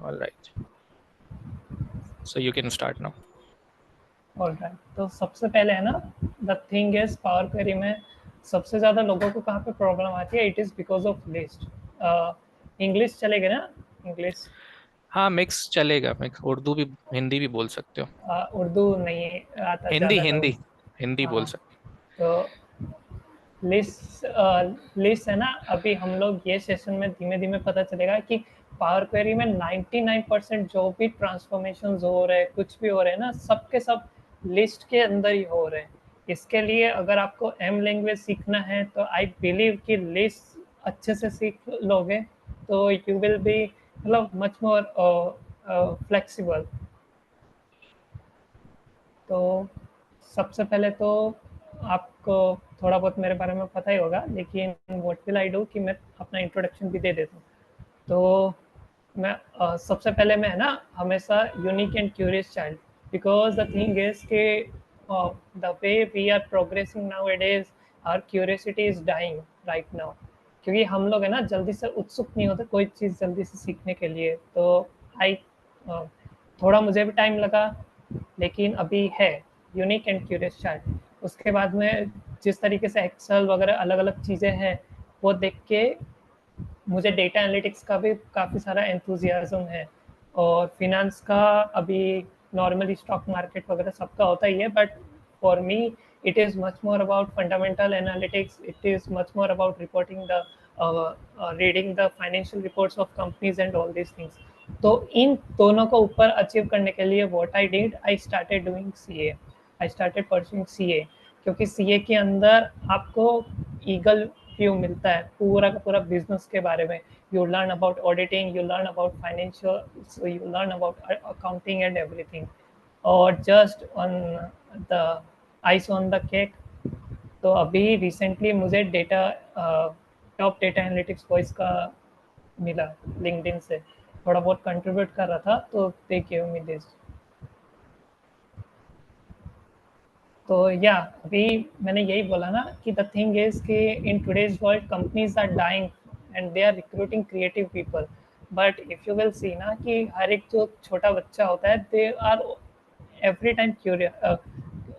All right. So you can start now. Alright, तो सबसे पहले है ना, the thing is power query में सबसे ज़्यादा लोगों को कहाँ पे प्रॉब्लम आती है, it is because of list. English चलेगा ना? इंग्लिश, हाँ, मिक्स चलेगा, मिक्स उर्दू भी हिंदी भी बोल सकते हो। उर्दू नहीं आता हिंदी ज़्यादा हिंदी लोग। हिंदी बोल हाँ, सकते तो लिस्ट लिस्ट है ना, अभी हम लोग ये सेशन में धीमे धीमे पता चलेगा कि पावर क्वेरी में 99% जो भी ट्रांसफॉर्मेशन हो रहे हैं, कुछ भी हो रहे हैं ना, सबके सब लिस्ट के अंदर ही हो रहे हैं। इसके लिए अगर आपको एम लैंग्वेज सीखना है तो आई बिलीव कि लिस्ट अच्छे से सीख लोगे तो यू विल बी मतलब मच मोर फ्लेक्सिबल। तो सबसे पहले तो आपको थोड़ा बहुत मेरे बारे में पता ही होगा, लेकिन व्हाट विल आई डू कि मैं अपना इंट्रोडक्शन भी दे देता हूँ। तो मैं सबसे पहले मैं है ना हमेशा unique and curious child, because the thing is कि the way we are progressing now it is our curiosity is dying right now. क्योंकि हम लोग है ना जल्दी से उत्सुक नहीं होते कोई चीज़ जल्दी से सीखने के लिए। तो आई थोड़ा मुझे भी टाइम लगा, लेकिन अभी है यूनिक एंड क्यूरियस चाइल्ड। उसके बाद में जिस तरीके से एक्सेल वगैरह अलग अलग चीज़ें हैं वो देख के मुझे डेटा एनालिटिक्स का भी काफ़ी सारा एंथुजियाज्म है। और फिनेंस का अभी नॉर्मली स्टॉक मार्केट वगैरह सबका होता ही है, but for me it is much more about fundamental analytics, it is much more about reporting the reading the financial reports of companies and all these things. तो इन दोनों को ऊपर अचीव करने के लिए what I did, I started doing CA, I started pursuing CA. क्योंकि CA के अंदर आपको ईगल व्यू मिलता है पूरा का पूरा बिजनेस के बारे में। You learn about auditing, you learn about financial, you learn about accounting and everything. और just on the ice on the cake, तो अभी रिसेंटली मुझे data top data analytics voice का मिला लिंक्डइन से। थोड़ा बहुत कंट्रीब्यूट कर रहा था तो दे गिव मी दिस। तो या अभी मैंने यही बोला ना कि द थिंग इज कि in today's world companies are dying and they are recruiting creative people. But if you will see ना कि हर एक जो छोटा बच्चा होता है they are every time curious,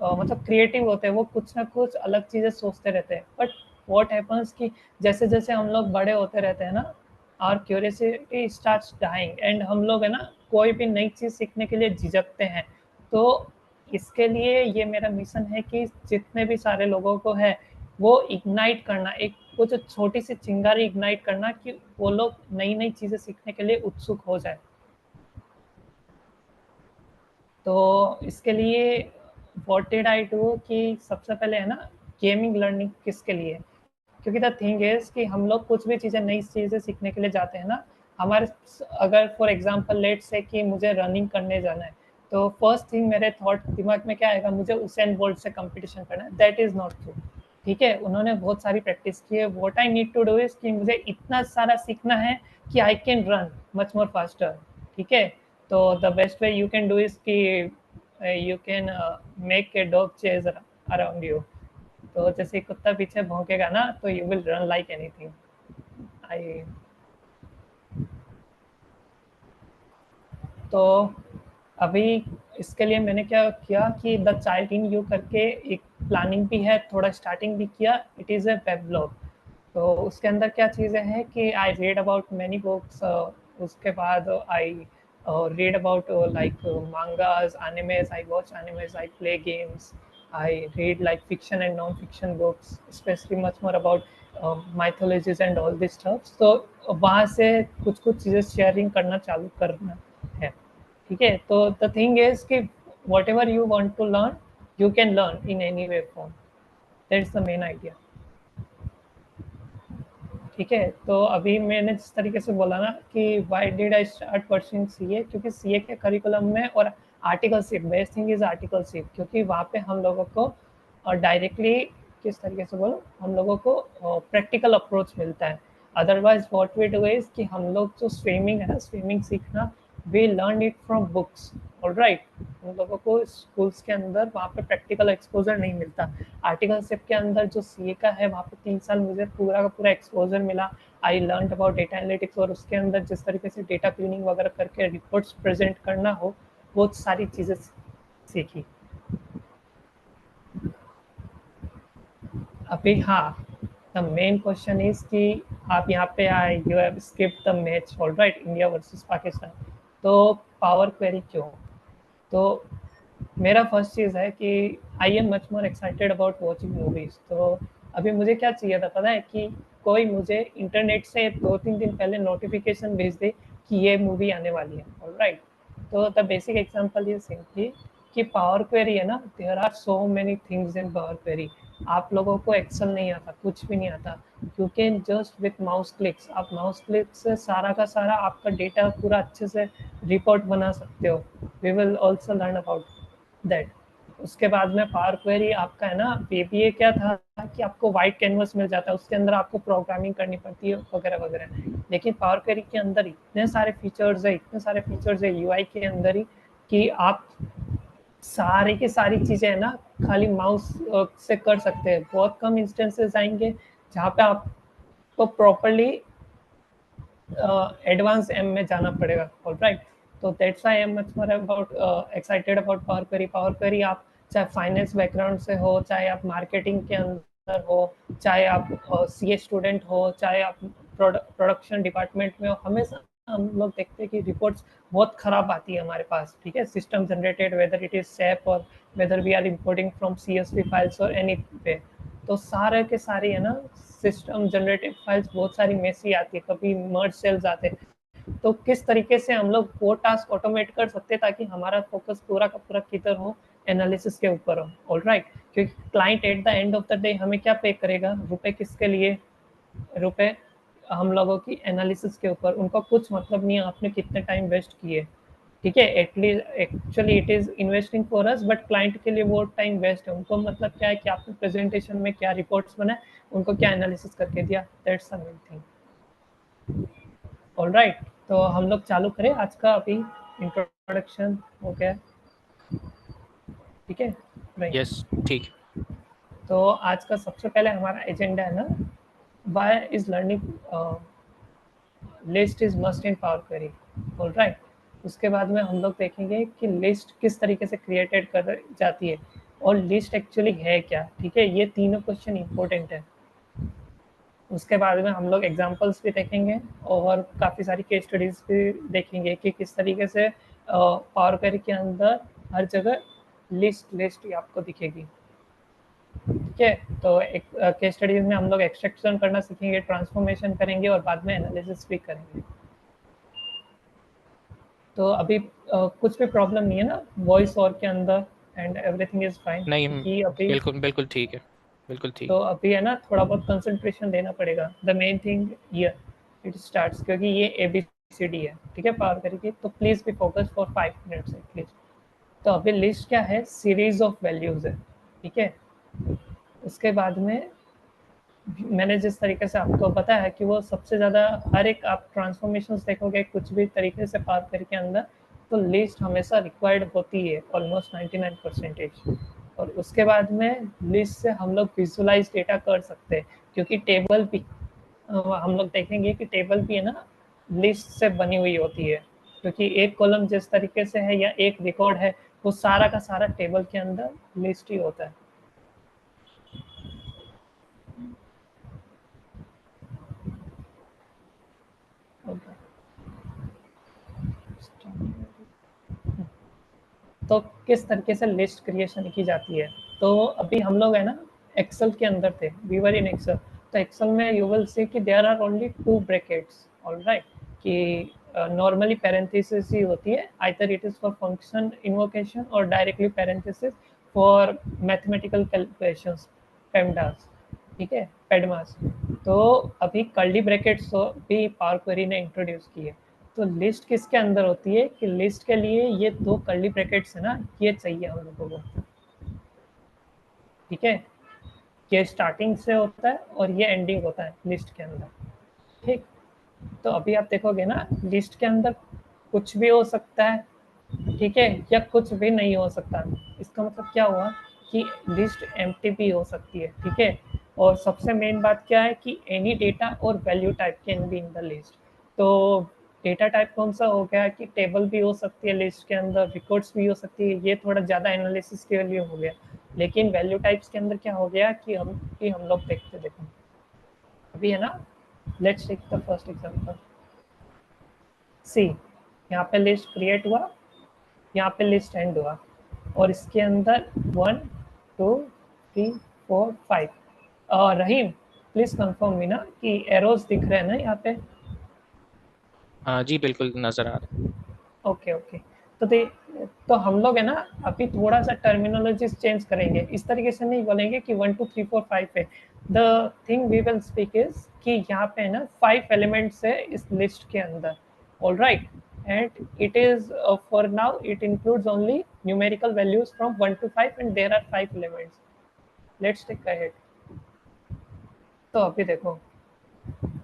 मतलब क्रिएटिव होते हैं, वो कुछ ना कुछ अलग चीज़ें सोचते रहते हैं। बट व्हाट हैपन्स कि जैसे जैसे हम लोग बड़े होते रहते हैं ना, our curiosity starts dying and हम लोग है ना कोई भी नई चीज़ सीखने के लिए झिझकते हैं। तो इसके लिए ये मेरा मिशन है कि जितने भी सारे लोगों को है वो इग्नाइट करना, एक वो जो छोटी सी चिंगारी इग्नाइट करना कि वो लोग नई नई चीज़ें सीखने के लिए उत्सुक हो जाए। तो इसके लिए व्हाट डिड आई डू कि सबसे पहले है ना गेमिंग लर्निंग किसके लिए। क्योंकि द थिंग इज कि हम लोग कुछ भी चीज़ें नई चीज़ें सीखने के लिए जाते हैं ना, हमारे अगर फॉर एग्जांपल लेट्स से कि मुझे रनिंग करने जाना है, तो फर्स्ट थिंग मेरे थॉट दिमाग में क्या आएगा, मुझे उसेन बोल्ट से कंपटीशन करना है। That is not true. ठीक है, उन्होंने बहुत सारी प्रैक्टिस की है। What I need to do is कि मुझे इतना सारा सीखना है कि I can run much more faster. ठीक है, तो the best way you can do is कि you can make a dog chase around you. तो जैसे कुत्ता पीछे भौंकेगा ना तो you will run like anything. I तो अभी इसके लिए मैंने क्या किया कि द चाइल्ड इन यू करके एक प्लानिंग भी है, थोड़ा स्टार्टिंग भी किया। It is a web blog. तो उसके अंदर क्या चीज़ें हैं कि I read about many books. उसके बाद I read about like mangas, animes, I watch animes, I play games, I read like fiction and non-fiction books, especially much more about mythologies and all this stuff. So वहाँ से कुछ कुछ चीज़ें sharing करना चालू करना है। ठीक है, तो द थिंग इज कि whatever you want to learn you can learn in any way form. That's the main idea. ठीक है, तो अभी मैंने जिस तरीके से बोला ना कि why did I start pursuing CA, क्योंकि सीए के करिकुलम में और articleship, best thing is articleship, क्योंकि वहाँ पे हम लोगों को डायरेक्टली किस तरीके से बोलो, हम लोगों को प्रैक्टिकल अप्रोच मिलता है। Otherwise what we do is कि हम लोग जो स्विमिंग है ना, स्विमिंग सीखना, we learn it from books. Alright. उन लोगों को स्कूल्स के अंदर वहाँ पे प्रैक्टिकल एक्सपोजर नहीं मिलता। आर्टिकलशिप के अंदर जो सीए का है वहाँ पे 3 साल मुझे पूरा का पूरा एक्सपोजर मिला। I learn about data analytics, और उसके अंदर जिस तरीके से डेटा क्लीनिंग वगैरह करके रिपोर्ट्स प्रेजेंट करना हो, वो सारी चीज़ें सीखी। अभी हाँ, द मेन क्वेश्चन इज कि आप यहाँ पे आए, you have skipped the match, alright, India versus Pakistan. तो पावर क्वेरी क्यों? तो मेरा फर्स्ट चीज़ है कि आई am much more excited about watching movies. तो अभी मुझे क्या चाहिए था पता है? कि कोई मुझे इंटरनेट से 2-3 दिन पहले नोटिफिकेशन भेज दे कि ये मूवी आने वाली है, ऑलराइट। तो द बेसिक एग्जांपल ये सिंपली कि पावर क्वेरी है ना, there are so many things in power query. आप लोगों को एक्सेल नहीं आता, कुछ भी नहीं आता, you can just with mouse clicks, आप माउस क्लिक से सारा का सारा आपका डेटा पूरा अच्छे से रिपोर्ट बना सकते हो। We will also learn about that. उसके बाद में पावर क्वेरी आपका है ना, पीपीए क्या था कि आपको वाइट कैनवस मिल जाता है, उसके अंदर आपको प्रोग्रामिंग करनी पड़ती है वगैरह वगैरह। लेकिन पावर क्वेरी के अंदर इतने सारे फीचर्स है यूआई के अंदर ही, कि आप सारी की सारी चीज़ें है ना खाली माउस से कर सकते हैं। बहुत कम इंस्टेंसेस आएंगे जहाँ पे आपको प्रॉपरली एडवांस एम में जाना पड़ेगा, ऑलराइट। तो that's I am much more about excited about power query. Power query आप चाहे फाइनेंस बैकग्राउंड से हो, चाहे आप मार्केटिंग के अंदर हो, चाहे आप सीए स्टूडेंट हो, चाहे आप प्रोडक्शन डिपार्टमेंट में हो, हमेशा हम लोग देखते हैं कि रिपोर्ट्स बहुत खराब आती है हमारे पास, ठीक है, system generated, whether it is SAP और whether we are importing from CSV files और एनी पे। तो सारे के सारे है ना सिस्टम जनरेटेड फाइल्स बहुत सारी मेसी आती है, कभी मर्ज सेल्स आते हैं। तो किस तरीके से हम लोग वो टास्क ऑटोमेट कर सकते हैं ताकि हमारा फोकस पूरा का पूरा किधर हो? एनालिसिस के ऊपर हो, ऑलराइट। क्योंकि client at the end of the day हमें क्या पे करेगा? रुपए किसके लिए? रुपए हम लोगों की एनालिसिस के ऊपर। उनको कुछ मतलब नहीं है आपने कितने टाइम वेस्ट किए, ठीक है, at least actually it is investing for us, but client के लिए वो टाइम वेस्ट है। उनको मतलब क्या है कि आपने प्रेजेंटेशन में क्या रिपोर्ट्स बनाए, उनको क्या एनालिसिस करके दिया, that's the main thing, alright. तो हम लोग चालू करें आज का? अभी इंट्रोडक्शन हो गया, ठीक है भाई? यस, ठीक। तो आज का सबसे पहले हमारा एजेंडा है ना, why is learning list is must in power query, alright. उसके बाद में हम लोग देखेंगे कि लिस्ट किस तरीके से क्रिएटेड कर जाती है और लिस्ट एक्चुअली है क्या, ठीक है। ये तीनों क्वेश्चन इंपॉर्टेंट है। उसके बाद में हम लोग एग्जांपल्स भी देखेंगे और काफ़ी सारी केस स्टडीज भी देखेंगे कि किस तरीके से पावर क्वेरी के अंदर हर जगह लिस्ट लिस्ट ही आपको दिखेगी, ठीक है। तो एक केस स्टडीज में हम लोग एक्सट्रैक्शन करना सीखेंगे, ट्रांसफॉर्मेशन करेंगे और बाद में एनालिसिस भी करेंगे। तो अभी कुछ भी प्रॉब्लम नहीं है ना वॉइस और के अंदर? एंड एवरीथिंग इज फाइन, नहीं, क्योंकि अभी बिल्कुल बिल्कुल ठीक है, बिल्कुल ठीक तो है। अभी है ना थोड़ा बहुत कंसंट्रेशन देना पड़ेगा। The main thing here it starts, क्योंकि ये ABCD है, ठीक है, पावर करके। तो please be focus for 5 minutes at least. तो अभी लिस्ट क्या है? सीरीज ऑफ वैल्यूज है, ठीक है। उसके बाद में मैंने जिस तरीके से आपको बताया कि वो सबसे ज़्यादा हर एक आप ट्रांसफॉर्मेशन देखोगे कुछ भी तरीके से पार करके अंदर, तो लिस्ट हमेशा रिक्वायर्ड होती है ऑलमोस्ट 99%। और उसके बाद में लिस्ट से हम लोग विजुअलाइज डेटा कर सकते हैं, क्योंकि टेबल भी हम लोग देखेंगे कि टेबल भी है ना लिस्ट से बनी हुई होती है। क्योंकि एक कॉलम जिस तरीके से है या एक रिकॉर्ड है, वो सारा का सारा टेबल के अंदर लिस्ट ही होता है। Okay. तो किस तरीके से लिस्ट क्रिएशन की जाती है? तो अभी हम लोग है ना एक्सेल के अंदर थे, वी वर इन एक्सेल। तो एक्सेल में यू विल सी कि there are only 2 brackets, alright. कि नॉर्मली पैरेंथेसिस ही होती है, either it is for function invocation और directly parenthesis for mathematical calculations, PEMDAS, ठीक है, पेडमास। तो अभी कर्ली ब्रैकेट्स भी पावर क्वेरी ने इंट्रोड्यूस की है। तो लिस्ट किसके अंदर होती है? कि लिस्ट के लिए ये 2 कर्ली ब्रैकेट्स है ना, ये चाहिए हम लोगों को, ठीक है। ये स्टार्टिंग से होता है और ये एंडिंग होता है लिस्ट के अंदर, ठीक। तो अभी आप देखोगे ना लिस्ट के अंदर कुछ भी हो सकता है, ठीक है, या कुछ भी नहीं हो सकता। इसका मतलब क्या हुआ कि लिस्ट एम्प्टी भी हो सकती है, ठीक है। और सबसे मेन बात क्या है कि एनी डेटा और value type can be in the list. तो डेटा टाइप कौन सा हो गया कि टेबल भी हो सकती है लिस्ट के अंदर, रिकॉर्ड्स भी हो सकती है, ये थोड़ा ज़्यादा एनालिसिस के लिए हो गया। लेकिन वैल्यू टाइप्स के अंदर क्या हो गया कि हम लोग देखते देखो अभी है ना, let's take the first example. See, यहाँ पे लिस्ट क्रिएट हुआ, यहाँ पे लिस्ट एंड हुआ, और इसके अंदर 1 2 3 4 5। रहीम, प्लीज कंफर्म मी ना कि एरोज दिख रहे हैं ना यहाँ पे। हाँ जी, बिल्कुल नजर आ रहा है। Okay okay. तो तो हम लोग है ना अभी थोड़ा सा टर्मिनोलॉजी चेंज करेंगे, इस तरीके से नहीं बोलेंगे कि 1 2 3 4 5 है। The thing we will speak is कि यहाँ पे है ना 5 एलिमेंट्स है इस लिस्ट के अंदर, all right. And it is for now it includes only numerical values from 1 to 5 and there are 5 elements. Let's take ahead. तो अभी देखो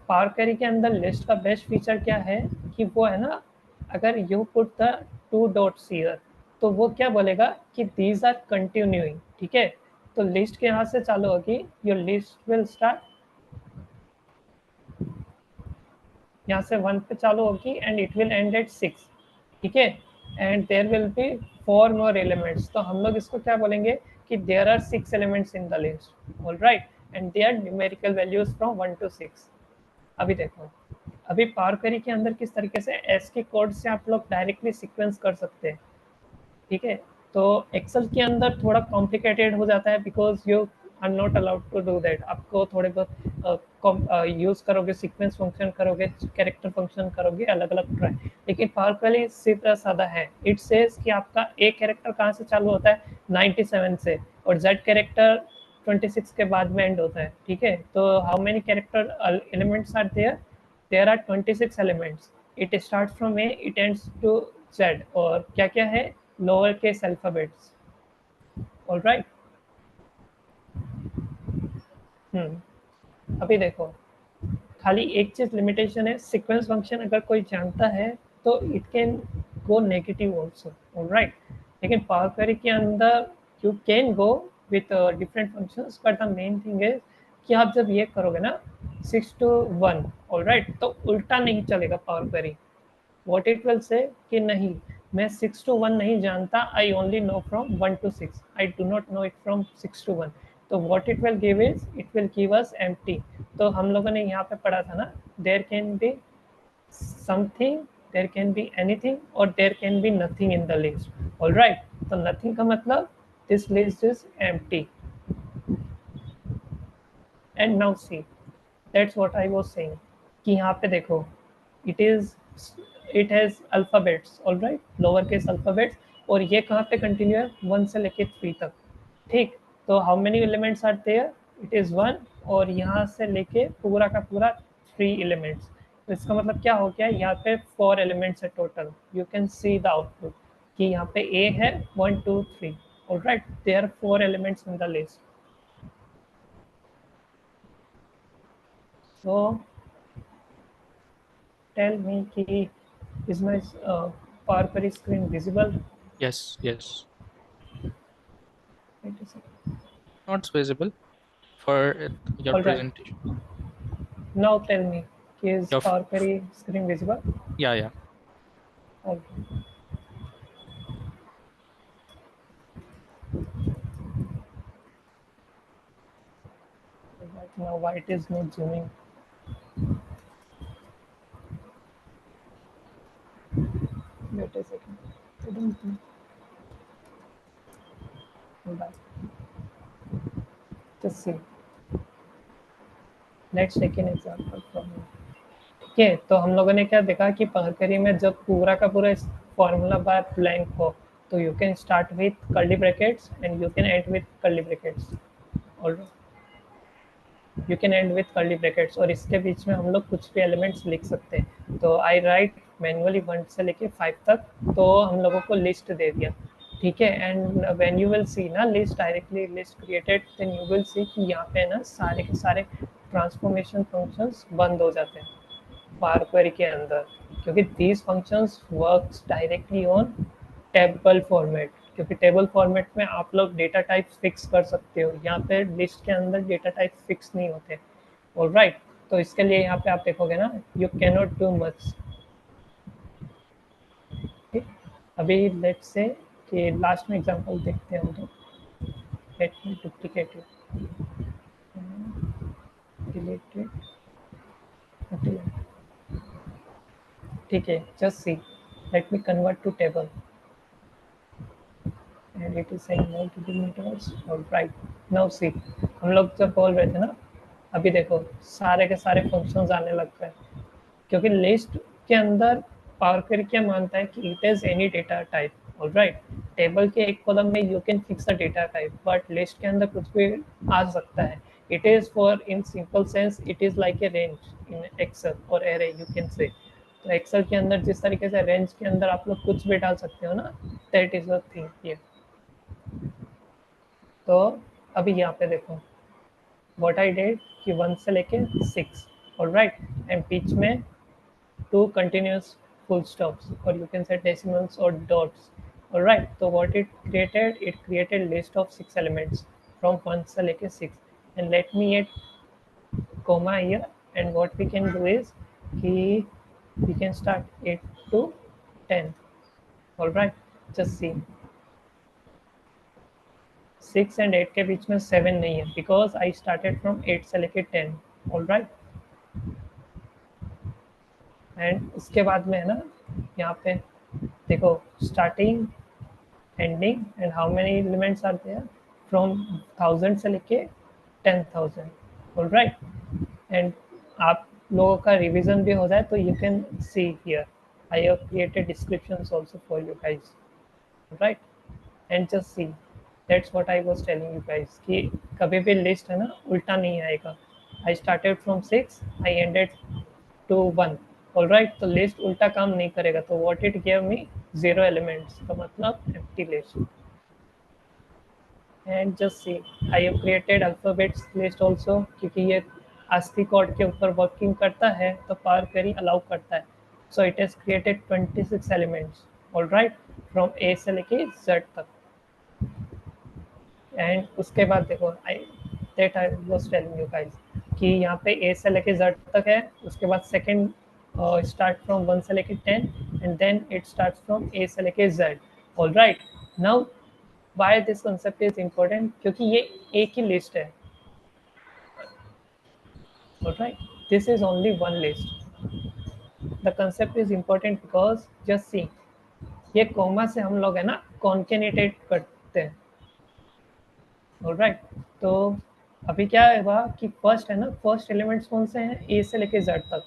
पावर क्वेरी के अंदर लिस्ट का बेस्ट फीचर क्या है कि वो है ना, अगर you put the 2 dots here तो वो क्या बोलेगा कि दीज आर कंटिन्यूइंग, ठीक है। तो लिस्ट के यहाँ से चालू होगी, योर लिस्ट विल स्टार्ट यहाँ से 1 पे चालू होगी and it will end at 6, ठीक है। And there will be 4 more elements. तो हम लोग इसको क्या बोलेंगे कि there are 6 elements in the list, all right. And they are numerical values from 1 to 6। अभी देखो, अभी पावर क्वेरी के अंदर किस तरीके से एस के कोड से आप लोग डायरेक्टली सीक्वेंस कर सकते हैं, ठीक है। तो एक्सेल के अंदर थोड़ा कॉम्प्लिकेटेड हो जाता है because you are not allowed to do that. आपको थोड़े बहुत यूज करोगे, सीक्वेंस फंक्शन करोगे, कैरेक्टर फंक्शन करोगे, अलग अलग ट्राई। लेकिन पावर क्वेरी सीधा साधा है। इट सेज कि आपका ए कैरेक्टर कहाँ से चालू होता है 97 से, और जेड कैरेक्टर 26 के बाद में एंड होता है, ठीक है। तो how many character elements are there, there are 26 elements. It start from A, it ends to Z, और क्या क्या है lower case alphabets, all right. अभी देखो खाली एक चीज लिमिटेशन है, सीक्वेंस फंक्शन अगर कोई जानता है तो it can go negative also, all right. लेकिन पावर क्वेरी के अंदर you can go with different functions, but the main thing है कि आप जब ये करोगे ना 6 to 1, ऑल राइट, तो उल्टा नहीं चलेगा power query. What it will say कि नहीं, मैं 6 to 1 नहीं जानता, I only know from 1 to 6, I do not know it from 6 to 1। तो what it will give is it will give us empty. तो हम लोगों ने यहाँ पे पढ़ा था ना, there can be something, there can be anything, और there can be nothing in the list, all right. तो नथिंग का मतलब this list is empty. And now see, that's what I was saying कि यहाँ पे देखो it is, it has alphabets, all right, lower case alphabets. और ये कहाँ पे कंटिन्यू है 1 से लेके 3 तक, ठीक। तो how many elements are there, it is 1, और यहाँ से लेके पूरा का पूरा 3 एलिमेंट्स। तो इसका मतलब क्या हो गया, यहाँ पे 4 एलिमेंट्स है total. You can see the output कि यहाँ पे ए है 1 2 3, all right, there 4 elements in the list. So tell me ki, is my power query screen visible? Yes yes, Wait a second. Not visible for your All right. Presentation. Now tell me, is your, power query screen visible? या Okay. Right now, why it is not zooming? Wait a second. I don't think. Hold on. Just see. Let's take an example from here. ठीक है, तो हम लोगों ने क्या देखा कि पावर क्वेरी में जब पूरा का पूरा फॉर्मूला बार ब्लैंक हो तो you can start with curly brackets and you can end with curly brackets, और you can end with curly brackets, और इसके बीच में हम लोग कुछ भी एलिमेंट्स लिख सकते हैं। तो आई राइट मैनुअली 1 से लेके 5 तक, तो हम लोगों को लिस्ट दे दिया, ठीक है। And when you will see ना list directly list created, then you will see कि यहाँ पे ना सारे के सारे ट्रांसफॉर्मेशन फंक्शंस बंद हो जाते हैं पावर क्वेरी के अंदर, क्योंकि these functions works directly on table format, क्योंकि टेबल फॉर्मेट में आप लोग डेटा टाइप फिक्स कर सकते हो, यहाँ पे लिस्ट के अंदर डेटा टाइप फिक्स नहीं होते। ऑलराइट, तो इसके लिए यहाँ पे आप देखोगे ना, you can not do much. अभी लेट्स से कि लास्ट में एग्जांपल देखते हैं हम, तो let me duplicate it, delete it, ठीक है, just see, let me convert to table and it is saying multiple meters. Alright, now see, हम लोग जब बोल रहे थे ना, अभी देखो सारे के सारे फंक्शंस आने लग गए, क्योंकि लिस्ट के अंदर पावर क्वेरी क्या मानता है कि it is any data type. Alright, table के एक कॉलम में you can fix the data type, but list के अंदर कुछ भी आ सकता है। It is for in simple sense it is like a range in Excel और एरे यू कैन से। तो एक्सेल के अंदर जिस तरीके से रेंज के अंदर आप लोग कुछ भी डाल सकते हो ना, that is the thing here. तो अभी यहाँ पे देखो व्हाट आई डिड कि 1 से लेके 6, ऑलराइट, एंड बीच में 2 continuous full stops, or you can say decimals or dots. All right, so what it created, it created list of 6 elements from 1 से लेके 6, and let me add comma here, and what we can do is कि we can start 8 to 10. All right, just see 6 and 8 के बीच में 7 नहीं है, because I started from 8 से लेके 10. All right, and उसके बाद में है ना, यहाँ पे देखो starting, ending, and how many elements are there from 1000 से लेके 10,000. ऑल राइट, एंड आप लोगों का रिवीजन भी हो जाए तो you can see here I have created descriptions also for you guys, right, and just see, that's what I was telling you guys कि कभी भी लिस्ट है ना उल्टा नहीं आएगा। I started from 6, I ended to 1, all right, तो list उल्टा काम नहीं करेगा। तो what it give me 0 elements, तो मतलब empty list. And just see, I have created alphabets list also, क्योंकि ये ASCII कोड के ऊपर वर्किंग करता है तो पावर क्वेरी अलाउ करता है। So it has created 26 elements, all right, from A से लेके जेड तक। एंड उसके बाद देखो I was telling you guys कि यहाँ पे ए से लेके जेड तक है, उसके बाद सेकंड स्टार्ट फ्रॉम 1 से लेके 10, and then it starts from A से लेके Z. All right, now why this concept is important, क्योंकि ये एक ही लिस्ट है। Alright, this is only one list. The concept is important because just see, ये कॉमा से हम लोग है ना कॉन्केनेटेड करते हैं। ऑलराइट, तो अभी क्या हुआ कि फर्स्ट है ना, फर्स्ट एलिमेंट्स कौन से हैं, ए से लेके जेड तक,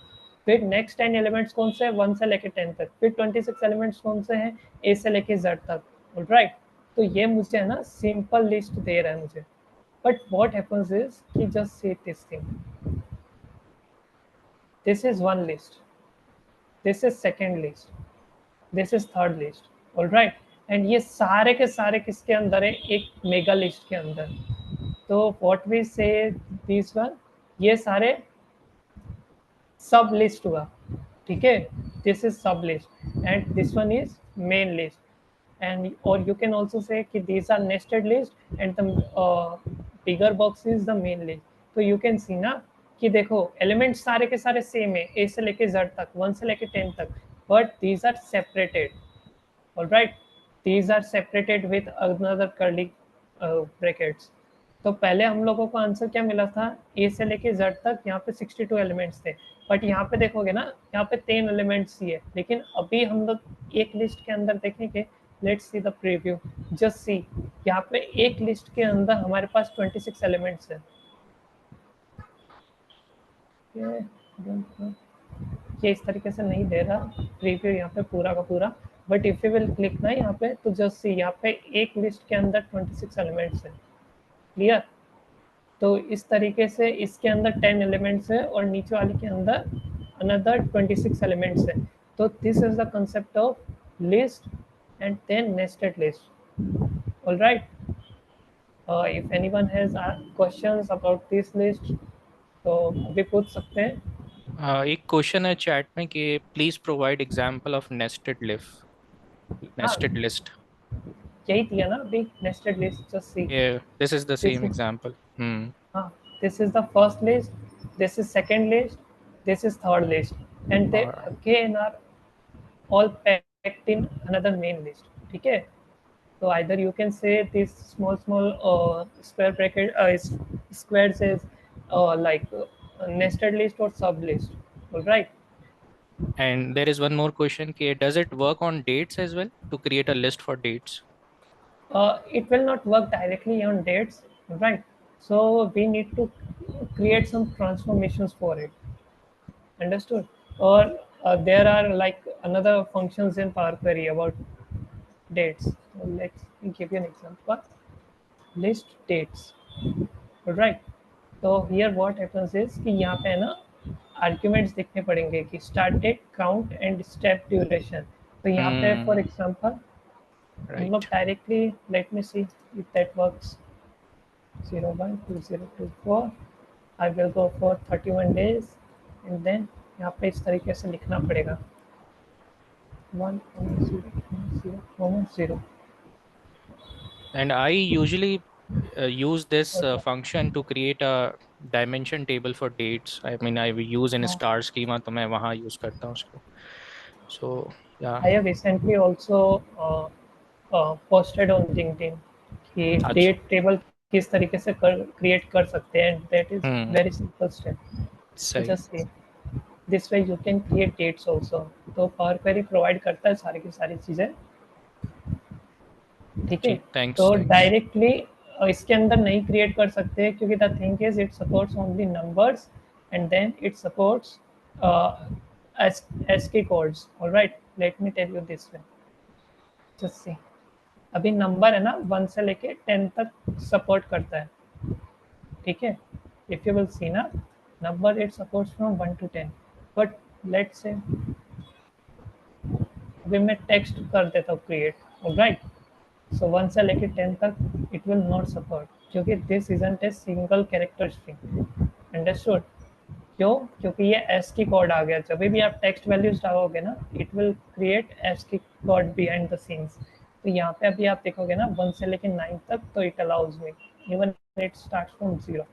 फिर नेक्स्ट 10 एलिमेंट्स कौन से हैं, 1 से लेके 10 तक, फिर 26 एलिमेंट्स कौन से हैं, ए से लेके जेड तक। ऑलराइट, तो ये मुझे है ना सिंपल लिस्ट दे रहा है मुझे, बट व्हाट हैपेंस इज कि just see this thing, this is one list, this is second list, this is third list, alright, and ये सारे के सारे किसके अंदर है, एक मेगा लिस्ट के अंदर। तो व्हाट वी से दिस वन, ये सारे सब लिस्ट हुआ, ठीक है, दिस इज सब list and this one is main list, and और यू कैन आल्सो से कि these are nested list and the bigger box is the main list। तो यू कैन सी ना कि देखो एलिमेंट सारे के सारे सेम है, ए से लेके जेड तक, 1 से लेके 10 तक, but these are separated। Alright, these are separated with another curly brackets। तो पहले हम लोगों को आंसर क्या मिला था, ए से लेके जेड तक यहाँ पे 62 एलिमेंट्स थे, बट यहाँ पे देखोगे ना यहाँ पे 10 एलिमेंट्स ही है, लेकिन अभी हम लोग एक लिस्ट के अंदर देखेंगे, let's see the preview, just see, यहाँ पे एक लिस्ट के अंदर हमारे पास 26 एलिमेंट्स है। ये इस तरीके से नहीं दे रहा प्रीव्यू यहाँ पे पूरा का पूरा, but if you will click ना यहाँ पे तो जस्ट सी, यहाँ पे एक लिस्ट के अंदर 26 एलिमेंट्स है। क्लियर, तो इस तरीके से इसके अंदर 10 एलिमेंट्स है और नीचे वाली के अंदर अनदर 26 एलिमेंट्स है। तो this is the concept of list and then nested list. All right, if anyone has questions about this list तो अभी पूछ सकते हैं। एक क्वेश्चन है चैट में कि please provide example of nested लिफ। nested list. यही दिया ना अभी, nested list, just see. Yeah, this is the This same is, example. this is the first list, this is second list, this is third list, and they All right. again are all packed in another main list. ठीक है? So either you can say this small square bracket squares is like nested list or sub list. All right. And there is one more question. Does it work on dates as well to create a list for dates? It will not work directly on dates, right? So we need to create some transformations for it. Understood? Or there are like another functions in Power Query about dates. So let's give you an example. List dates. Right. तो here what happens is कि यहाँ पे है ना arguments देखने पड़ेंगे कि start date, count and step duration. तो यहाँ पे फॉर एग्जांपल हम लोग Right. Directly, let me see if that works. 012024 I will go for 31 days and then यहाँ पे इस तरीके से लिखना पड़ेगा 1.0.0. And I usually use this function to create a dimension table for dates. I mean, I use in star schema, तो मैं वहाँ use करता हूँ उसको. So yeah. I have recently also posted on LinkedIn कि अच्छा. डेट टेबल किस तरीके से क्रिएट कर सकते हैं, that is very simple step. सही. Just see this way you can create dates also. तो पावर क्वेरी प्रोवाइड करता है सारी की सारी चीज़ें. ठीक है. तो डायरेक्टली इसके अंदर नहीं क्रिएट कर सकते क्योंकि the thing is it supports only numbers and then it supports ASCII codes. Alright, let me tell you this way. Just see, अभी नंबर है ना 1 से लेके 10 तक सपोर्ट करता है. ठीक है. इफ यू विल सी ना, number it supports from 1 to 10, but let's say अभी मैं टेक्स्ट कर देता हूँ क्रिएट. ऑलराइट. सो 1 से लेके 10 तक इट विल नॉट सपोर्ट क्योंकि this isn't a single character string. Understood? क्यों? क्योंकि ये ASCII कोड आ गया. जब भी आप टेक्स्ट वैल्यूज डालोगे ना, it will create ASCII code behind the scenes. तो यहाँ पे अभी आप देखोगे ना 1 से लेके 9 तक, तो it allows me even it starts from 0.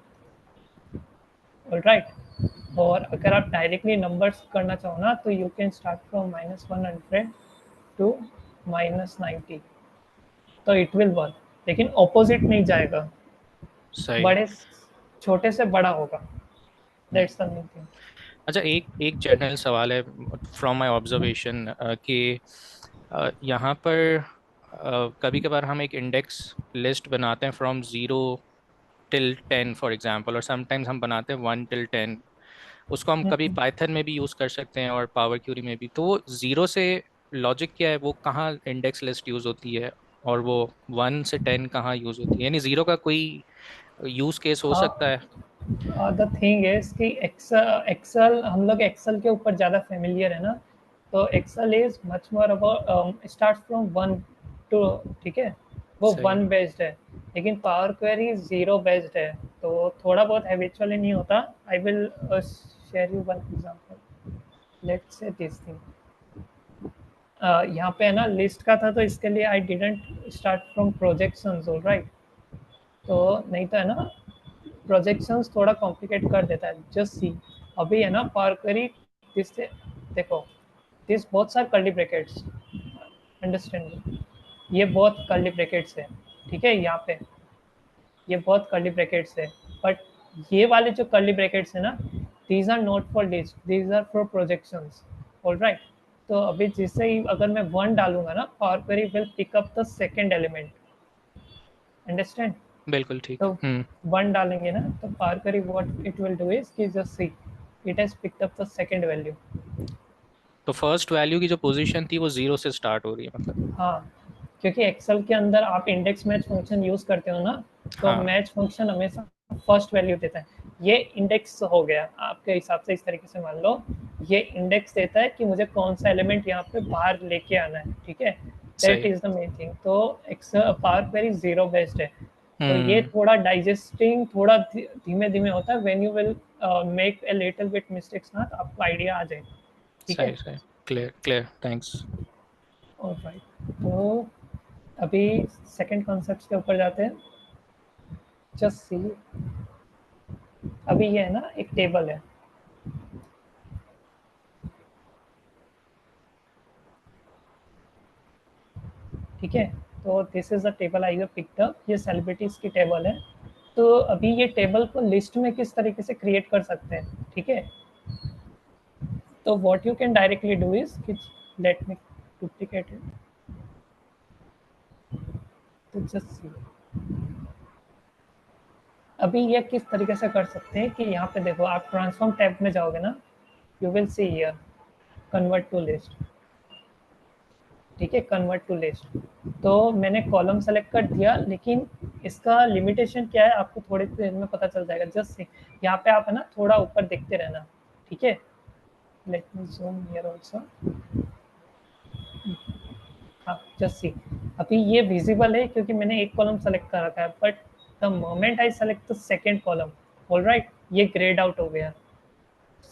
Alright. और अगर आप डायरेक्टली नंबर्स करना चाहो ना, तो you can start from -100 to -90. तो इट विल वर्क, लेकिन ऑपोजिट नहीं जाएगा. सही. बड़े छोटे से बड़ा होगा. That's the main thing. अच्छा, एक जनरल सवाल है फ्रॉम माय ऑब्जर्वेशन कि यहाँ पर कभी कभार हम एक इंडेक्स लिस्ट बनाते हैं फ्रॉम 0 till 10 फॉर एग्जांपल, और समटाइम्स हम बनाते हैं 1 till 10. उसको हम कभी पाइथन में भी यूज़ कर सकते हैं और पावर क्यूरी में भी. तो वो 0 से लॉजिक क्या है, वो कहाँ इंडेक्स लिस्ट यूज़ होती है, और वो 1 से 10 कहाँ यूज़ होती है? यानी 0 का कोई यूज़ केस हो सकता है? द थिंग इज कि एक्सेल हम लोग एक्सेल के ऊपर ज़्यादा फेमिलियर है ना. तो Excel is much more about start from 1 to. ठीक है, वो 1 बेस्ड है, लेकिन पावर क्वेरी 0 बेस्ड है. तो थोड़ा बहुत हैबिचुअली नहीं होता. आई will share you one example. Let's say this thing. यहाँ पे है ना लिस्ट का था, तो इसके लिए I didn't start from projections. Alright. तो नहीं तो है ना प्रोजेक्शंस थोड़ा कॉम्प्लिकेट कर देता है. जस्ट सी, अभी है ना पावर क्वेरी दिस से देखो, दिस बहुत सारे कर्ली ब्रैकेट्स. अंडरस्टैंड? ये बहुत कर्ली ब्रैकेट्स है. ठीक है, यहाँ पे ये बहुत कर्ली ब्रैकेट्स है, बट ये वाले जो कर्ली ब्रैकेट्स है ना, these are not for list, these are for projections. Alright. तो अभी जिससे ही अगर मैं 1 डालूंगा ना, power query will pick up the second element. Understand? बिल्कुल ठीक. तो 1 डालेंगे ना, तो power query what it will do is कि just see it has picked up the second value. तो फर्स्ट वैल्यू की जो पोजीशन थी वो 0 से स्टार्ट हो रही है मतलब? हाँ, क्योंकि एक्सेल के अंदर आप इंडेक्स मैच फंक्शन यूज करते हो ना, तो मैच फंक्शन हमेशा फर्स्ट वैल्यू देता है. ये इंडेक्स हो गया आपके हिसाब से. इस तरीके से मान लो ये इंडेक्स देता है कि मुझे कौन सा एलिमेंट यहाँ पे बाहर लेके आना है. ठीक है, that is the main thing. तो एक्सेल पावर क्वेरी 0 बेस्ड है. तो ये थोड़ा डाइजेस्टिंग थोड़ा धीमे धीमे होता है. When you will make a little bit mistakes ना, तो आपको आइडिया आ जाए. ठीक है, सही. क्लियर. थैंक्स. ऑलराइट. तो अभी सेकंड कॉन्सेप्ट के ऊपर जाते हैं। जस्ट सी, अभी ये है ना एक टेबल है, ठीक है। तो this is a table I have picked up, ये सेलिब्रिटीज की टेबल है। तो अभी ये टेबल को लिस्ट में किस तरीके से क्रिएट कर सकते हैं, ठीक है। तो what you can directly do is कि लेट मी डुप्लीकेट इट, तो जस्ट सी अभी ये किस तरीके से कर सकते हैं कि यहाँ पे देखो, आप ट्रांसफॉर्म टैब में जाओगे ना, you will see here convert to list, ठीक है, कन्वर्ट टू लिस्ट। तो मैंने कॉलम सेलेक्ट कर दिया, लेकिन इसका लिमिटेशन क्या है आपको थोड़ी देर में पता चल जाएगा। जस्ट यहाँ पे आप है ना थोड़ा ऊपर देखते रहना, ठीक है। Let me zoom here also. हाँ, जस्ट सी अभी ये विजिबल है क्योंकि मैंने एक कॉलम सेलेक्ट कर रखा है, but the moment I select the second column, alright, ये ग्रेड आउट हो गया।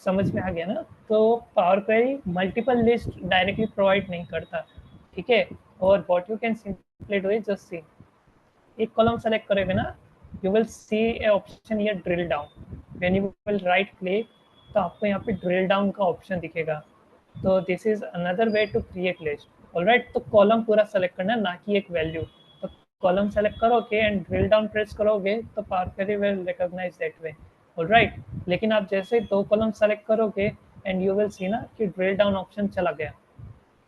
समझ में आ गया ना। तो power query multiple list directly provide नहीं करता, ठीक है। और what you can simply do is just see, एक कॉलम सेलेक्ट करोगे ना, you will C A option here drill down, when you will write click तो आपको यहाँ पे ड्रिल डाउन का ऑप्शन दिखेगा। तो this is another way to create list, alright. तो कॉलम पूरा सेलेक्ट करना है, ना कि एक वैल्यू। तो कॉलम सेलेक्ट करोगे एंड ड्रिल डाउन प्रेस करोगे तो power query will recognise that way, alright. लेकिन आप जैसे दो कॉलम सेलेक्ट करोगे एंड यू विल सी ना कि ड्रिल डाउन ऑप्शन चला गया,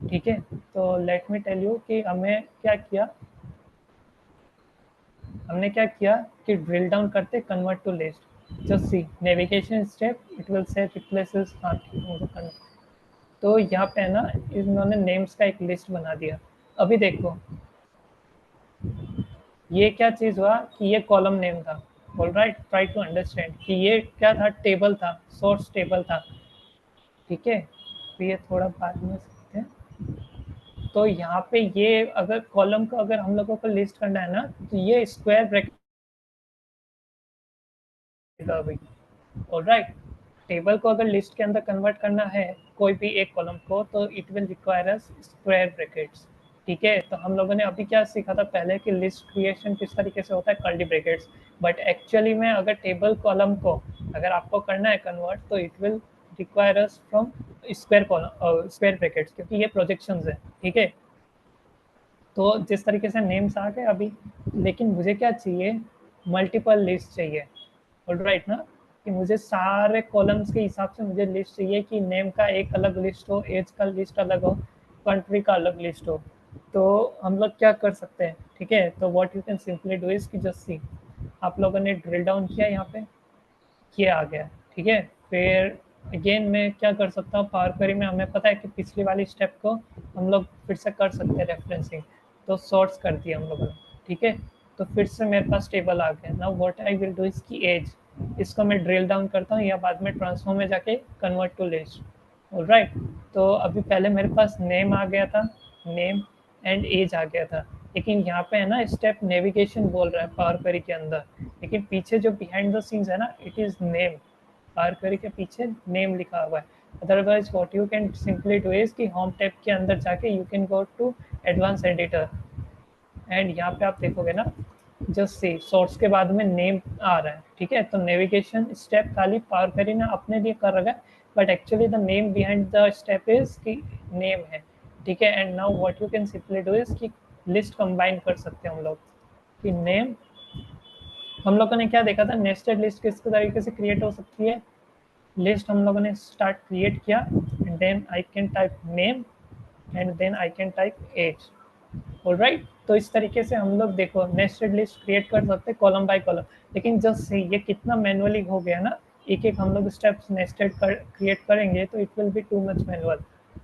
ठीक है। तो लेट मी टेल यू कि हमने क्या किया कि ड्रिल डाउन करते convert to list, just see navigation step it will say replaces, हाँ ठीक है, मुझे करना। तो यहाँ पे है ना इन्होंने नेम्स का एक लिस्ट बना दिया। अभी देखो ये क्या चीज हुआ कि ये कॉलम नेम था, ऑलराइट, ट्राई टू अंडरस्टैंड कि ये क्या था, टेबल था, सोर्स टेबल था, ठीक है। तो ये थोड़ा बाद में सकते हैं। तो यहाँ पे ये अगर कॉलम को अगर हम लोगों को लिस्ट करना है ना, तो ये स्क्वायर ब्रैकेट अभी, ऑलराइट। टेबल को अगर लिस्ट के अंदर कन्वर्ट करना है कोई भी एक कॉलम को, तो it will require us square brackets, ठीक है। तो हम लोगों ने अभी क्या सीखा था पहले कि लिस्ट क्रिएशन किस तरीके से होता है, कर्ली ब्रैकेट्स। बट एक्चुअली में अगर टेबल कॉलम को अगर आपको करना है कन्वर्ट, तो it will require us from square column, square brackets, क्योंकि ये प्रोजेक्शंस है, ठीक है। तो जिस तरीके से नेम्स आ गए अभी, लेकिन मुझे क्या चाहिए, मल्टीपल लिस्ट चाहिए, ऑलराइट ना, कि मुझे सारे कॉलम्स के हिसाब से मुझे लिस्ट चाहिए कि नेम का एक अलग लिस्ट हो, एज का लिस्ट अलग हो, कंट्री का अलग लिस्ट हो। तो हम लोग क्या कर सकते हैं, ठीक है। तो what you can simply do is कि जस्ट सी, आप लोगों ने ड्रिल डाउन किया यहाँ पे, किया आ गया, ठीक है। फिर अगेन मैं क्या कर सकता हूँ, पावर क्वेरी में हमें पता है कि पिछली वाली स्टेप को हम लोग फिर से कर सकते हैं रेफरेंसिंग। तो सॉर्ट्स कर दिया हम लोगों ने, ठीक है। तो फिर से मेरे पास टेबल आ गया। Now what I will do इसकी एज, इसको मैं ड्रिल डाउन करता हूँ या बाद में ट्रांसफॉर्म में जाके कन्वर्ट टू लिस्ट, ऑलराइट। तो अभी पहले मेरे पास नेम आ गया था, नेम एंड एज आ गया था, लेकिन यहाँ पे है ना स्टेप नेविगेशन बोल रहा है पावर क्वेरी के अंदर, लेकिन पीछे जो बिहाइंड द सीन्स है ना, it is name, power query के पीछे नेम लिखा हुआ है। Otherwise what you can simply do is कि होम टैब के अंदर जाके you can go to advance editor, एंड यहाँ पे आप देखोगे ना, जस्ट सी सोर्स के बाद में नेम आ रहा है, ठीक है। तो नेविगेशन स्टेप खाली पावर क्वेरी ने अपने लिए कर रखा है, but actually the name behind the step is कि नेम है, ठीक है। And now what you can simply do is कि लिस्ट कंबाइन कर सकते हैं हम लोग कि नेम, हम लोगों ने क्या देखा था, नेस्टेड लिस्ट किस तरीके से क्रिएट हो सकती है। लिस्ट हम लोगों ने स्टार्ट क्रिएट किया and then I can type name and then I can type as, alright. तो इस तरीके से हम लोग देखो नेस्टेड लिस्ट क्रिएट कर सकते हैं कॉलम बाय कॉलम। लेकिन जस्ट ये कितना मैनुअली हो गया ना, एक एक हम लोग स्टेप्स नेस्टेड क्रिएट करेंगे तो it will be too much manual.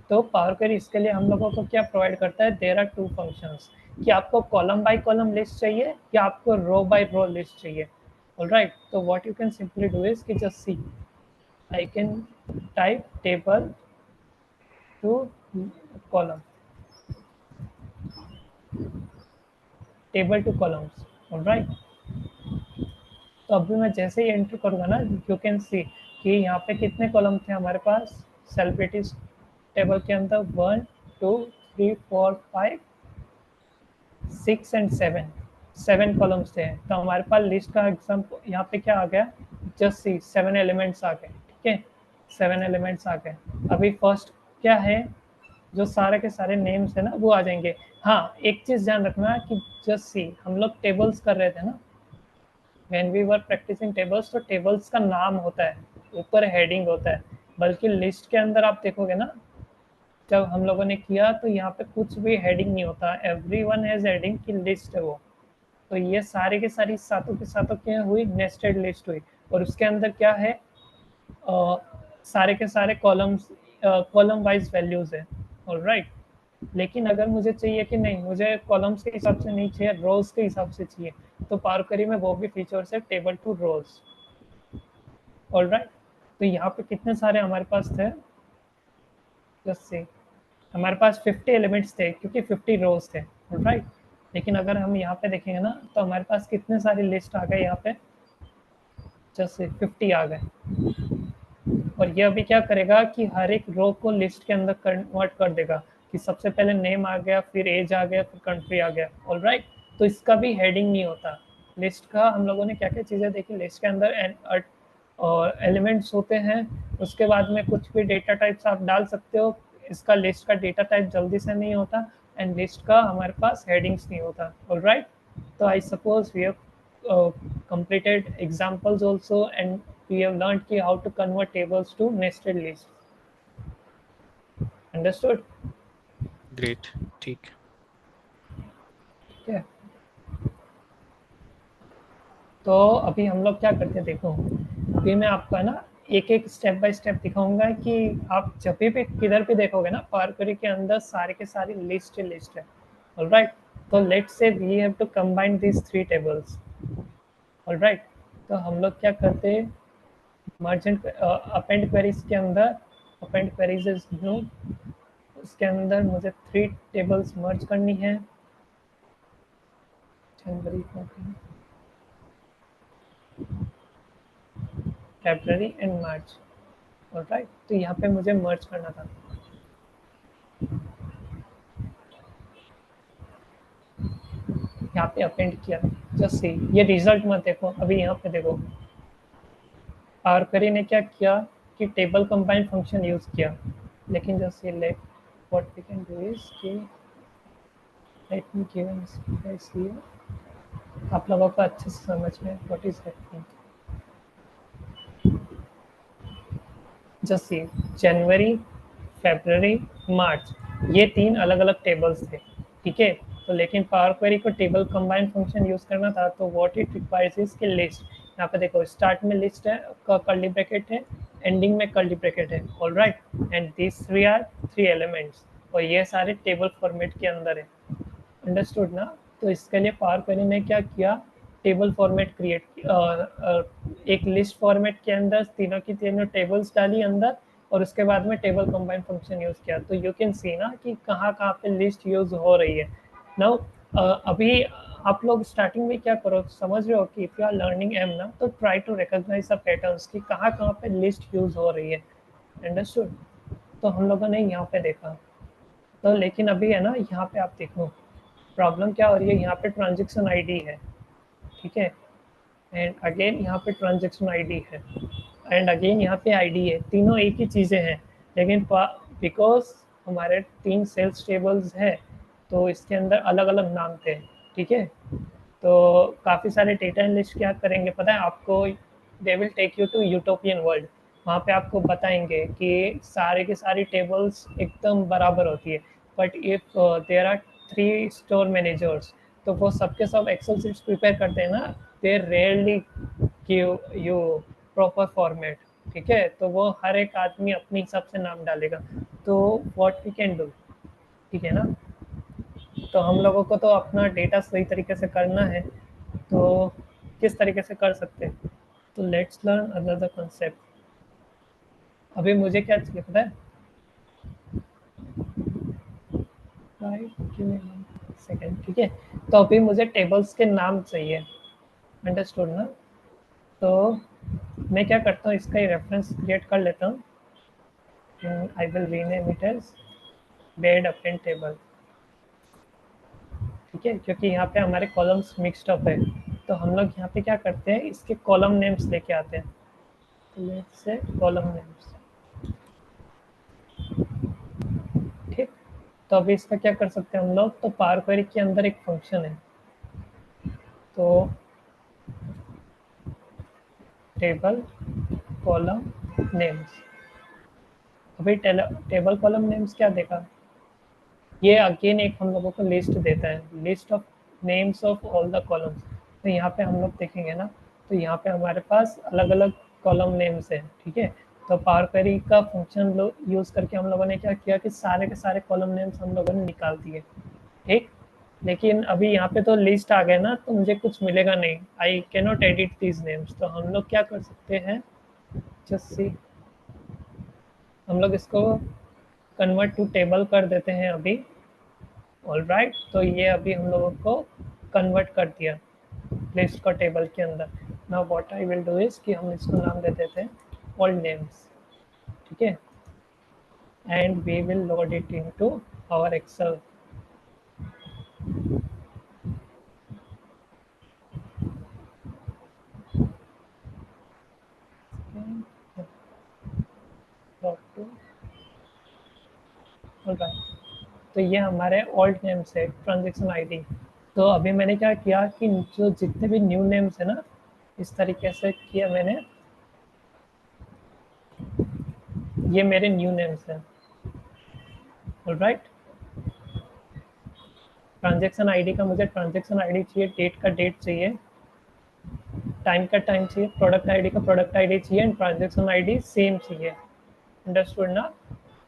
तो पावर क्वेरी इसके लिए हम लोगों को क्या प्रोवाइड करता है, देयर आर टू फंक्शंस, कि आपको कॉलम बाय कॉलम लिस्ट चाहिए या आपको रो बाय रो लिस्ट चाहिए, ऑलराइट। तो what you can simply do is कि just see I can type table to column, table to columns, alright. तो अभी मैं जैसे ही एंटर करूँगा ना, यू कैन सी कि यहाँ पे कितने कॉलम थे हमारे पास सेलिब्रिटीज टेबल के अंदर, 1 2 3 4 5 6 एंड 7, 7 कॉलम्स थे, तो हमारे पास लिस्ट का एग्जाम्पल यहाँ पे क्या आ गया, जस्ट सी 7 एलिमेंट्स आ गए, ठीक है, 7 एलिमेंट्स आ गए। अभी फर्स्ट क्या है, जो सारे के सारे नेम्स है ना वो आ जाएंगे। हाँ, एक चीज ध्यान रखना कि जस्ट सी हम लोग टेबल्स कर रहे थे ना, when we were practising tables, तो टेबल्स का नाम होता है, ऊपर हेडिंग होता है, बल्कि लिस्ट के अंदर आप देखोगे ना, जब हम लोगों ने किया तो यहाँ पे कुछ भी हेडिंग नहीं होता, एवरीवन हैज हेडिंग की लिस्ट है वो। तो ये सारे के सारी सातों के सातों क्या हुई, नेस्टेड लिस्ट हुई, और उसके अंदर क्या है, सारे के सारे कॉलम्स, कॉलम वाइज वैल्यूज है, ऑलराइट। लेकिन अगर मुझे चाहिए कि नहीं, मुझे कॉलम्स के हिसाब से नहीं चाहिए, रोज के हिसाब से चाहिए, तो पावर क्वेरी में वो भी फीचर्स है, टेबल टू रोज, ऑलराइट। तो यहाँ पे कितने सारे हमारे पास थे, जस्ट से हमारे पास 50 एलिमेंट्स थे क्योंकि 50 रोज थे, राइट। लेकिन अगर हम यहाँ पे देखेंगे ना, तो हमारे पास कितने सारे लिस्ट आ गए यहाँ पे, जैसे 50 आ गए। और ये अभी क्या करेगा कि हर एक रो को लिस्ट के अंदर कन्वर्ट कर देगा, कि सबसे पहले नेम आ गया, फिर एज आ गया, फिर कंट्री आ गया, ऑलराइट। तो इसका भी हेडिंग नहीं होता लिस्ट का। हम लोगों ने क्या क्या चीज़ें देखी, लिस्ट के अंदर और एलिमेंट्स होते हैं, उसके बाद में कुछ भी डेटा टाइप्स आप डाल सकते हो। इसका लिस्ट का डेटा टाइप जल्दी से नहीं होता, एंड लिस्ट का हमारे पास हेडिंग्स नहीं होता, ऑलराइट। तो I suppose we have completed examples also, and we have learned ki how to convert tables to nested lists. Understood? Great, ठीक। ठीक है, तो अभी हम लोग क्या करते हैं देखो, अभी मैं आपको है ना एक एक स्टेप बाय स्टेप दिखाऊंगा कि आप जब भी किधर भी देखोगे ना, पावर क्वेरी के अंदर सारे के सारी लिस्ट है, ऑलराइट। तो let's say we have to combine these 3 tables, alright. तो हम लोग क्या करते हैं, मर्जेंट अपेंड क्वेरीज के अंदर, अपेंड क्वेरीज इज न्यू, उसके अंदर मुझे 3 टेबल्स मर्ज करनी है, जनवरी, फरवरी एंड मार्च, ऑलराइट। तो यहाँ पे मुझे मर्ज करना था, यहाँ पे अपेंड किया, जस्ट सी, ये रिजल्ट मत देखो, अभी यहाँ पे देखो पावर क्वेरी ने क्या किया कि टेबल कंबाइन फंक्शन यूज किया, लेकिन just see let what we can do is कि let me give an space here, आप लोगों को अच्छे से समझ में what is happening. Just see, जनवरी, फरवरी, मार्च, ये 3 अलग अलग टेबल्स थे, ठीक है। तो लेकिन पावर क्वेरी को टेबल कंबाइन फंक्शन यूज करना था, तो व्हाट इट रिक्वायर्स इज कि लिस्ट, यहाँ पे देखो स्टार्ट में लिस्ट है, कर्ली ब्रैकेट है, एंडिंग में कर्ली ब्रैकेट है, alright. And this 3 are 3 elements, और ये सारे टेबल फॉर्मेट के अंदर है, अंडरस्टूड ना। तो इसके लिए पावर क्वेरी ने क्या किया, टेबल फॉर्मेट क्रिएट, एक लिस्ट फॉर्मेट के अंदर तीनों की तीनों टेबल्स डाली अंदर, और उसके बाद में टेबल कंबाइन फंक्शन यूज किया। तो यू कैन सी ना कि कहाँ कहाँ पे लिस्ट यूज हो रही है। नाउ अभी आप लोग स्टार्टिंग में क्या करो, समझ रहे हो कि if you are learning M ना, तो try to recognise the patterns कि कहाँ कहाँ पे लिस्ट यूज हो रही है, अंडरस्टूड। तो हम लोगों ने यहाँ पे देखा, तो लेकिन अभी है ना, यहाँ पे आप देखो प्रॉब्लम क्या हो रही है, यहाँ पे ट्रांजेक्शन आईडी है, ठीक है, एंड अगेन यहाँ पे ट्रांजेक्शन आईडी है, एंड अगेन यहाँ पे आईडी है, तीनों एक ही चीज़ें हैं, लेकिन बिकॉज हमारे 3 सेल्स टेबल्स है, तो इसके अंदर अलग अलग नाम थे, ठीक है। तो काफ़ी सारे डेटा एनालिस्ट क्या करेंगे पता है आपको, they will take you to utopian world, वहाँ पे आपको बताएंगे कि सारे के सारी टेबल्स एकदम बराबर होती है, but if there are 3 store managers, तो वो सबके सब एक्सेल शीट्स प्रिपेयर करते हैं ना, they rarely give you proper format, ठीक है। तो वो हर एक आदमी अपने हिसाब से नाम डालेगा, तो व्हाट वी कैन डू, ठीक है ना। तो हम लोगों को तो अपना डेटा सही तरीके से करना है, तो किस तरीके से कर सकते हैं, तो लेट्स लर्न अनदर कॉन्सेप्ट। अभी मुझे क्या चाहिए पता है, सेकेंड, ठीक है। तो अभी मुझे टेबल्स के नाम चाहिए, अंडरस्टूड ना। तो मैं क्या करता हूँ, इसका ही रेफरेंस क्रिएट कर लेता हूँ, I will rename it as bed append table, ठीक ठीक है, क्योंकि यहाँ पे हमारे कॉलम्स मिक्सड अप है। तो हम लोग यहाँ पे क्या करते हैं, इसके कॉलम नेम्स लेके आते हैं। लेट्स से कॉलम नेम्स, ठीक। तो अभी इसका क्या कर सकते हैं हम लोग, तो पावर क्वेरी के अंदर एक फंक्शन है, तो टेबल कॉलम नेम्स। अभी टेबल कॉलम नेम्स क्या देखा, ये अगेन एक हम लोगों को लिस्ट देता है, list of names of all the columns. तो यहाँ पे हम लोग देखेंगे ना, तो यहाँ पे हमारे पास अलग अलग कॉलम नेम्स हैं, ठीक है। तो पावर क्वेरी का फंक्शन यूज करके हम लोगों ने क्या किया कि सारे के सारे कॉलम नेम्स हम लोगों ने निकाल दिए, ठीक। लेकिन अभी यहाँ पे तो लिस्ट आ गए ना, तो मुझे कुछ मिलेगा नहीं, I can not edit these names. तो हम लोग क्या कर सकते हैं, जस्ट सी, हम लोग इसको कन्वर्ट टू टेबल कर देते हैं अभी। ऑलराइट, तो ये अभी हम लोगों को कन्वर्ट कर दिया लिस्ट को टेबल के अंदर। Now what I will do is कि हम इसको नाम दे देते हैं ऑल नेम्स, ठीक है, and we will load it into our Excel. तो ये हमारे ऑल्ट नेम्स है, ट्रांजेक्शन आईडी। तो अभी मैंने क्या किया कि जो जितने भी न्यू नेम्स है ना, इस तरीके से किया मैंने, ये मेरे न्यू नेम्स हैं। ऑलराइट, ट्रांजेक्शन आईडी का मुझे ट्रांजेक्शन आईडी चाहिए, डेट का डेट चाहिए, टाइम का टाइम चाहिए, प्रोडक्ट आईडी का प्रोडक्ट आईडी चाहिए, एंड ट्रांजेक्शन आईडी सेम चाहिए। अंडरस्टूड ना।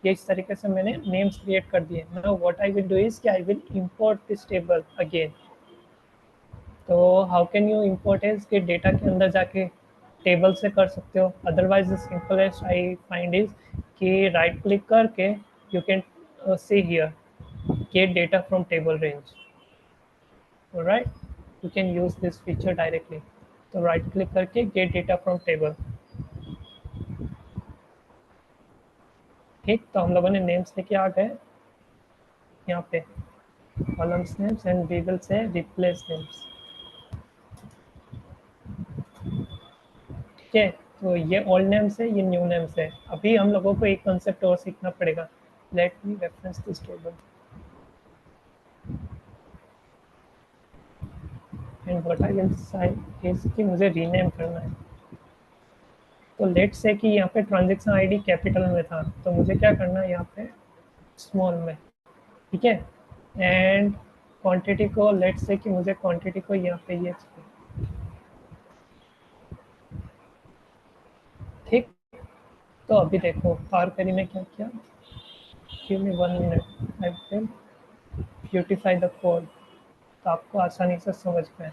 ये इस तरीके से मैंने नेम्स क्रिएट कर दिए। Now what I will do is कि I will import this table again. तो how can you import is कि डेटा के अंदर जाके टेबल से कर सकते हो, otherwise the simplest I find is कि राइट क्लिक करके you can see here get data from table range. Alright, you can use this feature directly. तो राइट क्लिक करके गेट डेटा फ्रॉम टेबल, ठीक। तो हम लोगों ने नेम्स लेके आ गए यहाँ पे, columns names, and we will say replace names, ठीक है। तो ये ओल्ड नेम्स है, ये न्यू नेम्स है। अभी हम लोगों को एक कॉन्सेप्ट और सीखना पड़ेगा। Let me reference this table and what I will say is कि मुझे रीनेम करना है। तो लेट से कि यहाँ पे ट्रांजेक्शन आईडी कैपिटल में था, तो मुझे क्या करना है यहाँ पे स्मॉल में, ठीक है। एंड क्वांटिटी को लेट से कि मुझे क्वांटिटी को यहाँ पे ये चाहिए, ठीक। तो अभी देखो पावर क्वेरी ने क्या किया, give me 1 minute, I will beautify the code, तो आपको आसानी से समझ में।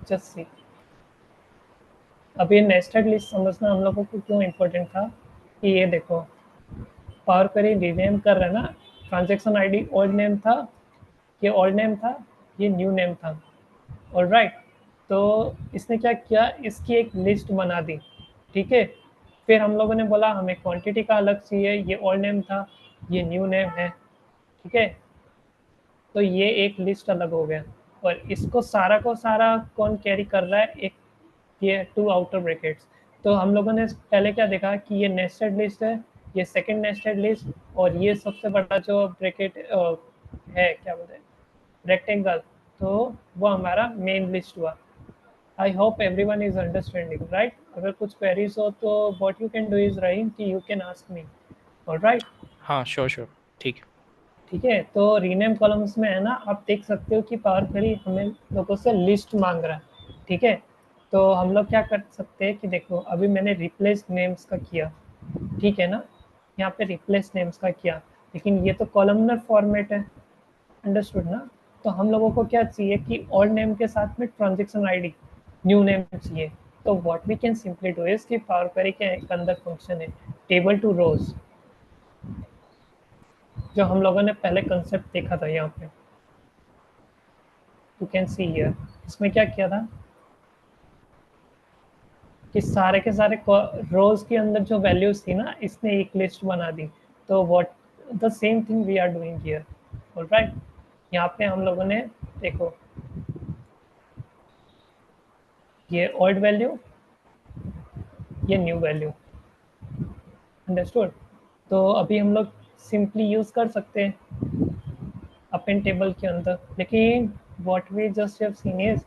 जस्ट सी, अब ये नेस्टेड लिस्ट समझना हम लोगों को क्यों इम्पोर्टेंट था कि ये देखो पावर क्वेरी रीनेम कर रहा है ना, ट्रांजेक्शन आईडी ओल्ड नेम था, ये ओल्ड नेम था, ये न्यू नेम था। ऑलराइट, तो इसने क्या किया, इसकी एक लिस्ट बना दी, ठीक है। फिर हम लोगों ने बोला हमें क्वांटिटी का अलग चाहिए, ये ओल्ड नेम था, ये न्यू नेम है, ठीक है। तो ये एक लिस्ट अलग हो गया, और इसको सारा को सारा कौन कैरी कर रहा है, एक ये टू आउटर ब्रैकेट्स। तो हम लोगों ने पहले क्या देखा कि ये नेस्टेड लिस्ट है, ये सेकंड नेस्टेड लिस्ट, और ये सबसे बड़ा जो ब्रैकेट है क्या बोलते हैं रेक्टेंगल, तो वो हमारा मेन लिस्ट हुआ। I hope everyone is understanding, right. अगर कुछ क्वेरीज हो तो what you can do is Rahim कि you can ask me. Alright, हाँ श्योर श्योर, ठीक है। ठीक है। तो रीनेम कॉलम्स में है ना, आप देख सकते हो कि पावर क्वेरी हमें लोगों से लिस्ट मांग रहा है, ठीक है। तो हम लोग क्या कर सकते हैं कि देखो अभी मैंने रिप्लेस नेम्स का किया, ठीक है ना, यहाँ पे रिप्लेस नेम्स का किया, लेकिन ये तो कॉलमनर फॉर्मेट है, अंडरस्टूड ना। तो हम लोगों को क्या चाहिए कि ओल्ड नेम के साथ में ट्रांजेक्शन आईडी न्यू नेम चाहिए। तो what we can simply do is कि पावर क्वेरी के अंदर फंक्शन है टेबल टू रोज, जो हम लोगों ने पहले कंसेप्ट देखा था यहाँ पे, यू कैन सी हियर। इसमें क्या किया था, कि सारे के सारे रोज के अंदर जो वैल्यूज थी ना, इसने एक लिस्ट बना दी। तो what the same thing we are doing here. Alright, यहाँ पे हम लोगों ने देखो ये ओल्ड वैल्यू, ये न्यू वैल्यू, अंडरस्टूड। तो अभी हम लोग सिंपली यूज कर सकते हैं अपेंड टेबल के अंदर, लेकिन what we just have seen is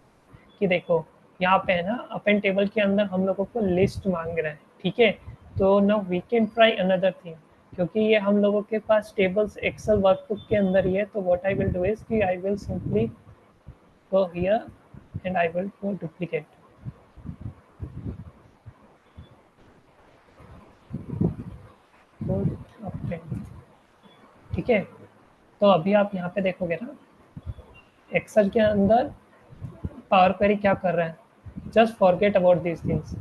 कि देखो यहाँ पे है ना, अपेंड टेबल के अंदर हम लोगों को लिस्ट मांग रहा है, ठीक है। तो now we can try another thing, क्योंकि ये हम लोगों के पास टेबल्स एक्सेल वर्कबुक के अंदर ही है। तो what I will do is कि I will simply go here and I will go duplicate, ठीक है। तो अभी आप यहाँ पे देखोगे ना, एक्सेल के अंदर पावर क्वेरी क्या कर रहा है, just forget about these things,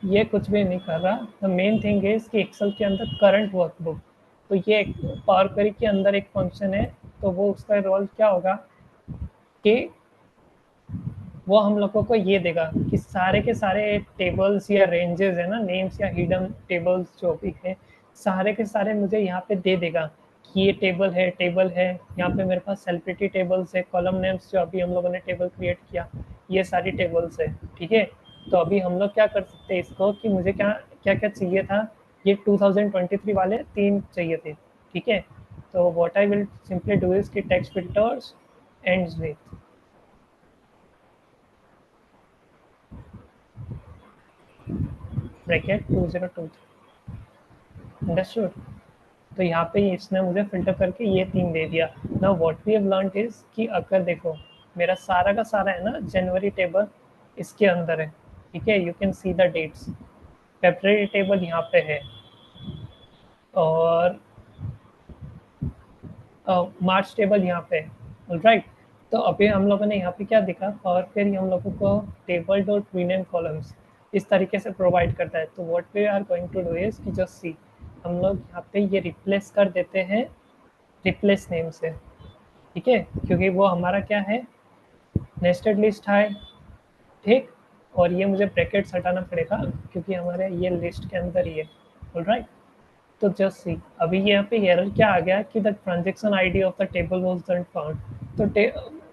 ये कुछ भी नहीं कर रहा। द मेन थिंग इज कि एक्सेल के अंदर करंट वर्कबुक, तो ये पावर क्वेरी के अंदर एक फंक्शन है, तो वो उसका रोल क्या होगा कि वो हम लोगों को ये देगा कि सारे के सारे टेबल्स या रेंजेस है ना, नेम्स या हिडन टेबल्स जो भी है, सारे के सारे मुझे यहाँ पे दे देगा कि ये टेबल है। यहाँ पे मेरे पास सेलिब्रिटी टेबल्स है, कॉलम नेम्स जो अभी हम लोगों ने टेबल क्रिएट किया, ये सारी टेबल्स है, ठीक है। तो अभी हम लोग क्या कर सकते हैं इसको कि मुझे क्या क्या क्या चाहिए था, ये 2023 वाले 3 चाहिए थे, ठीक है। तो what I will simply do is कि text filters ends with bracket 2023, understood. तो यहाँ पे इसने मुझे फिल्टर करके ये 3 दे दिया। Now what we have learned is कि अगर देखो मेरा सारा का सारा है ना जनवरी टेबल इसके अंदर है, ठीक है, you can see the dates. February table यहाँ पे है, और मार्च टेबल यहाँ पे है, राइट। तो अभी हम लोगों ने यहाँ पे क्या देखा, और फिर हम लोगों को टेबल डॉट रीनेम कॉलम्स इस तरीके से प्रोवाइड करता है। तो what we are going to do is कि जस्ट सी, हम लोग यहाँ पे ये रिप्लेस कर देते हैं रिप्लेस नेम से, ठीक है, क्योंकि वो हमारा क्या है, नेस्टेड लिस्ट है, ठीक। और ये मुझे ब्रैकेट्स हटाना पड़ेगा क्योंकि हमारे ये लिस्ट के अंदर ही है, ऑलराइट। तो जस्ट सी, अभी यहाँ पे एरर क्या आ गया कि the transaction ID of the table was not found. तो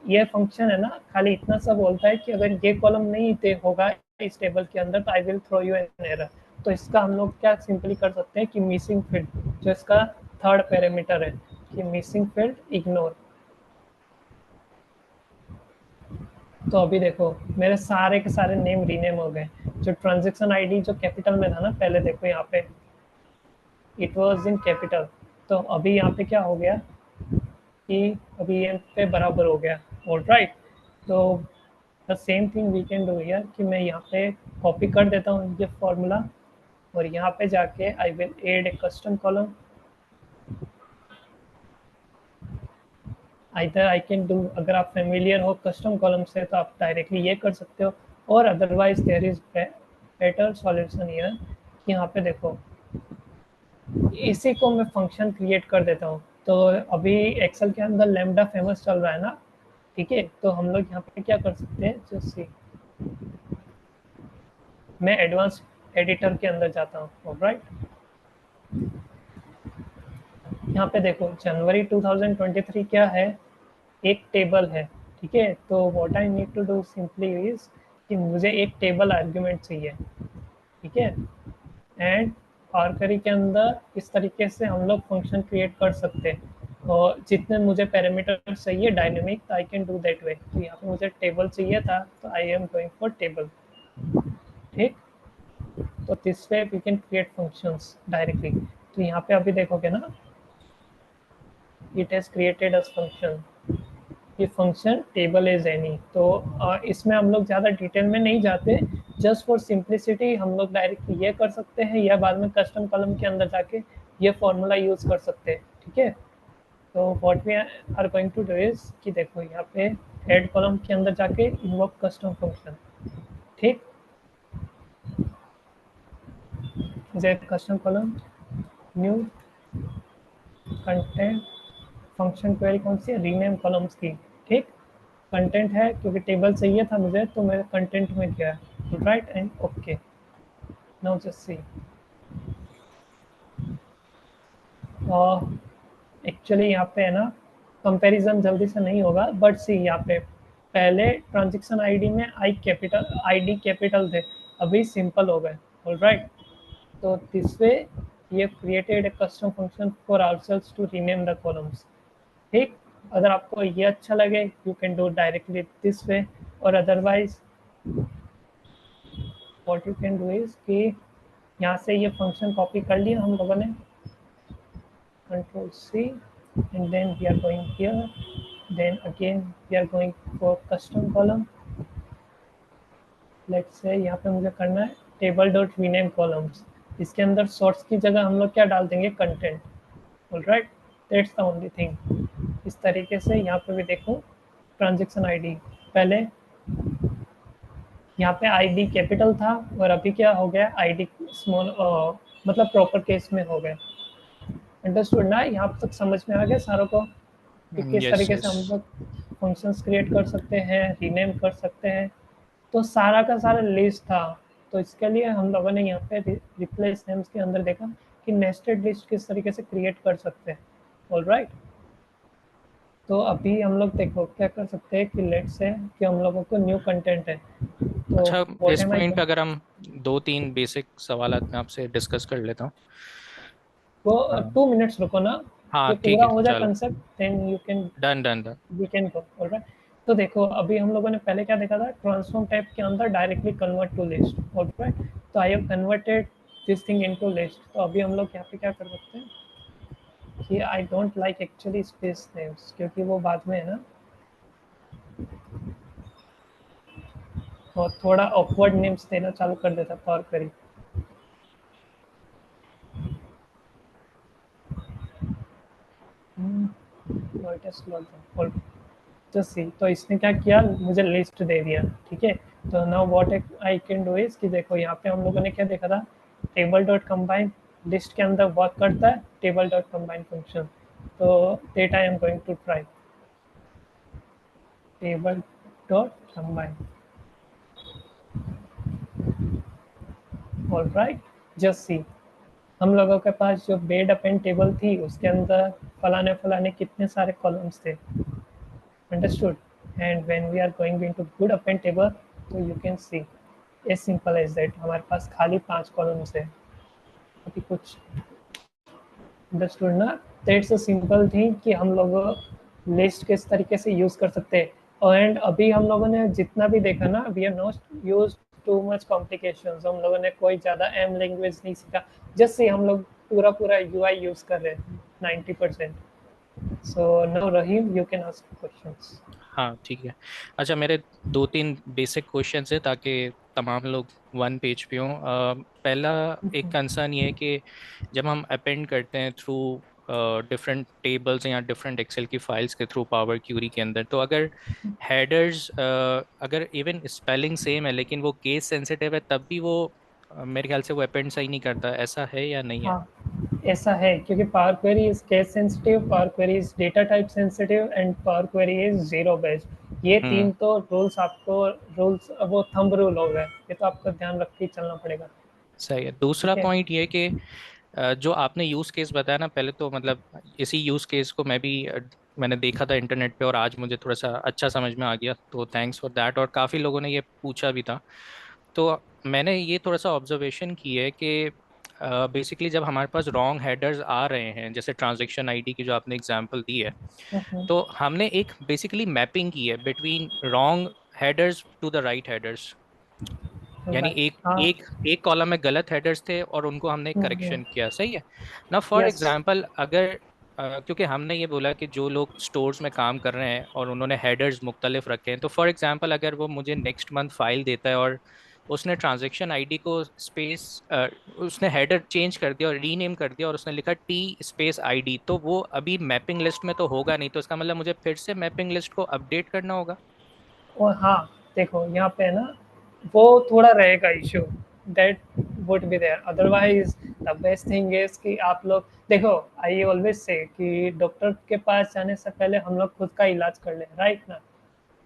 ये फंक्शन है ना, खाली इतना सा बोलता है कि अगर ये कॉलम नहीं दे होगा इस टेबल के अंदर तो I will throw you an error. तो इसका हम लोग क्या सिंपली कर सकते हैं कि मिसिंग फील्ड, जो इसका थर्ड पैरामीटर है, कि मिसिंग फील्ड इग्नोर। तो अभी देखो मेरे सारे के सारे नेम रीनेम हो गए। जो ट्रांजैक्शन आईडी जो कैपिटल में था ना पहले, देखो यहाँ पे इट वाज इन कैपिटल, तो अभी यहाँ पे क्या हो गया कि अभी ये पे बराबर हो गया, ऑलराइट। तो the same thing we can do here कि मैं यहाँ पे कॉपी कर देता हूँ ये फॉर्मूला, और यहाँ पे जाके I will add a custom column. Either I can do, अगर आप फेमिलियर हो कस्टम कॉलम से तो आप डायरेक्टली ये कर सकते हो, और otherwise there is better solution here. यहाँ पे देखो इसी को मैं फंक्शन क्रिएट कर देता हूँ। तो अभी एक्सेल के अंदर लैम्डा फेमस चल रहा है ना, ठीक है। तो हम लोग यहाँ पे क्या कर सकते हैं, जस्ट सी, मैं एडवांस एडिटर के अंदर जाता हूँ, ऑलराइट। यहाँ पे देखो जनवरी 2023 क्या है, एक टेबल है, ठीक है। तो what I need to do simply is कि मुझे एक टेबल आर्ग्यूमेंट चाहिए, ठीक है। एंड पावर क्वेरी के अंदर इस तरीके से हम लोग फंक्शन क्रिएट कर सकते हैं, और जितने मुझे पैरामीटर चाहिए डायनेमिक, तो I can do that way. तो यहाँ पे मुझे टेबल चाहिए था, तो I am going for table, ठीक। तो this way we can create functions directly. तो यहाँ पे अभी देखोगे ना, it has created us function, ये फंक्शन टेबल इज एनी। तो इसमें हम लोग ज़्यादा डिटेल में नहीं जाते, जस्ट फॉर सिंप्लिसिटी हम लोग डायरेक्टली ये कर सकते हैं, या बाद में कस्टम कॉलम के अंदर जाके ये फॉर्मूला यूज़ कर सकते हैं, ठीक है। तो what we are going to do is कि देखो यहाँ पे हेड कॉलम के अंदर जाके इन्वोक कस्टम फंक्शन, ठीक। Z custom column new content function query कौन सी है, रीनेम कॉलम्स की, ठीक। कंटेंट है, क्योंकि टेबल चाहिए था मुझे, तो मैं कंटेंट में गया, right and okay. Now just C, actually यहाँ पे है ना कंपैरिजन जल्दी से नहीं होगा, बट सी यहाँ पे पहले ट्रांजेक्शन आईडी में आईडी कैपिटल थे, अभी सिंपल हो गए, ऑलराइट। तो दिस वे ये created a custom function for ourselves to rename the columns. ठीक, अगर आपको ये अच्छा लगे you can do directly this way, और otherwise what you can do is कि यहाँ से ये फंक्शन कॉपी कर लिया हम लोगों ने, control C, and then we are going here, then again we are going for custom column. Let's say यहाँ पे मुझे करना है table dot rename columns, इसके अंदर source की जगह हम लोग क्या डाल देंगे, content, alright, that's the only thing। इस तरीके से यहाँ पे भी देखो ट्रांजेक्शन आईडी, पहले यहाँ पे आईडी कैपिटल था और अभी क्या हो गया, आईडी स्मॉल, मतलब प्रॉपर केस में हो गया। अंडरस्टूड ना, यहाँ तक समझ में आ गया सारों को कि किस यस तरीके से यस। हम लोग फंक्शंस क्रिएट कर सकते हैं, रीनेम कर सकते हैं। तो सारा का सारा लिस्ट था, तो इसके लिए हम लोगों ने यहाँ पे रिप्लेस नेम्स के अंदर देखा कि नेस्टेड लिस्ट किस तरीके से क्रिएट कर सकते हैं, ऑलराइट। तो अभी हम लोग देखो क्या कर सकते हैं कि लेट्स से कि हम लोगों को न्यू कंटेंट है, तो अच्छा, what is M I point पे अगर हम दो तीन बेसिक सवाल मैं आपसे डिस्कस कर लेता हूँ। वो हाँ 2 मिनट्स रुको ना, हाँ ये ठीक पूरा है हो जाए चलो। Concept, then you can done done done. We can go, alright. तो देखो अभी हम लोगों ने पहले क्या देखा था, ट्रांसफॉर्म टाइप के अंदर directly convert to list, alright. तो I have converted this thing into list. तो अभी हम लोग यहाँ पे क्या कर सकते हैं कि आई don't like actually space names, क्योंकि वो बाद में है ना और थोड़ा ऑकवर्ड नेम्स देना चालू कर देता पावर क्वेरी। जस्ट सी, तो इसने क्या किया, मुझे लिस्ट दे दिया, ठीक है। तो now what I can do is कि देखो यहाँ पे हम लोगों ने क्या देखा था, टेबल डॉट कंबाइन लिस्ट के अंदर वर्क करता है टेबल डॉट कंबाइन फंक्शन। तो data I am going to try table dot combine, alright. Just see, हम लोगों के पास जो बेड अपेंड टेबल थी उसके अंदर फलाने फलाने कितने सारे कॉलम्स थे, understood, and when we are going into good append table, तो you can see as simple as that हमारे पास खाली 5 कॉलम्स है, अभी कुछ अंडरस्टूड ना। दैट्स अ सिंपल थिंग कि हम लोग लिस्ट किस तरीके से यूज कर सकते हैं। एंड अभी हम लोगों ने जितना भी देखा ना, we are not use too much complications, हम लोगों ने कोई ज़्यादा एम लैंग्वेज नहीं सीखा, जस्ट से हम लोग पूरा पूरा यूआई यूज कर रहे हैं 90%। So now Rahim you can ask questions. हाँ ठीक है। अच्छा, मेरे दो तीन बेसिक क्वेश्चन है ताकि तमाम लोग वन पेज पे हों। पहला एक कंसर्न ये है कि जब हम अपेंड करते हैं थ्रू डिफरेंट टेबल्स या डिफरेंट एक्सेल की फाइल्स के थ्रू पावर क्यूरी के अंदर, तो अगर हेडर्स अगर इवन स्पेलिंग सेम है लेकिन वो केस सेंसिटिव है, तब भी वो मेरे ख्याल से वो अपेंड सही नहीं करता। ऐसा है या नहीं है? हाँ, ऐसा है, क्योंकि power query is case sensitive, power query is data type sensitive and power query is zero based. ये तीन हम्म। तो रूल्स आपको, रूल्स वो थंब रूल हो गए, ये तो आपको ध्यान रख के चलना पड़ेगा, सही है। दूसरा ठीक है। पॉइंट ये कि जो आपने यूज़ केस बताया ना, पहले तो मतलब इसी यूज़ केस को मैंने देखा था इंटरनेट पे और आज मुझे थोड़ा सा अच्छा समझ में आ गया, तो थैंक्स फॉर दैट। और काफ़ी लोगों ने ये पूछा भी था, तो मैंने ये थोड़ा सा ऑब्जर्वेशन की है कि बेसिकली जब हमारे पास रॉन्ग हेडर्स आ रहे हैं, जैसे ट्रांजैक्शन आईडी की जो आपने एग्जांपल दी है, तो हमने एक बेसिकली मैपिंग की है between wrong headers to the right headers. यानी राइट, एक हाँ। एक एक कॉलम में गलत हेडर्स थे और उनको हमने करेक्शन किया, सही है ना। For yes. एग्जांपल अगर क्योंकि हमने ये बोला कि जो लोग स्टोर्स में काम कर रहे हैं और उन्होंने हेडर्स मुख्तलिफ रखे हैं, तो फॉर एग्जांपल अगर वो मुझे नेक्स्ट मंथ फाइल देता है और उसने ट्रांजैक्शन आईडी को स्पेस उसने हेडर चेंज कर दिया और रीनेम कर दिया और उसने लिखा टी स्पेस आईडी, तो वो अभी मैपिंग लिस्ट में तो होगा नहीं, तो इसका मतलब मुझे फिर से मैपिंग लिस्ट को अपडेट करना होगा। और हाँ, देखो यहाँ पे ना वो थोड़ा रहेगा issue, that would be there, otherwise the best thing is कि आप लोग देखो, आई ऑलवेज से कि डॉक्टर के पास जाने से पहले हम लोग खुद का इलाज कर लें, राइट ना।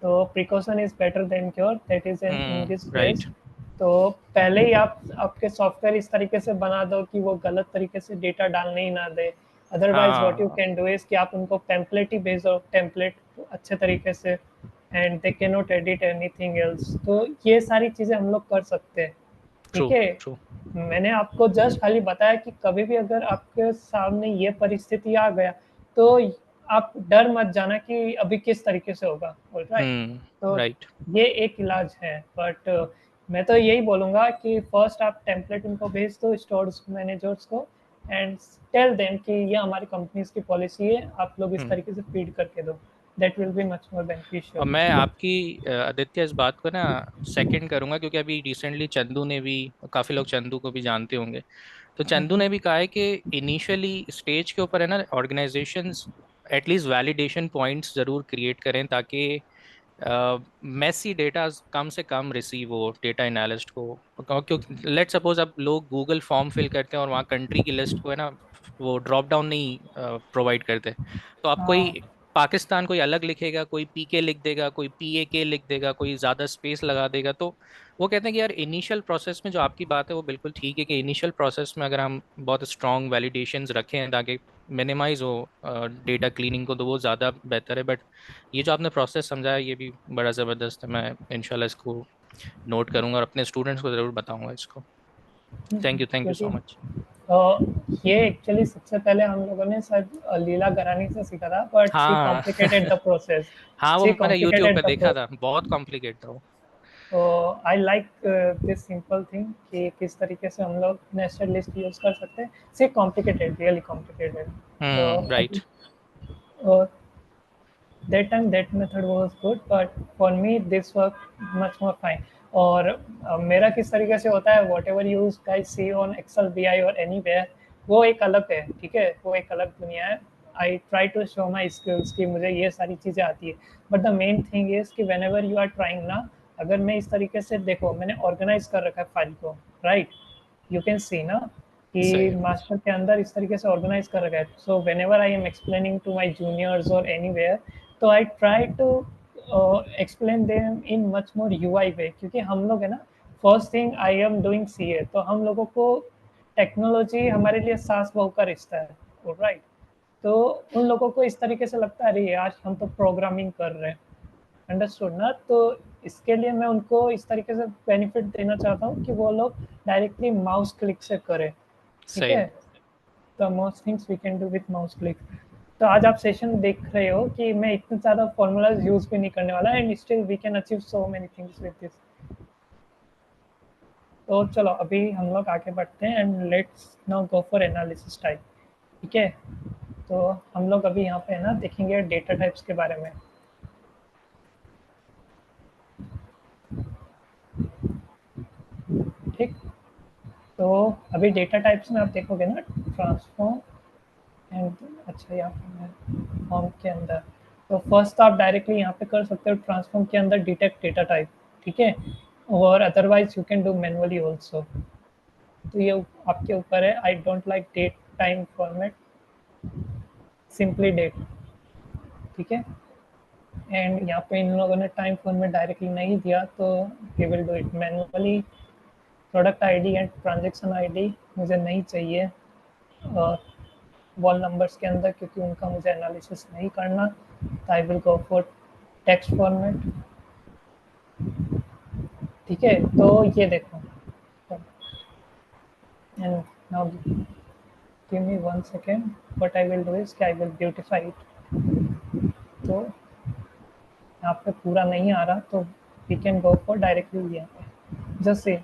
तो precaution is better than cure, that is in English right. Phrase. तो पहले ही आप आपके सॉफ्टवेयर इस तरीके से बना दो कि वो गलत तरीके से डेटा डालने ही ना दे। अदरवाइज व्हाट यू हाँ कैन डू इज कि आप उनको टेम्पलेट ही भेजो, टेम्पलेट अच्छे तरीके से, and they can not edit anything else. तो ये सारी चीज़ें हम लोग कर सकते हैं, ट्रू ठीक है। ट्रू। मैंने आपको जस्ट खाली बताया कि कभी भी अगर आपके सामने ये परिस्थिति आ गया तो आप डर मत जाना कि अभी किस तरीके से होगा, ऑलराइट। तो राइट। ये एक इलाज है, बट मैं तो यही बोलूँगा कि फर्स्ट आप टेम्पलेट उनको भेज दो स्टोर्स मैनेजर्स को, एंड टेल देम कि ये हमारी कंपनीज की पॉलिसी है, आप लोग इस तरीके से फीड करके दो। That will be much more और बेनिफिशियल। मैं आपकी आदित्य इस बात को ना सेकंड करूंगा, क्योंकि अभी रिसेंटली चंदू ने भी, काफी लोग चंदू को भी जानते होंगे, तो चंदू ने भी कहा है कि इनिशियली स्टेज के ऊपर है ना, ऑर्गेनाइजेशंस एटलीस्ट वैलिडेशन पॉइंट्स जरूर क्रिएट करें, ताकि मेसी डेटा कम से कम रिसीव हो डेटा एनालिस्ट को। क्योंकि लेट सपोज अब लोग गूगल फॉर्म फिल करते हैं और वहाँ कंट्री की लिस्ट को है ना, वो ड्रॉप डाउन नहीं प्रोवाइड करते। तो आप हाँ कोई पाकिस्तान कोई अलग लिखेगा, कोई पीके लिख देगा, कोई पीएके लिख देगा, कोई ज़्यादा स्पेस लगा देगा। तो वो कहते हैं कि यार इनिशियल प्रोसेस में जो आपकी बात है वो बिल्कुल ठीक है, कि इनिशियल प्रोसेस में अगर हम बहुत स्ट्रॉन्ग वैलिडेशंस रखें ताकि मिनिमाइज हो डेटा क्लीनिंग को, तो वो ज़्यादा बेहतर है। बट ये जो आपने प्रोसेस समझाया ये भी बड़ा ज़बरदस्त है। मैं इंशाल्लाह इसको नोट करूंगा और अपने स्टूडेंट्स को ज़रूर बताऊंगा इसको। थैंक यू सो क्योंकि मच। ये एक्चुअली सबसे पहले हम लोगों ने शायद लीला गरानी से सीखा था, बट शी हाँ कॉम्प्लिकेटेड द प्रोसेस। हाँ, वो शी मैंने यूट्यूब पे कॉम्प्लिकेटेड द देखा था, बहुत कॉम्प्लिकेट था वो। तो I like this simple thing कि किस तरीके से हम लोग नेस्टेड लिस्ट यूज कर सकते हैं। सी कॉम्प्लिकेटेड, रियली कॉम्प्लिकेटेड। तो राइट। अभी that time that method was good, but for me this worked much more fine. और मेरा किस तरीके से होता है, what ever use guys see on Excel BI और anywhere, वो एक अलग है, ठीक है, वो एक अलग दुनिया है। I try to show my skills कि मुझे ये सारी चीज़ें आती है, but the main thing is कि whenever you are trying ना, अगर मैं इस तरीके से देखो मैंने ऑर्गेनाइज कर रखा है फाइल को, राइट, यू कैन सी ना कि सही है। मास्टर के अंदर इस तरीके से ऑर्गेनाइज कर रखा है। So whenever I am explaining to my juniors और एनी वेयर, तो I try to explain them in much more UI way, क्योंकि हम लोग है ना, first thing I am doing CA, तो हम लोगों को टेक्नोलॉजी हमारे लिए सास बहू का रिश्ता है, राइट। तो उन लोगों को इस तरीके से लगता है अरे यार हम तो प्रोग्रामिंग कर रहे हैं, अंडरस्टूड ना। तो इसके लिए मैं उनको इस तरीके से बेनिफिट देना चाहता हूँ कि वो लोग डायरेक्टली माउस क्लिक से करें, ठीक सही है। है। The most things we can do with mouse click. तो आज आप सेशन देख रहे हो कि मैं इतने ज़्यादा फॉर्मूलाज यूज भी नहीं करने वाला, and still we can achieve so many things with this. तो चलो अभी हम लोग आगे बढ़ते हैं, and let's now go for analysis type, ठीक है। तो हम लोग अभी यहाँ पे है ना देखेंगे डेटा टाइप्स के बारे में, ठीक। तो अभी डेटा टाइप्स में आप देखोगे ना, ट्रांसफॉर्म एंड, अच्छा यहाँ पे फॉर्म के अंदर, तो फर्स्ट आप डायरेक्टली यहाँ पे कर सकते हो ट्रांसफॉर्म के अंदर डिटेक्ट डेटा टाइप, ठीक है। और otherwise you can do manually also. तो ये आपके ऊपर है। I don't like date time format, simply date, ठीक है। एंड यहाँ पे इन लोगों ने टाइम फॉर्मेट डायरेक्टली नहीं दिया, तो we will do it manually. Product ID and transaction ID मुझे नहीं चाहिए वॉल नंबर्स के अंदर, क्योंकि उनका मुझे एनालिसिस नहीं करना। तो I will go for text format, ठीक है। तो ये देखो, and now give me 1 second, what I will do is I will beautify it. तो यहाँ पे पूरा नहीं आ रहा, तो we can go for directly यहाँ पे जस्ट से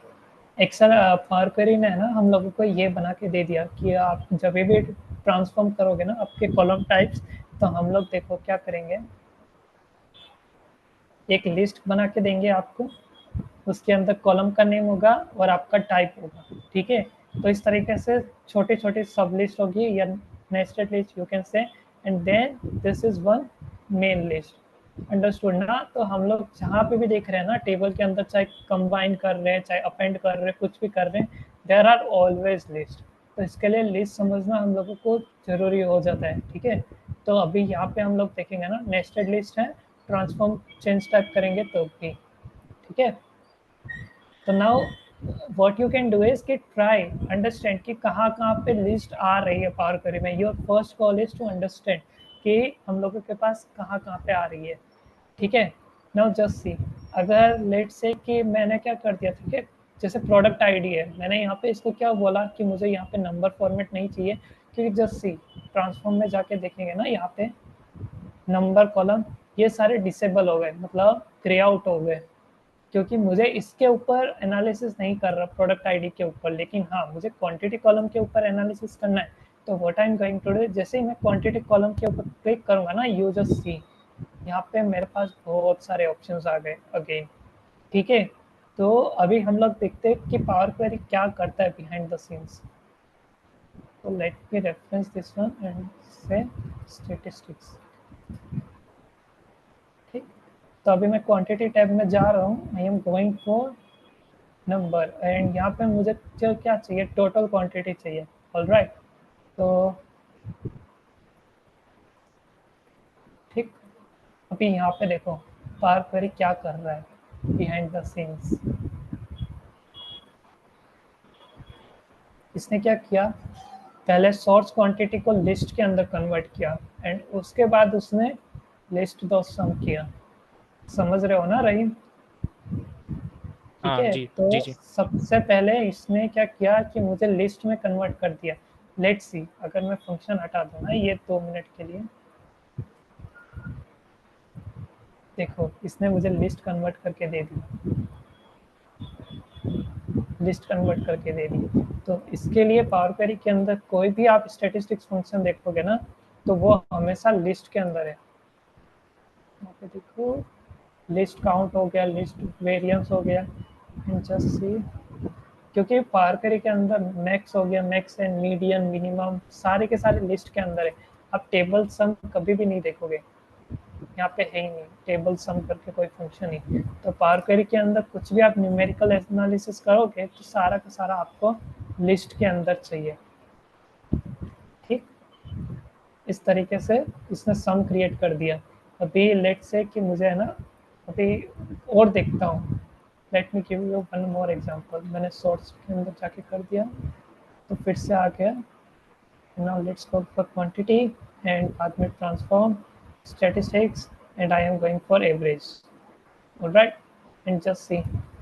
एक्सेल पारकरी ने है ना हम लोगों को ये बना के दे दिया कि आप जब भी ट्रांसफॉर्म करोगे ना आपके कॉलम टाइप्स, तो हम लोग देखो क्या करेंगे, एक लिस्ट बना के देंगे आपको, उसके अंदर कॉलम का नेम होगा और आपका टाइप होगा, ठीक है। तो इस तरीके से छोटी छोटी सब लिस्ट होगी या nested list you can say, and then this is one main list, understood ना। तो हम लोग जहाँ पे भी देख रहे हैं ना टेबल के अंदर, चाहे कंबाइन कर रहे हैं चाहे अपेंड कर रहे हैं कुछ भी कर रहे हैं, देयर आर ऑलवेज लिस्ट। तो इसके लिए लिस्ट समझना हम लोगों को जरूरी हो जाता है, ठीक है। तो अभी यहाँ पे हम लोग देखेंगे ना नेस्टेड लिस्ट है, ट्रांसफॉर्म चेंज टाइप करेंगे तो भी, ठीक है। तो now what you can do is कि ट्राई अंडरस्टैंड कि कहाँ कहाँ पे लिस्ट आ रही है पावर क्वेरी में। Your first call is to understand कि हम लोगों के पास कहाँ कहाँ पे आ रही है, ठीक है। नाउ जस्ट सी, अगर लेट से कि मैंने क्या कर दिया, ठीक है, जैसे प्रोडक्ट आईडी है, मैंने यहाँ पे इसको क्या बोला कि मुझे यहाँ पे नंबर फॉर्मेट नहीं चाहिए, क्योंकि जस्ट सी ट्रांसफॉर्म में जाके देखेंगे ना, यहाँ पे नंबर कॉलम ये सारे डिसेबल हो गए, मतलब ग्रे आउट हो गए, क्योंकि मुझे इसके ऊपर एनालिसिस नहीं कर रहा प्रोडक्ट आईडी के ऊपर, लेकिन हाँ मुझे क्वांटिटी कॉलम के ऊपर एनालिसिस करना है। तो what I am going to do, जैसे ही मैं क्वांटिटी कॉलम के ऊपर क्लिक करूंगा ना, यू जस्ट सी यहाँ पे मेरे पास बहुत सारे ऑप्शंस आ गए अगेन, ठीक है। तो अभी हम लोग देखते हैं कि पावर क्वेरी क्या करता है बिहाइंड द सीन्स। तो let me reference this one and से स्टैटिस्टिक्स, ठीक। तो अभी मैं क्वांटिटी टैब में जा रहा हूँ, आई am going for number and यहाँ पे मुझे क्या चाहिए, टोटल क्वांटिटी चाहिए, ऑलराइट। तो ठीक, अभी यहाँ पे देखो पावर क्वेरी क्या कर रहा है बिहाइंड द सीन्स। इसने क्या किया, पहले सोर्स क्वांटिटी को लिस्ट के अंदर कन्वर्ट किया एंड उसके बाद उसने लिस्ट डॉट सम किया। समझ रहे हो ना रहीम? ठीक हाँ है, जी तो जी जी। सबसे पहले इसने क्या किया कि मुझे लिस्ट में कन्वर्ट कर दिया। लेट्स सी, अगर मैं फंक्शन हटा दूँ ना ये 2 मिनट के लिए, देखो इसने मुझे लिस्ट कन्वर्ट करके दे दी, लिस्ट कन्वर्ट करके दे दी। तो इसके लिए पावर क्वेरी के अंदर कोई भी आप स्टैटिस्टिक्स फंक्शन देखोगे ना, तो वो हमेशा लिस्ट के अंदर है। यहाँ पे देखो लिस्ट काउंट हो गया, लिस्ट वेरिएंस हो गया, एंड जस्ट सी, क्योंकि पावर क्वेरी के अंदर मैक्स हो गया, मैक्स एंड मीडियन मिनिमम सारे के सारे लिस्ट के अंदर है। आप टेबल सम कभी भी नहीं देखोगे, यहाँ पे है ही नहीं टेबल सम करके कोई फंक्शन ही। तो पावर क्वेरी के अंदर कुछ भी आप न्यूमेरिकल एनालिसिस करोगे तो सारा का सारा आपको लिस्ट के अंदर चाहिए, ठीक। इस तरीके से इसने सम क्रिएट कर दिया। अभी लेट से कि मुझे है ना, अभी और देखता हूँ, late me give you one more example. मैंने सोर्स के अंदर जाके कर दिया तो फिर से आ गया। Now let's go for quantity and बाद में transform statistics and I am going for average, alright. And just C,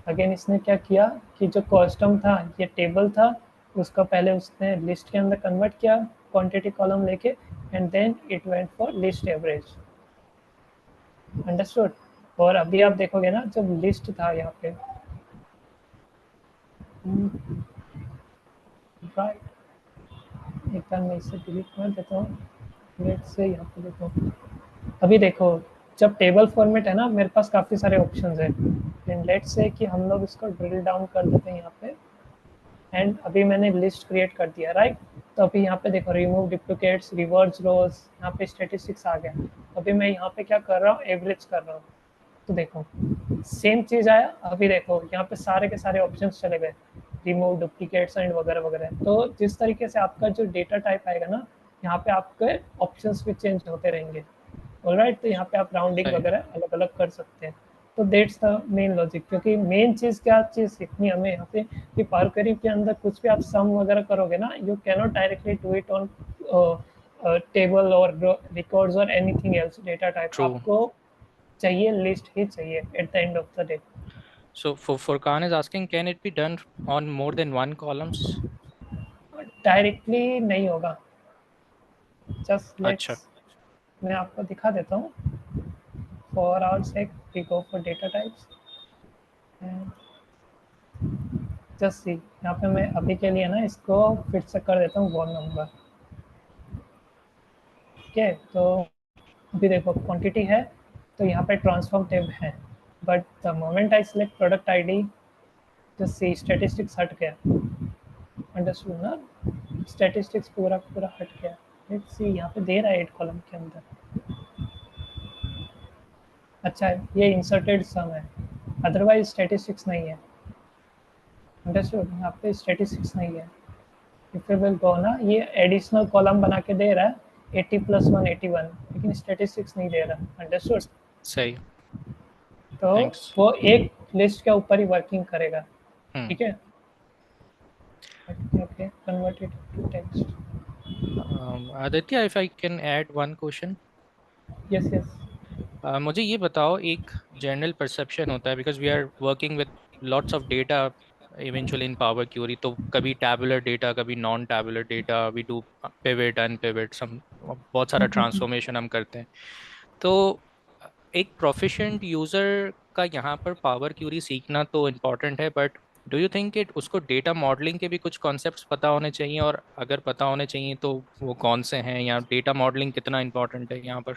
again इसने क्या किया कि जो कॉस्टम था ये टेबल था, उसका पहले उसने लिस्ट के अंदर कन्वर्ट किया क्वांटिटी कॉलम लेके, and then it went for list average, understood. और अभी आप देखोगे ना जब लिस्ट था यहाँ पे, राइट, एक बार मैं इसे डिलीट कर देता हूँ, लेट्स से यहाँ पे देखो, अभी देखो जब टेबल फॉर्मेट है ना मेरे पास काफ़ी सारे ऑप्शंस है, एंड लेट्स से कि हम लोग इसको ड्रिल डाउन कर देते हैं यहाँ पे, एंड अभी मैंने लिस्ट क्रिएट कर दिया, राइट। तो अभी यहाँ पे देखो रिमूव डुप्लीकेट्स, रिवर्स रोज, यहाँ पे स्टैटिस्टिक्स आ गया। अभी मैं यहाँ पे क्या कर रहा हूँ, एवरेज कर रहा हूँ। तो देखो सेम चीज़ आया। अभी देखो यहाँ पे सारे के सारे ऑप्शंस चले गए, रिमूव डुप्लीकेट्स एंड वगैरह वगैरह। तो जिस तरीके से आपका जो डेटा टाइप आएगा ना, यहाँ पे आपके ऑप्शंस भी चेंज होते रहेंगे, ऑलराइट। तो यहाँ पे आप राउंडिंग सही। वगैरह अलग अलग कर सकते हैं। तो दैट्स द मेन लॉजिक, क्योंकि मेन चीज़ क्या चीज़ सीखनी हमें यहाँ पे कि पावर क्वेरी के अंदर कुछ भी आप सम वगैरह करोगे ना, you can not directly do it on table और रिकॉर्ड्स और anything else data type. True. आपको चाहिए लिस्ट ही चाहिए at the end of the day. So for Furkan is asking, can it be done on more than one columns? Directly नहीं होगा, just अच्छा। Let's, मैं आपको दिखा देता हूँ। For our sake we go for data types and just see, यहाँ पे मैं अभी के लिए ना इसको फिर से कर देता हूँ वन नंबर, ठीक है। तो अभी देखो क्वांटिटी है, तो यहाँ पे ट्रांसफॉर्म टैब है, but the moment I select product ID, just see statistics हट गया, अंडरस्टूड ना, स्टैटिस्टिक्स पूरा पूरा हट गया। लेट्स सी, यहाँ पे दे रहा है 8 कॉलम के अंदर, अच्छा ये इंसर्टेड सम है, अदरवाइज स्टैटिस्टिक्स नहीं है, अंडरस्टूड। यहाँ पे स्टैटिस्टिक्स नहीं है। इफ यू विल गो ना, ये एडिशनल कॉलम बना के दे रहा है 80 + 1 81, लेकिन स्टैटिस्टिक्स नहीं दे रहा, अंडरस्टूड। सही। तो थैंक्स। वो एक लिस्ट के ऊपर ही वर्किंग करेगा। हम्म। ठीक है, okay, convert it to text. Aditya, if I can add one question. Yes yes. मुझे ये बताओ, एक जनरल परसेप्शन होता है because we are working with lots of data eventually in power query, तो कभी टैबुलर डेटा, कभी non tabular data, we do pivot unpivot some, बहुत सारा ट्रांसफॉर्मेशन हम करते हैं। तो एक प्रोफिशिएंट यूजर का यहाँ पर पावर क्यूरी सीखना तो इम्पॉर्टेंट है, but do you think it उसको डेटा मॉडलिंग के भी कुछ कॉन्सेप्ट्स पता होने चाहिए, और अगर पता होने चाहिए तो वो कौन से हैं, या डेटा मॉडलिंग कितना इम्पोर्टेंट है यहाँ पर?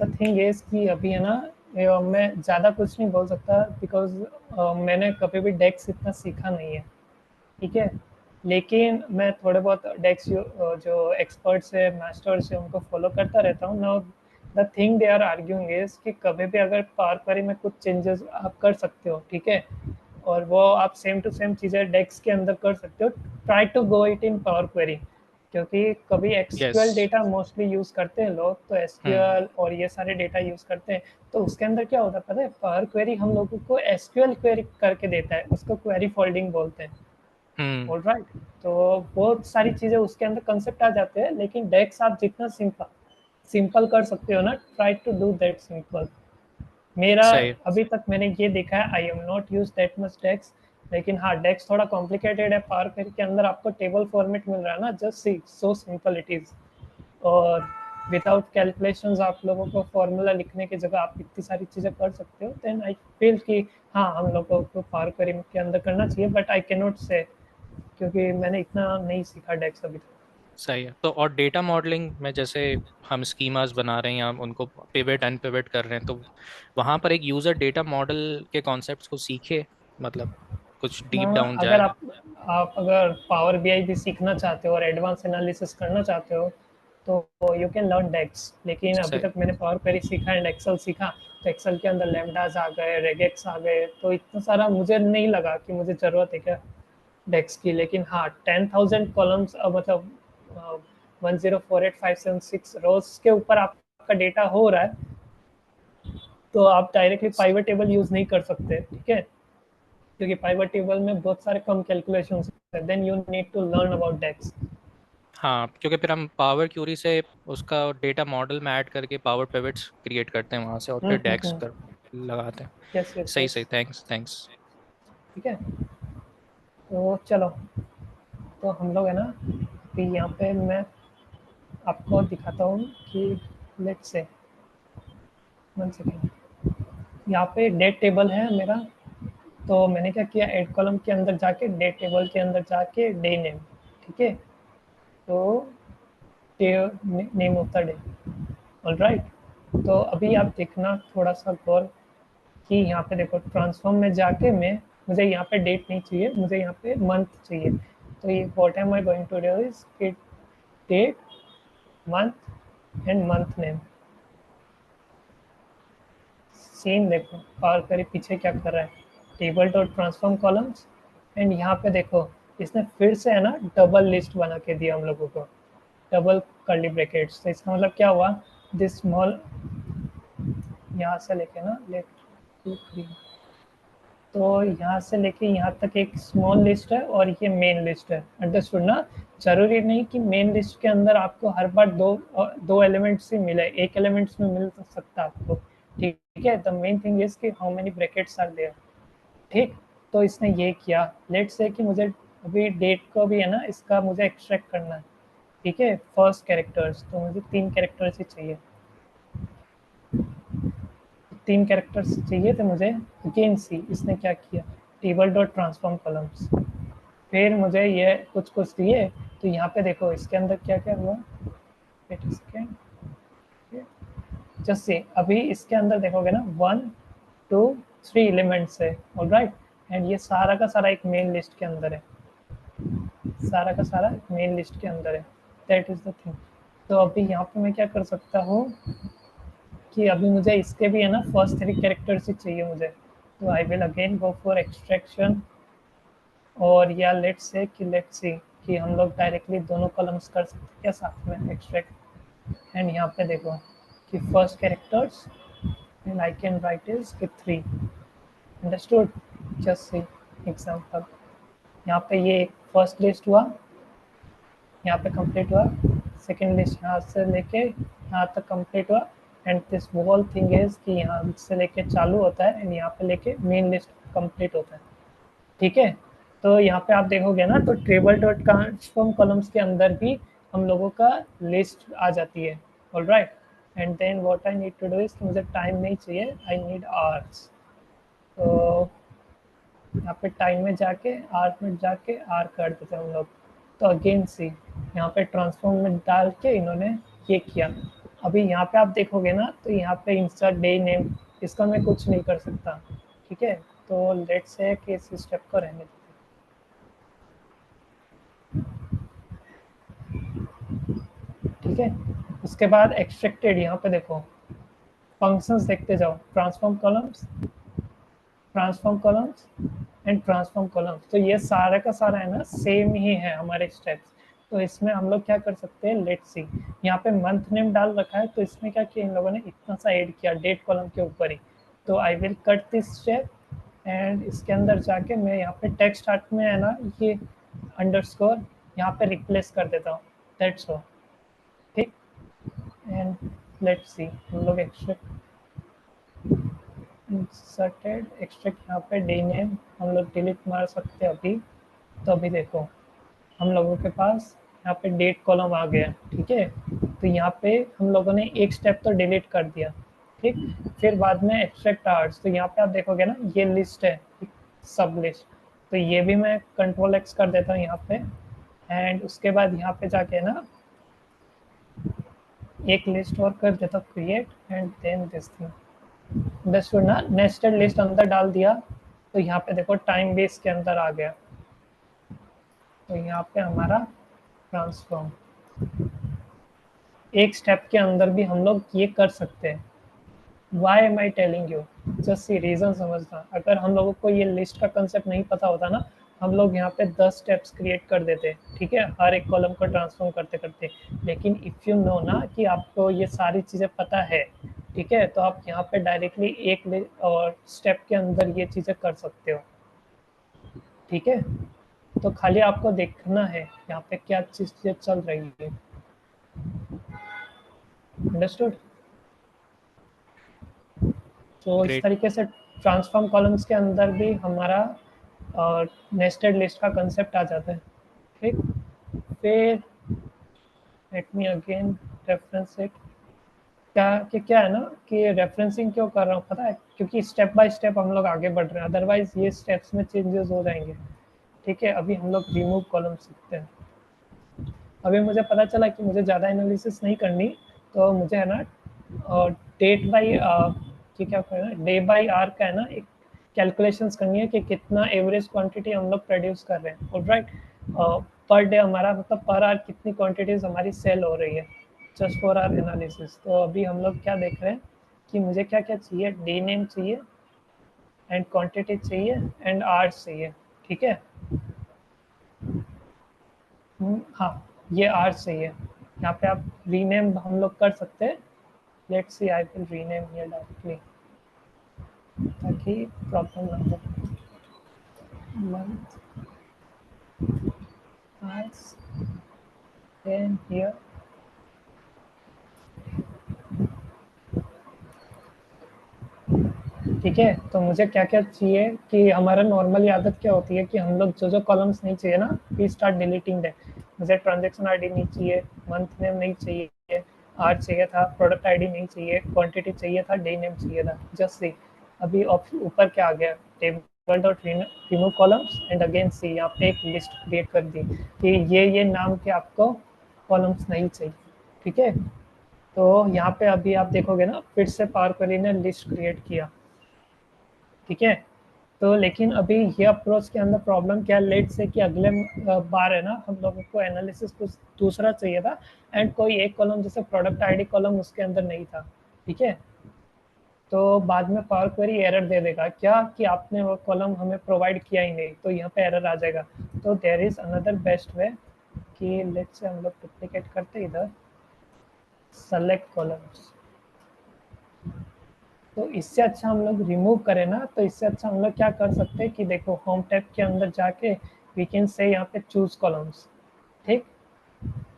द थिंग इज कि अभी है ना, मैं ज़्यादा कुछ नहीं बोल सकता बिकॉज मैंने कभी भी डेक्स इतना सीखा नहीं है। ठीक है, लेकिन मैं थोड़े बहुत डेक्स जो एक्सपर्ट्स है, मास्टर्स है, उनको फॉलो करता रहता हूँ। Now the thing they are arguing is कि कभी भी अगर पावर क्वेरी में कुछ चेंजेस आप कर सकते हो, ठीक है, और वो आप सेम टू सेम चीज़ें डेक्स के अंदर कर सकते हो, try to go it in power Query. क्योंकि कभी yes. SQL data mostly use करते हैं लोग, तो हम्म। एसक्यूएल और ये सारे डेटा यूज़ करते हैं। तो उसके अंदर क्या होता है पता है, पावर क्वेरी हम लोगों को एसक्यूएल क्वेरी करके देता है, उसको क्वेरी फोल्डिंग बोलते हैं। हम्म। ऑलराइट, तो बहुत सारी चीज़ें उसके अंदर कंसेप्ट आ जाते हैं, लेकिन डेक्स आप जितना सिंपल सिंपल कर सकते हो ना, try to do that simple. मेरा सही। अभी तक मैंने ये देखा है, I am not use that much DAX. लेकिन हाँ, डेक्स थोड़ा कॉम्प्लिकेटेड है। पावर क्वेरी के अंदर आपको टेबल फॉर्मेट मिल रहा है ना, just C so simple it is. और विदाउट कैलकुलेशंस आप लोगों को फॉर्मूला लिखने की जगह आप इतनी सारी चीज़ें कर सकते हो, देन आई फील कि हाँ, हम लोगों को पावर क्वेरी के अंदर करना चाहिए, बट आई कैन नॉट से, क्योंकि मैंने इतना नहीं सीखा डेक्स अभी तक। सही है। तो और डेटा मॉडलिंग में जैसे हम स्कीमास बना रहे हैं या उनको पिवट अनपिवट कर रहे हैं, तो वहां पर एक यूजर डेटा मॉडल के कॉन्सेप्ट्स को सीखे, मतलब कुछ डीप हाँ, डाउन अगर जाए। आप अगर पावर बीआई भी सीखना चाहते हो और एडवांस एनालिसिस करना चाहते हो, तो यू कैन लर्न डेक्स। लेकिन अभी सही। तक मैंने पावर क्वेरी सीखा एंड एक्सेल सीखा, तो एक्सेल के अंदर लैम्डास आ गए, रेगेक्स आ गए, तो इतना सारा मुझे नहीं लगा कि मुझे ज़रूरत है क्या डेक्स की। लेकिन हाँ, 10,000 कॉलम्स, मतलब 1048,576 रोज के ऊपर आपका डेटा हो रहा है, तो आप डायरेक्टली पाइवट टेबल यूज़ नहीं कर सकते। ठीक है, क्योंकि पाइवट टेबल में बहुत सारे कम कैलकुलेशंस है, then you need to learn about DAX. हाँ, क्योंकि फिर हम पावर क्यूरी से उसका डेटा मॉडल में ऐड करके पावर पिवट्स क्रिएट करते हैं वहां से, और फिर डेक्स कर लगाते हैं। यस यस सही यस। सही, थैंक्स थैंक्स। ठीक है, तो चलो, तो हम लोग है ना, अभी यहाँ पे मैं आपको दिखाता हूँ कि लेट्स से, वन सेकेंड, यहाँ पे डेट टेबल है मेरा। तो मैंने क्या किया, ऐड कॉलम के अंदर जाके डेट टेबल के अंदर जाके डे नेम, ठीक है, तो name of the day. Alright, तो अभी आप देखना थोड़ा सा गौर, कि यहाँ पे देखो ट्रांसफॉर्म में जाके मैं, मुझे यहाँ पे डेट नहीं चाहिए, मुझे यहाँ पे मंथ चाहिए। तो ये what am I going to do is कि date, month and month name. Scene देखो, पावर क्वेरी पीछे क्या कर रहा है, table dot transform columns, and यहाँ पे देखो इसने फिर से है ना डबल लिस्ट बना के दिया हम लोगों को, डबल कर्ली ब्रैकेट्स। तो इसका मतलब क्या हुआ, दिस स्मॉल, यहाँ से लेके ना, लेट 2 3, तो यहाँ से लेके यहाँ तक एक स्मॉल लिस्ट है और ये मेन लिस्ट है। अंडरस्टूड ना? जरूरी नहीं कि मेन लिस्ट के अंदर आपको हर बार दो एलिमेंट्स ही मिले, एक एलिमेंट्स में मिल सकता है आपको। ठीक है, द मेन थिंग इज कि how many brackets are there. ठीक, तो इसने ये किया, लेट्स से कि मुझे अभी डेट को भी है ना, इसका मुझे एक्सट्रैक्ट करना है। ठीक है, फर्स्ट कैरेक्टर्स, तो मुझे 3 कैरेक्टर्स ही चाहिए, 3 कैरेक्टर्स चाहिए थे मुझे। अगेन सी इसने क्या किया, टेबल डॉट ट्रांसफॉर्म कॉलम्स, फिर मुझे ये कुछ कुछ दिए। तो यहाँ पे देखो इसके अंदर क्या क्या हुआ, wait a second, just say अभी इसके अंदर देखोगे ना, 1 2 3 एलिमेंट्स है। ऑलराइट, एंड ये सारा का सारा एक मेन लिस्ट के अंदर है, सारा का सारा मेन लिस्ट के अंदर है। That is the thing. तो अभी यहाँ पे मैं क्या कर सकता हूँ, कि अभी मुझे इसके भी है ना फर्स्ट 3 कैरेक्टर्स ही चाहिए मुझे। तो I will again go for extraction, और या लेट्स से कि लेट्स सी कि हम लोग डायरेक्टली दोनों कॉलम्स कर सकते हैं क्या साथ में एक्सट्रैक्ट। एंड यहाँ पे देखो कि first characters and I can write is कि 3. Understood? Just see example. यहाँ पे ये फर्स्ट लिस्ट हुआ, यहाँ पे कंप्लीट हुआ, सेकेंड लिस्ट यहाँ से लेके यहाँ तक कंप्लीट हुआ, and this whole thing is कि यहाँ से लेके चालू होता है एंड यहाँ पे लेके मेन लिस्ट कंप्लीट होता है. ठीक है, तो यहाँ पे आप देखोगे ना तो टेबल डॉट ट्रांसफॉर्म कॉलम्स के अंदर भी हम लोगों का लिस्ट आ जाती है. Alright, and then what I need to do is, मुझे टाइम नहीं चाहिए, आई नीड आवर्स. तो यहाँ पे टाइम में जाके आर में जाके आर कर देते हैं हम लोग. तो अगेन सी यहाँ पे ट्रांसफॉर्म में डाल के इन्होंने ये किया. अभी यहाँ पे आप देखोगे ना तो यहाँ पे इंसर्ट डे नेम, इसका मैं कुछ नहीं कर सकता. ठीक है, तो लेट्स से कि इस स्टेप को रहने देते. ठीक है, उसके बाद एक्सट्रैक्टेड, यहाँ पे देखो फंक्शंस देखते जाओ, transform columns, transform columns and transform columns. तो ये सारा का सारा है ना सेम ही है हमारे स्टेप्स. तो इसमें हम लोग क्या कर सकते हैं, लेट्स सी. यहाँ पे मंथ नेम डाल रखा है, तो इसमें क्या किया इन लोगों ने, इतना सा ऐड किया डेट कॉलम के ऊपर ही. तो I will cut this step and इसके अंदर जाके मैं यहाँ पे टेक्स्ट स्टार्ट में है ना ये अंडरस्कोर यहाँ पे रिप्लेस कर देता हूँ. That's all. ठीक, एंड लेट्स सी हम लोग एक्सट्रैक्ट इंसर्टेड एक्सट्रैक्ट यहाँ पे डे नेम हम लोग डिलीट मार सकते हैं अभी. तो अभी देखो हम लोगों के पास यहाँ पे डेट कॉलम आ गया. ठीक है, तो यहाँ पे हम लोगों ने एक स्टेप तो डिलीट कर दिया. ठीक, फिर बाद में एक्सट्रैक्ट आवर्स, तो यहाँ पे आप देखोगे ना ये लिस्ट है सब लिस्ट. तो ये भी मैं कंट्रोल एक्स कर देता हूँ यहाँ पे, एंड उसके बाद यहाँ पे जाके ना एक लिस्ट और कर देता हूँ create, and then this thing. Understood ना, नेस्टेड लिस्ट अंदर डाल दिया. तो यहाँ पे देखो टाइम बेस के अंदर आ गया. तो यहाँ पे हमारा ट्रांसफॉर्म एक स्टेप के अंदर भी हम लोग ये कर सकते हैं. Why am I telling you, just see reason समझना. अगर हम लोगों को ये लिस्ट का कंसेप्ट नहीं पता होता ना, हम लोग यहाँ पे 10 स्टेप्स क्रिएट कर देते. ठीक है, हर एक कॉलम को ट्रांसफॉर्म करते करते. लेकिन इफ़ यू नो ना कि आपको ये सारी चीज़ें पता है, ठीक है, तो आप यहाँ पे डायरेक्टली एक और स्टेप के अंदर ये चीज़ें कर सकते हो. ठीक है, तो खाली आपको देखना है यहाँ पे क्या चीज़ें चल रही है. अंडरस्टूड? तो इस ग्रेट. तरीके से ट्रांसफॉर्म कॉलम्स के अंदर भी हमारा नेस्टेड लिस्ट का कंसेप्ट आ जाता है. ठीक, फिर let me again reference it. क्या है ना कि रेफरेंसिंग क्यों कर रहा हूँ पता है, क्योंकि स्टेप बाय स्टेप हम लोग आगे बढ़ रहे हैं, अदरवाइज ये स्टेप्स में चेंजेस हो जाएंगे. ठीक है, अभी हम लोग रिमूव कॉलम सीखते हैं. अभी मुझे पता चला कि मुझे ज़्यादा एनालिसिस नहीं करनी, तो मुझे है ना डेट बाई कि क्या करना, डे बाई आर का है ना एक कैलकुलेशंस करनी है कि कितना एवरेज क्वांटिटी हम लोग प्रोड्यूस कर रहे हैं. ऑलराइट, पर डे हमारा मतलब पर आवर कितनी क्वांटिटीज हमारी सेल हो रही है, जस्ट फॉर आर एनालिसिस. तो अभी हम लोग क्या देख रहे हैं कि मुझे क्या क्या चाहिए, डे नेम चाहिए एंड क्वांटिटी चाहिए एंड आवर्स चाहिए. ठीक है, हाँ ये आवर्स चाहिए. यहाँ पे आप रीनेम हम लोग कर सकते हैं. Let's see I will rename here directly ताकि प्रॉब्लम ना हो. Month hours then here. ठीक है, तो मुझे क्या क्या चाहिए कि हमारा नॉर्मली आदत क्या होती है कि हम लोग जो जो कॉलम्स नहीं चाहिए ना वी स्टार्ट डिलीटिंग देम. मुझे ट्रांजैक्शन आईडी नहीं चाहिए, मंथ नेम नहीं चाहिए, आर चाहिए था, प्रोडक्ट आईडी नहीं चाहिए, क्वांटिटी चाहिए था, डे नेम चाहिए था. जस्ट सी अभी ऊपर क्या आ गया, table dot remove columns and again see यहाँ पे एक लिस्ट क्रिएट कर दी कि ये नाम के आपको कॉलम्स नहीं चाहिए. ठीक है, तो यहाँ पे अभी आप देखोगे ना फिर से पावर क्वेरी ने लिस्ट क्रिएट किया. ठीक है, तो लेकिन अभी ये अप्रोच के अंदर प्रॉब्लम क्या है, लेट से कि अगले बार है ना हम लोगों को एनालिसिस कुछ दूसरा चाहिए था एंड कोई एक कॉलम जैसे प्रोडक्ट आईडी कॉलम उसके अंदर नहीं था. ठीक है, तो बाद में पावर क्वेरी एरर दे देगा क्या कि आपने वो कॉलम हमें प्रोवाइड किया ही नहीं, तो यहाँ पे एरर आ जाएगा. तो there is another best way कि लेट्स से हम लोग डुप्लीकेट करते इधर सेलेक्ट कॉलम्स. तो इससे अच्छा हम लोग रिमूव करें ना, तो इससे अच्छा हम लोग क्या कर सकते हैं कि देखो होम टैब के अंदर जाके वी कैन से यहाँ पे चूज कॉलम्स, ठीक।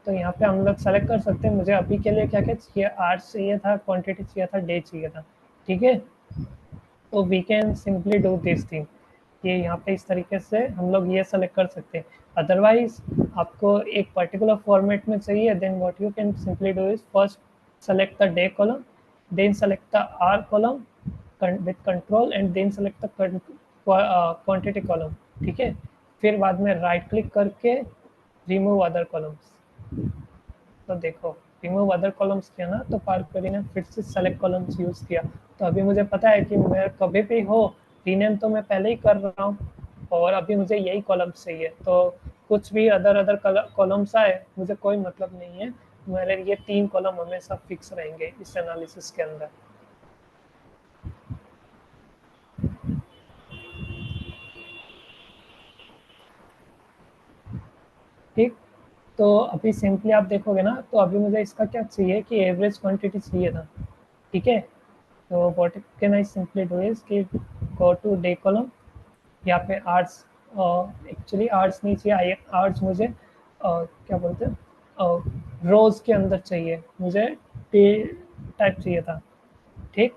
तो यहाँ पे हम लोग सेलेक्ट कर सकते हैं मुझे अभी के लिए क्या क्या चाहिए, आर्ट्स चाहिए था, क्वांटिटी चाहिए था, डे चाहिए था, ठीक है। तो we can simply do this thing, ये यहाँ पे इस तरीके से हम लोग ये सेलेक्ट कर सकते हैं। अदरवाइज आपको एक पर्टिकुलर फॉर्मेट में चाहिए, then what you can simply do is first select the day column, then select the R column with control and then select the quantity column, ठीक है। फिर बाद में राइट क्लिक करके रिमूव अदर कॉलम्स। तो देखो रिमूव अदर कॉलम्स किया ना, तो पार्क क्वेरी ने फिर से सेलेक्ट कॉलम्स यूज़ किया। तो अभी मुझे पता है कि मैं कभी भी हो रीनेम तो मैं पहले ही कर रहा हूँ, और अभी मुझे यही कॉलम्स चाहिए, तो कुछ भी अदर अदर कॉलम्स आए मुझे कोई मतलब नहीं है, मेरे ये 3 कॉलम हमेशा फिक्स रहेंगे इस एनालिसिस के अंदर, ठीक। तो अभी सिंपली आप देखोगे ना, तो अभी मुझे इसका क्या चाहिए कि एवरेज क्वांटिटी चाहिए था, ठीक है। तो what can I simply do is कि गो टू डे कॉलम, यहाँ पे आर्ट्स, एक्चुअली आर्ट्स नहीं चाहिए, आर्ट्स मुझे क्या बोलते हैं रोज के अंदर चाहिए, मुझे डे टाइप चाहिए था, ठीक।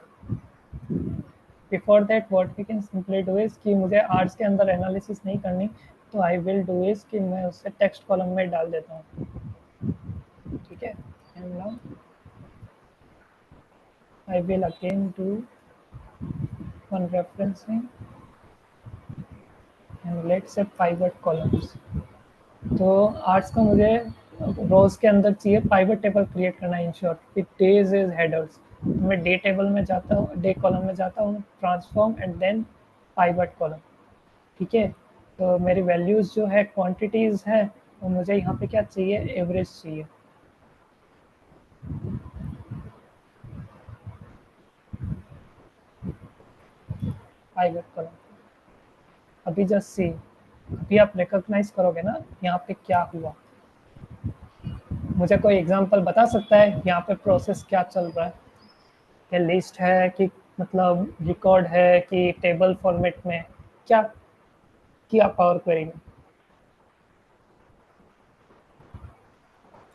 Before that what we can simply do is कि मुझे आर्ट्स के अंदर एनालिसिस नहीं करनी, तो आई विल डू इज कि मैं उससे टेक्स्ट कॉलम में डाल देता हूँ, ठीक है। And now I will again do one referencing and let's say pivot columns. तो आर्ट्स का मुझे रोज के अंदर चाहिए, पाइवट टेबल क्रिएट करना है in short, with days is headers. तो मैं डे टेबल में जाता हूँ, डे कॉलम में जाता हूँ, transform and then pivot column, ठीक है। तो मेरी वैल्यूज जो है क्वांटिटीज है, तो मुझे यहाँ पे क्या चाहिए, एवरेज चाहिए, पाइवट कॉलम। अभी जस्ट सी, अभी आप रिकॉग्नाइज करोगे ना यहाँ पे क्या हुआ, मुझे कोई एग्जांपल बता सकता है यहाँ पे प्रोसेस क्या चल रहा है, या लिस्ट है कि मतलब रिकॉर्ड है कि टेबल फॉर्मेट में, क्या किया पावर क्वेरी में।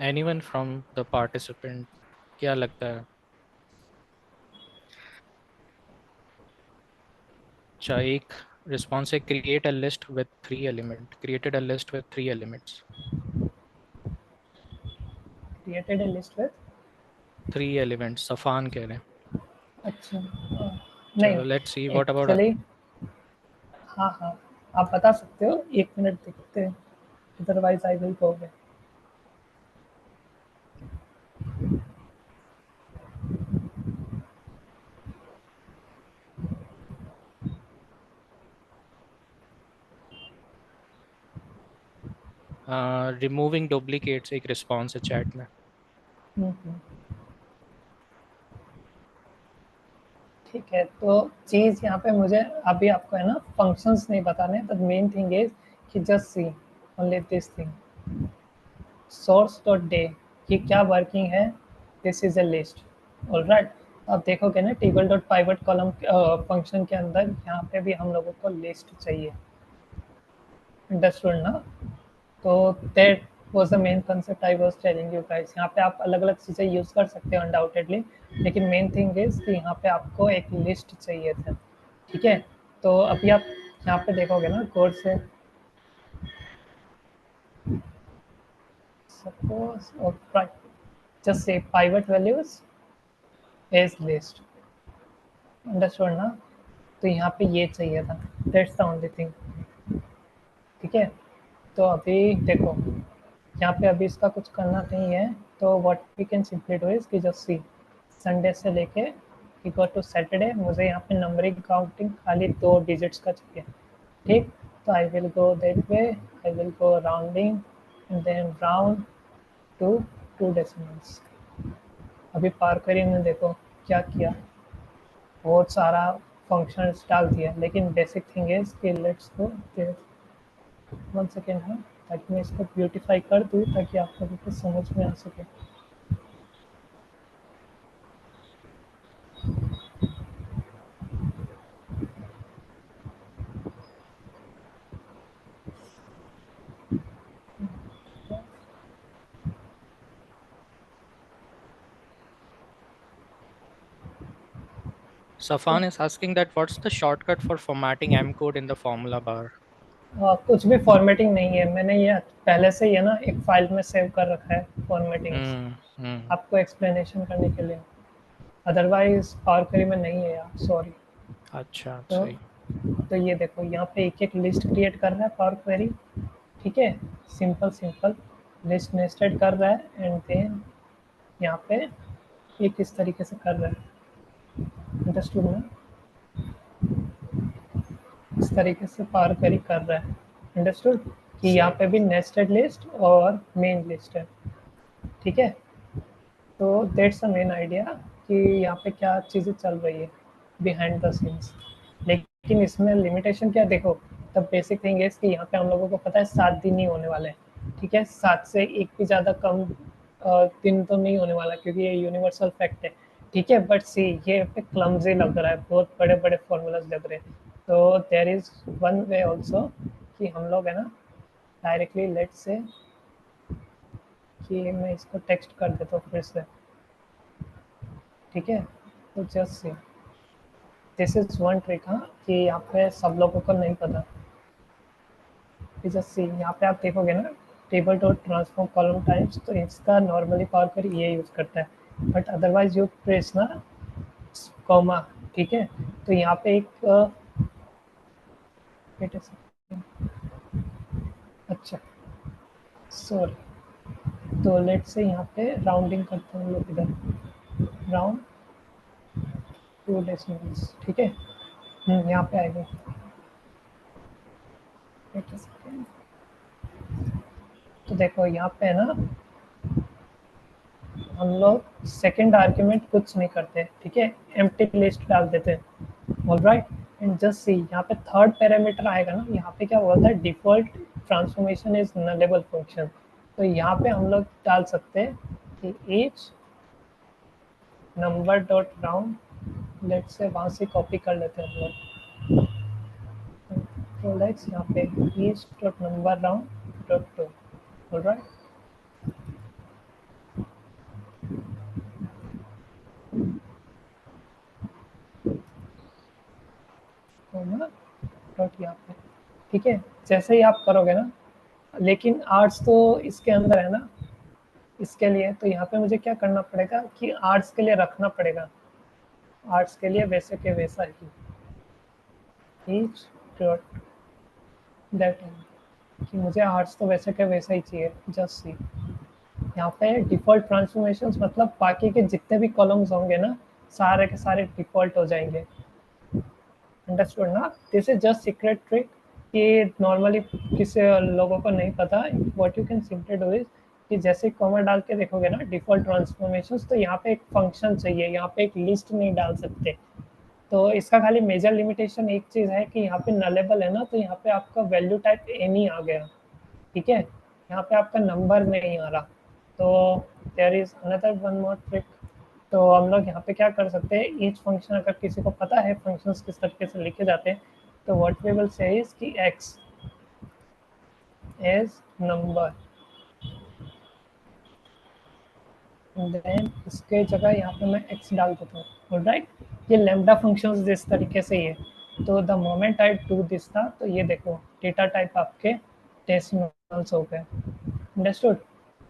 एनीवन फ्रॉम द पार्टिसिपेंट, क्या लगता है? अच्छा, एक रिस्पॉन्स है, create a list with 3 element, created a list with 3 elements. Created a list with, 3 elements Safan कह रहे हैं। अच्छा नहीं, चलो let's see what about. Actually हाँ हाँ, आप बता सकते हो, 1 मिनट देखते हैं, otherwise I will go. Removing duplicates एक रिस्पॉन्स है चैट में। ठीक है, तो चीज़ यहाँ पे मुझे अभी आपको है ना फंक्शंस नहीं बताने, द मेन थिंग इज कि just C only this thing, source dot day, ये क्या वर्किंग है, this is a list, alright. आप देखोगे ना table dot pivot column function के अंदर यहाँ पे भी हम लोगों को लिस्ट चाहिए, अंडरस्टूड ना। तो that was the main concept I was telling you guys, यहाँ पे आप अलग अलग चीज़ें यूज़ कर सकते हो अनडाउटेडली, लेकिन मेन थिंग इज कि यहाँ पे आपको एक लिस्ट चाहिए था, ठीक है। तो अभी आप यहाँ पे देखोगे ना कोड से, suppose right, just say pivot values is list, understood ना। तो यहाँ पे ये चाहिए था, दैट्स द ओनली थिंग, ठीक है। तो अभी देखो यहाँ पे अभी इसका कुछ करना नहीं है, तो what we can simply do is कि जस्ट सी संडे से लेके इक्वल टू सैटरडे, मुझे यहाँ पे नंबरिंग काउंटिंग खाली 2 डिजिट्स का चाहिए, ठीक। तो I will go that way, I will go rounding and then round to 2 decimals. अभी पार करिए में देखो क्या किया, बहुत सारा फंक्शंस डाल दिया, लेकिन बेसिक थिंग इज कि लेट्स गो 1 सेकेंड है, ताकि मैं इसको ब्यूटीफाई कर दूँ ताकि आपको बिल्कुल समझ में आ सके। Safan is asking that what's the shortcut for formatting M code in the formula bar? कुछ भी फॉर्मेटिंग नहीं है, मैंने ये पहले से ही है ना एक फाइल में सेव कर रखा है फॉर्मेटिंग्स, हम्म। आपको एक्सप्लेनेशन करने के लिए। अदरवाइज पावर क्वेरी में नहीं है यार, सॉरी। अच्छा तो सही। तो ये देखो यहाँ पे एक एक लिस्ट क्रिएट कर रहा है पावर क्वेरी, ठीक है, सिंपल सिंपल लिस्ट नेस्टेड कर रहा है, एंड देन यहाँ पे ये किस तरीके से कर रहा है, अंडरस्टूड ना, इस तरीके से पावर क्वेरी कर रहा है, अंडरस्टूड, कि यहाँ सही। पे भी नेस्टेड लिस्ट और मेन लिस्ट है, ठीक है। तो दैट्स द मेन आइडिया कि यहाँ पे क्या चीज़ें चल रही है बिहाइंड द सीन्स। लेकिन इसमें लिमिटेशन क्या देखो, द बेसिक थिंग इज कि यहाँ पे हम लोगों को पता है 7 दिन ही होने वाले हैं, ठीक है, 7 से एक भी ज़्यादा कम दिन तो नहीं होने वाला, क्योंकि ये यूनिवर्सल फैक्ट है, ठीक है। बट सी ये पे क्लमजी लग रहा है, बहुत बड़े बड़े फॉर्मूलाज लग रहे हैं। तो there is one way also कि हम लोग है ना डायरेक्टली लेट्स से कि मैं इसको टेक्स्ट कर देता हूँ फिर से, ठीक है। तो just see this is one trick, हाँ, कि यहाँ पे सब लोगों को नहीं पता। जस्ट सी यहाँ पे आप देखोगे ना table dot transform column types, तो इसका नॉर्मली पावर क्वेरी ये यूज करता है, बट अदरवाइज यू प्रेस ना कॉमा, ठीक है। तो यहाँ पे एक wait a second, अच्छा सॉरी, तो लेट से यहाँ पे राउंडिंग करते हैं हम लोग, इधर राउंड टू डेसिमल्स, ठीक है। यहाँ पे आएगा, wait a second। तो देखो यहाँ पे है ना हम लोग सेकंड आर्ग्यूमेंट कुछ नहीं करते, ठीक है, एम्प्टी लिस्ट डाल देते हैं, ऑलराइट। एंड जस्ट सी यहाँ पे थर्ड पैरामीटर आएगा ना, यहाँ पे क्या होता है, default transformation is nullable function. तो यहाँ पे हम लोग डाल सकते हैं कि each number dot round, let say वहाँ से कॉपी कर लेते हैं हम लोग, तो लेट्स यहाँ पे each dot number round dot to, alright. Dot यहाँ पे, ठीक है, जैसे ही आप करोगे ना, लेकिन आर्ट्स तो इसके अंदर है ना, इसके लिए तो यहाँ पे मुझे क्या करना पड़ेगा कि आर्ट्स के लिए रखना पड़ेगा, आर्ट्स के लिए वैसे के वैसा ही ईच डॉट दैट, कि मुझे आर्ट्स तो वैसे के वैसा ही चाहिए। जस्ट सी यहाँ पे डिफॉल्ट ट्रांसफॉर्मेशंस मतलब बाकी के जितने भी कॉलम्स होंगे ना सारे के सारे डिफॉल्ट हो जाएंगे, अंडरस्टूड ना। This is just secret trick कि नॉर्मली किसी लोगों को नहीं पता। What you can simply do is कि जैसे कॉमा डाल के देखोगे ना डिफॉल्ट ट्रांसफॉर्मेशंस, तो यहाँ पे एक फंक्शन चाहिए, यहाँ पे एक लिस्ट नहीं डाल सकते। तो इसका खाली मेजर लिमिटेशन एक चीज़ है कि यहाँ पे नलेबल है ना, तो यहाँ पे आपका वैल्यू टाइप एनी आ गया, ठीक है, यहाँ पे आपका नंबर नहीं आ रहा। तो there is another one more trick. तो हम लोग यहाँ पे क्या कर सकते हैं, ईच फंक्शन अगर किसी को पता है फंक्शंस किस तरीके से लिखे जाते हैं, तो what we will say is कि एक्स इज नंबर, देन इसके जगह यहाँ पे मैं एक्स डाल देता हूँ, ऑलराइट। ये लैम्डा फंक्शंस जिस तरीके से ये, तो the moment I do this था, तो ये देखो डेटा टाइप आपके डेसिमल्स हो गए, अंडरस्टूड।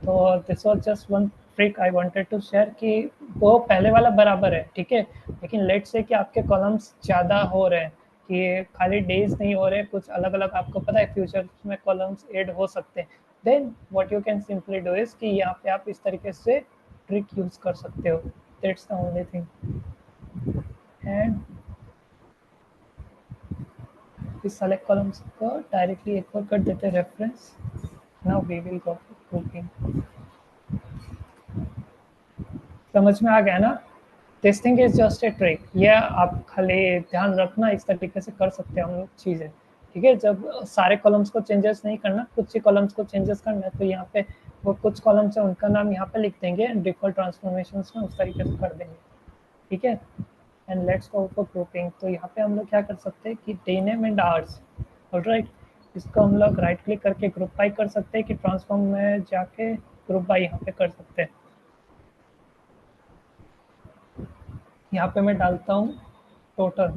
तो this was just one trick I wanted to share कि वो पहले वाला बराबर है, ठीक है, लेकिन लेट से कि आपके कॉलम्स ज़्यादा हो रहे हैं, कि खाली डेज नहीं हो रहे, कुछ अलग अलग आपको पता है फ्यूचर में कॉलम्स ऐड हो सकते हैं, then what you can simply do is कि यहाँ पे आप इस तरीके से ट्रिक यूज कर सकते हो, that's the only thing. And इस सेलेक्ट कॉलम्स को डायरेक्टली एक बार कर देते हैं reference, now we will go grouping. समझ में आ गया ना, this thing is just a trick, ये आप खाली ध्यान रखना, इस तरीके से कर सकते हैं हम लोग चीज़ें, ठीक है। जब सारे कॉलम्स को चेंजेस नहीं करना, कुछ ही कॉलम्स को चेंजेस करना है, तो यहाँ पे वो कुछ कॉलम्स है उनका नाम यहाँ पे लिख देंगे, डिफॉल्ट ट्रांसफॉर्मेशंस में उस तरीके से कर देंगे, ठीक है। And let's go for grouping. तो यहाँ पे हम लोग क्या कर सकते हैं कि day name and hours, alright, इसको हम लोग राइट क्लिक करके ग्रुप बाई कर सकते हैं, कि ट्रांसफॉर्म में जाके ग्रुप बाई यहाँ पे कर सकते हैं। यहाँ पे मैं डालता हूँ टोटल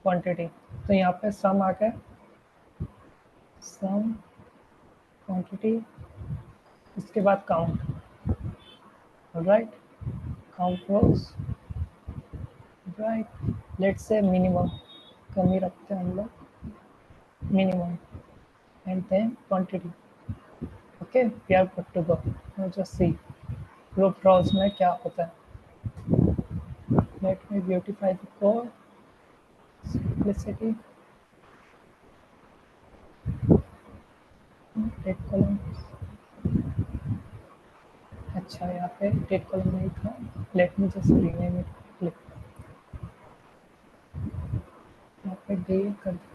क्वांटिटी, तो यहाँ पे सम आ गया, सम क्वांटिटी, इसके बाद count, right, count rows, right, let's say minimum, कमी रखते हैं हम लोग, minimum, and then quantity. Okay, we are good to go. Now just see group rows में क्या होता है। Let me beautify the code, simplicity, date column, अच्छा यहाँ पे डेट कॉलम नहीं था, let me just rename it click, यहाँ पे डिलीट कर देते।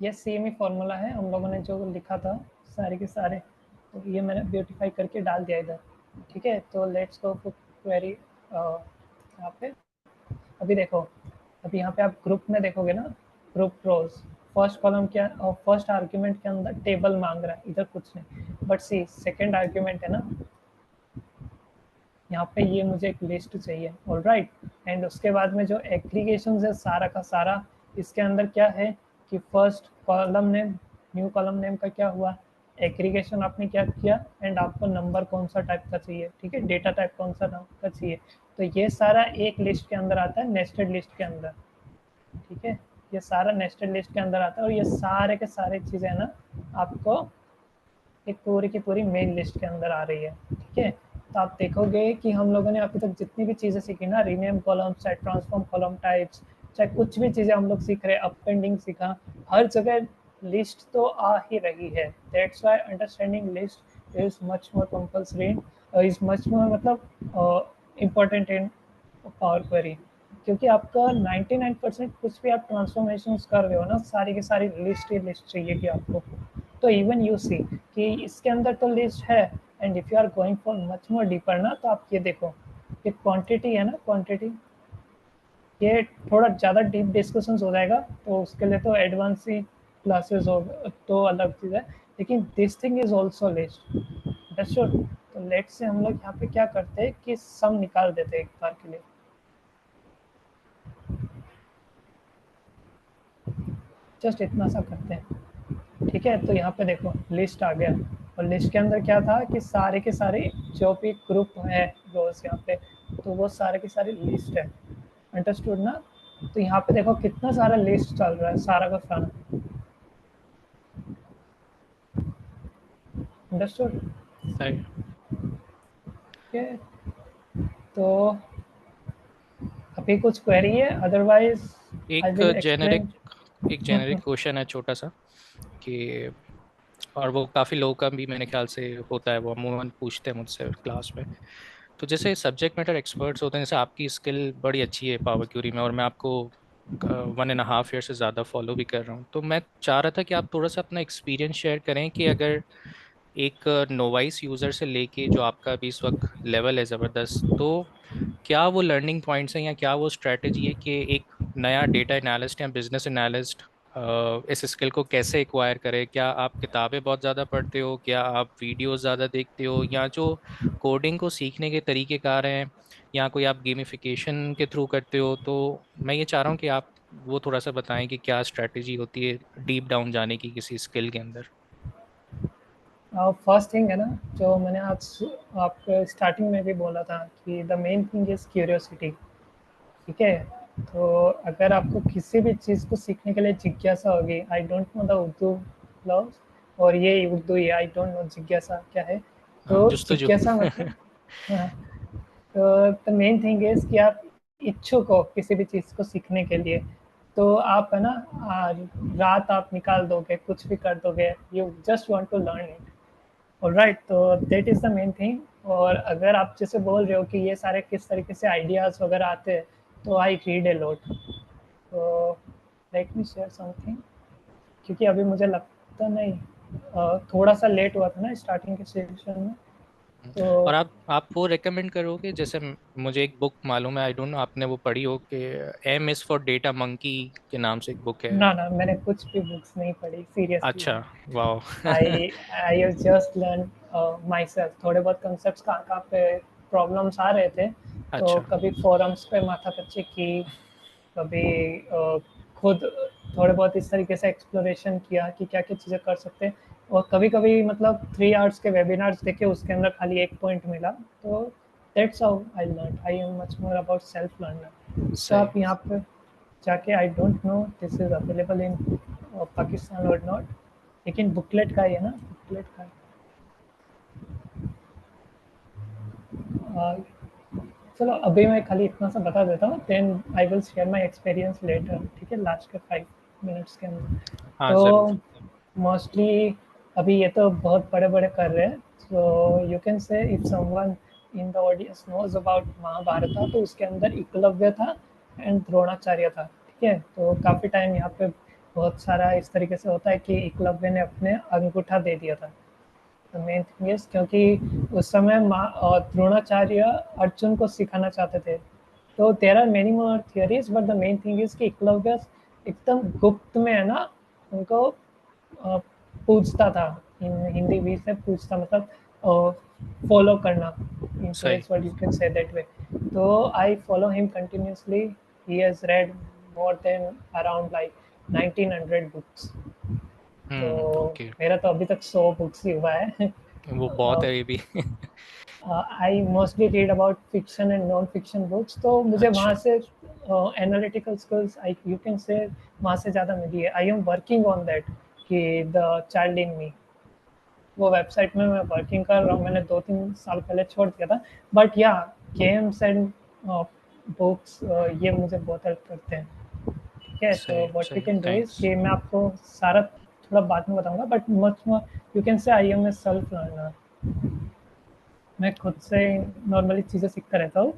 ये सेम ही फॉर्मूला है, हम लोगों ने जो लिखा था सारे के सारे, तो ये मैंने ब्यूटीफाई करके डाल दिया इधर। ठीक है, तो लेट्स गो फॉर क्वेरी। यहाँ पे अभी देखो, अभी यहाँ पे आप ग्रुप में देखोगे ना, ग्रुप रोज, फर्स्ट कॉलम क्या और फर्स्ट आर्ग्यूमेंट के अंदर टेबल मांग रहा है, इधर कुछ नहीं, बट सी सेकेंड आर्ग्यूमेंट है ना, यहाँ पे ये मुझे एक लिस्ट चाहिए, ऑलराइट। एंड उसके बाद में जो एग्रीगेशन है सारा का सारा, इसके अंदर क्या है कि first column name, new column name का क्या हुआ, एग्रीगेशन आपने क्या किया, एंड आपको नंबर कौन सा टाइप का चाहिए, ठीक है, डेटा टाइप कौन सा का चाहिए, तो ये सारा एक लिस्ट के अंदर आता है, नेस्टेड लिस्ट के अंदर। ठीक है, ये सारा नेस्टेड लिस्ट के अंदर आता है, और ये सारे के सारे चीज़ें है ना आपको एक पूरी की पूरी मेन लिस्ट के अंदर आ रही है। ठीक है, तो आप देखोगे कि हम लोगों ने अभी तक जितनी भी चीज़ें सीखी ना, रीनेम कॉलम, चाहे ट्रांसफॉर्म कॉलम टाइप्स, चाहे कुछ भी चीज़ें हम लोग सीख रहे हैं, अपेंडिंग सीखा, हर जगह लिस्ट तो आ ही रही है। That's why understanding list is much more compulsory, is much मोर मतलब इम्पोर्टेंट इन पावर क्वेरी, क्योंकि आपका 99% कुछ भी आप ट्रांसफॉर्मेशन कर रहे हो ना, सारी की सारी लिस्ट ही लिस्ट चाहिए कि आपको। तो इवन यू सी कि इसके अंदर तो लिस्ट है, and if you are going for much more deeper ना, तो आप ये देखो, ये क्वांटिटी है ना, क्वांटिटी, ये थोड़ा ज़्यादा डीप डिस्कशंस हो जाएगा, तो उसके लिए तो एडवांस ही क्लासेस हो, तो अलग चीज़ है, लेकिन this thing is also list, understood. तो लेट से हम लोग यहाँ पे क्या करते हैं कि सम निकाल देते हैं एक बार के लिए, जस्ट इतना सा करते हैं। ठीक है, तो यहाँ पे देखो लिस्ट आ गया, और लिस्ट के अंदर क्या था कि सारे के सारे जो भी ग्रुप है रोज यहाँ पे, तो वो सारे के सारे लिस्ट है, अंडरस्टूड ना। तो यहाँ पे देखो कितना सारा लिस्ट चल रहा है, सारा का सारा, अंडरस्टूड। सही। ठीक है, तो अभी कुछ क्वेरी है, अदरवाइज आई एक विल जेनेरिक एक्सप्लेन। एक जेनेरिक क्वेश्चन है छोटा सा कि, और वो काफ़ी लोगों का भी मेरे ख्याल से होता है, वो अमूमन पूछते हैं मुझसे क्लास में। तो जैसे सब्जेक्ट मैटर एक्सपर्ट्स होते हैं, जैसे आपकी स्किल बड़ी अच्छी है पावर क्यूरी में, और मैं आपको 1.5 ईयर से ज़्यादा फॉलो भी कर रहा हूँ, तो मैं चाह रहा था कि आप थोड़ा सा अपना एक्सपीरियंस शेयर करें कि अगर एक नोवाइस यूज़र से लेके जो आपका अभी इस वक्त लेवल है ज़बरदस्त, तो क्या वो लर्निंग पॉइंट्स हैं या क्या वो स्ट्रैटेजी है कि एक नया डेटा एनालिस्ट या बिजनेस एनालिस्ट इस स्किल को कैसे एक्वायर करे? क्या आप किताबें बहुत ज़्यादा पढ़ते हो, क्या आप वीडियोस ज़्यादा देखते हो, या जो कोडिंग को सीखने के तरीक़ेकार हैं, या कोई आप गेमिफिकेशन के थ्रू करते हो? तो मैं ये चाह रहा हूँ कि आप वो थोड़ा सा बताएं कि क्या स्ट्रैटेजी होती है डीप डाउन जाने की किसी स्किल के अंदर। फर्स्ट थिंग है ना, जो मैंने आज आपको स्टार्टिंग में भी बोला था कि the main thing is curiosity. ठीक है, तो अगर आपको किसी भी चीज़ को सीखने के लिए जिज्ञासा होगी, आई डोंट नो द उर्दू लफ्ज़, और ये उर्दू ही, आई डोंट नो जिज्ञासा क्या है, हाँ, तो जुस्तजू। जिज्ञासा मतलब, हाँ, तो द मेन थिंग इज कि आप इच्छुक हो किसी भी चीज़ को सीखने के लिए, तो आप है ना रात आप निकाल दोगे, कुछ भी कर दोगे, you just want to learn it, alright, तो that is the main thing. और अगर आप जैसे बोल रहे हो कि ये सारे किस तरीके से आइडियाज़ वगैरह आते हैं, तो आई रीड ए लॉट, तो लेट मी शेयर समथिंग, क्योंकि अभी मुझे लगता नहीं, थोड़ा सा लेट हुआ था ना स्टार्टिंग के सेशन में, तो और आप वो रेकमेंड करोगे, जैसे मुझे एक बुक मालूम है, आई डोंट नो आपने वो पढ़ी हो, कि M is for data monkey के नाम से एक बुक है। ना ना, मैंने कुछ भी बुक्स नहीं पढ़ी सीरियसली। अच्छा। वाह। I I just learn myself, थोड़े बहुत कंसेप्ट कहाँ कहाँ पे प्रॉब्लम्स आ रहे थे, तो अच्छा। कभी फोरम्स पे माथापच्ची की, कभी खुद थोड़े बहुत इस तरीके से एक्सप्लोरेशन किया कि क्या-क्या चीज़ें कर सकते हैं, और कभी-कभी मतलब 3 आवर्स के वेबिनार्स देखे, उसके अंदर खाली 1 पॉइंट मिला, तो that's how I learn. I am much more about self learner. तो सही। आप यहाँ पे जाके, आई don't no this is available in Pakistan और नॉट, लेकिन बुकलेट का ही है ना, बुकलेट का चलो अभी मैं खाली इतना सा बता देता हूँ, then I will share my experience later, ठीक है, लास्ट के 5 मिनट्स के अंदर। हाँ ज़रूर। तो मोस्टली अभी ये तो बहुत बड़े-बड़े कर रहे हैं, so you can say if someone in the audience knows about Mahabharat, तो उसके अंदर एकलव्य था एंड द्रोणाचार्य था, ठीक है? तो काफ़ी टाइम यहाँ पे बहुत सारा इस तरीके से होता है कि एकलव्य ने अपने अंगूठा दे दिया था। द मेन थिंग इज़ क्योंकि उस समय द्रोणाचार्य अर्जुन को सिखाना चाहते थे। तो there are many more theories, but the main thing is कि एकलव्य एकदम गुप्त में है ना, उनको अ, पूछता था, हिंदी भी से पूछता, मतलब फॉलो करना, इन सही। Today's world you can say that way. तो I follow him continuously. He has read more than around like 1900 books. तो ओके। मेरा तो अभी तक 100 बुक्स ही हुआ है। वो बहुत है ये भी। I mostly read about fiction and non fiction books, तो मुझे वहाँ अच्छा। से analytical skills, I you can से, वहाँ से ज़्यादा मिली है। I am working on that, कि द चाइल्ड इन मी, वो वेबसाइट में मैं वर्किंग कर रहा हूँ। मैंने 2-3 साल पहले छोड़ दिया था, बट या गेम्स एंड बुक्स ये मुझे बहुत हेल्प करते हैं। ठीक है, तो सही व्हाट वी सही, कैन डू इज़ थैंक्स। कि मैं आपको सारा थोड़ा बाद में बताऊँगा, but much more you can say I am a self learner. मैं खुद से नॉर्मली चीज़ें सीखता रहता हूँ।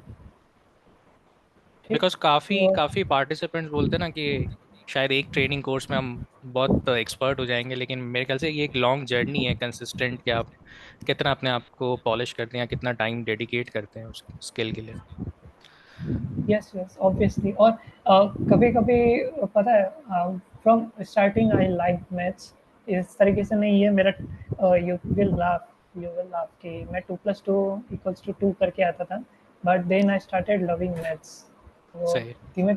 ठीक, बिकॉज काफ़ी तो काफ़ी पार्टिसिपेंट्स बोलते हैं ना कि शायद एक ट्रेनिंग कोर्स में हम बहुत एक्सपर्ट हो जाएंगे, लेकिन मेरे ख्याल से ये एक लॉन्ग जर्नी है, कंसिस्टेंट, कि आप कितना अपने आप को पॉलिश करते हैं, कितना टाइम डेडिकेट करते हैं उस स्किल के लिए। Yes yes obviously. और कभी-कभी पता है, from starting I like maths. इस तरीके से नहीं है मेरा, यू विल लाफ कि मैं 2+2 इक्वल्स टू 2 करके आता था, but then I started loving maths. तो सही। धीमे